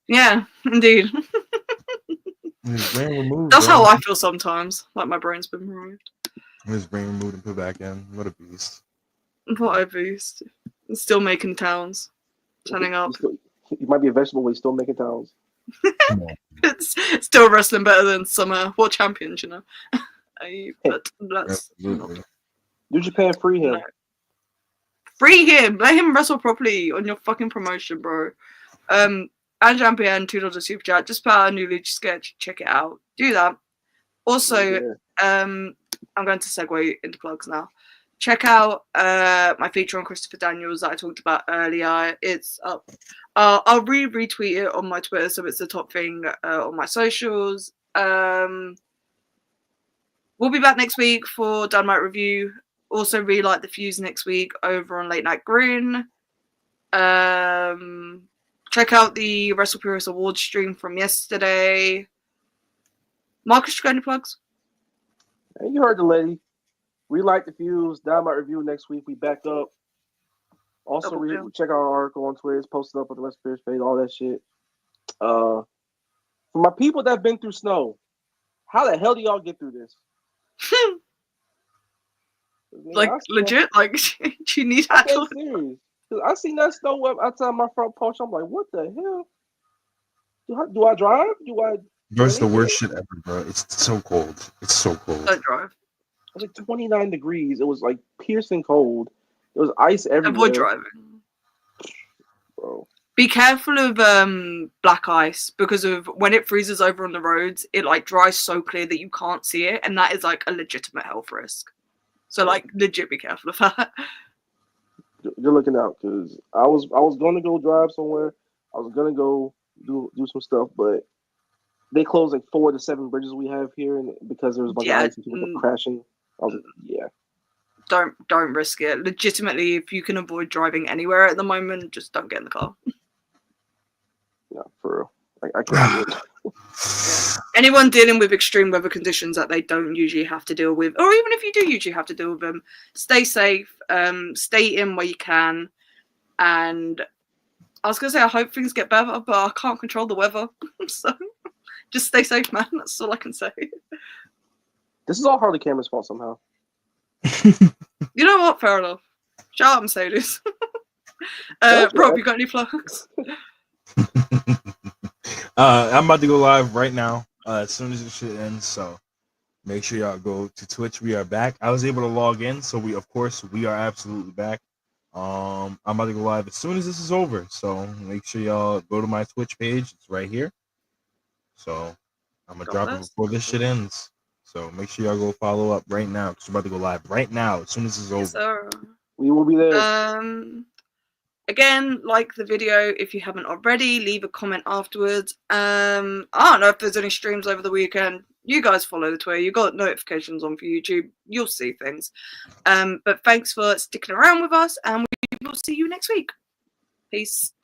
Yeah, indeed. His brain removed. That's how I feel sometimes. Like my brain's been removed. His brain removed and put back in. What a beast. What a beast. Still making towns. Turning up. He might be a vegetable, but he's still making towns. It's still wrestling better than some world champions, you know. But that's New Japan, free him. No. Free him. Let him wrestle properly on your fucking promotion, bro. And Champion $2 super chat. Just put out a new Lucha sketch. Check it out. Do that. Also, I'm going to segue into plugs now. Check out my feature on Christopher Daniels that I talked about earlier. It's up. I'll retweet it on my Twitter, so it's the top thing on my socials. We'll be back next week for Dynamite review. Also, relight the fuse next week over on Late Night Grin. Check out the Wrestle Purist Awards stream from yesterday. Marcus, you got any plugs? Hey, you heard the lady. Relight the fuse. Dynamite review next week. We back up. Also, check out our article on Twitter. It's posted up on the Wrestle Purist page. All that shit. For my people that have been through snow, how the hell do y'all get through this? Like legit, like do you need help? Serious. I seen that snow up outside my front porch. I'm like, what the hell? Do I drive? Bro, it's the worst shit ever, bro. It's so cold. It's so cold. Don't drive. It was like 29 degrees. It was like piercing cold. There was ice everywhere. Avoid driving. Bro. Be careful of black ice because of when it freezes over on the roads, it like dries so clear that you can't see it, and that is like a legitimate health risk. So like legit be careful of that. You're looking out because I was gonna go drive somewhere. I was gonna go do some stuff, but they closed like 4 to 7 bridges we have here, and because there was a bunch of ice and people were crashing. I was like, yeah. Don't risk it. Legitimately, if you can avoid driving anywhere at the moment, just don't get in the car. Yeah, for real. I can't do it. Yeah. Anyone dealing with extreme weather conditions that they don't usually have to deal with, or even if you do usually have to deal with them, stay safe, stay in where you can, and I was gonna say I hope things get better, but I can't control the weather, so just stay safe, man. That's all I can say. This is all Harley Cameron's fault somehow. You know what? Fair enough. Shout out Mercedes. Rob, you got any plugs? I'm about to go live right now as soon as this shit ends, so make sure y'all go to Twitch. We are back. I was able to log in, so we are absolutely back. I'm about to go live as soon as this is over, so make sure y'all go to my Twitch page. It's right here. So I'm gonna drop it before this shit ends. So make sure y'all go follow up right now because we're about to go live right now as soon as this is over. Yes, sir. We will be there. Again, like the video if you haven't already. Leave a comment afterwards. I don't know if there's any streams over the weekend. You guys follow the Twitter. You got notifications on for YouTube. You'll see things. But thanks for sticking around with us, and we will see you next week. Peace.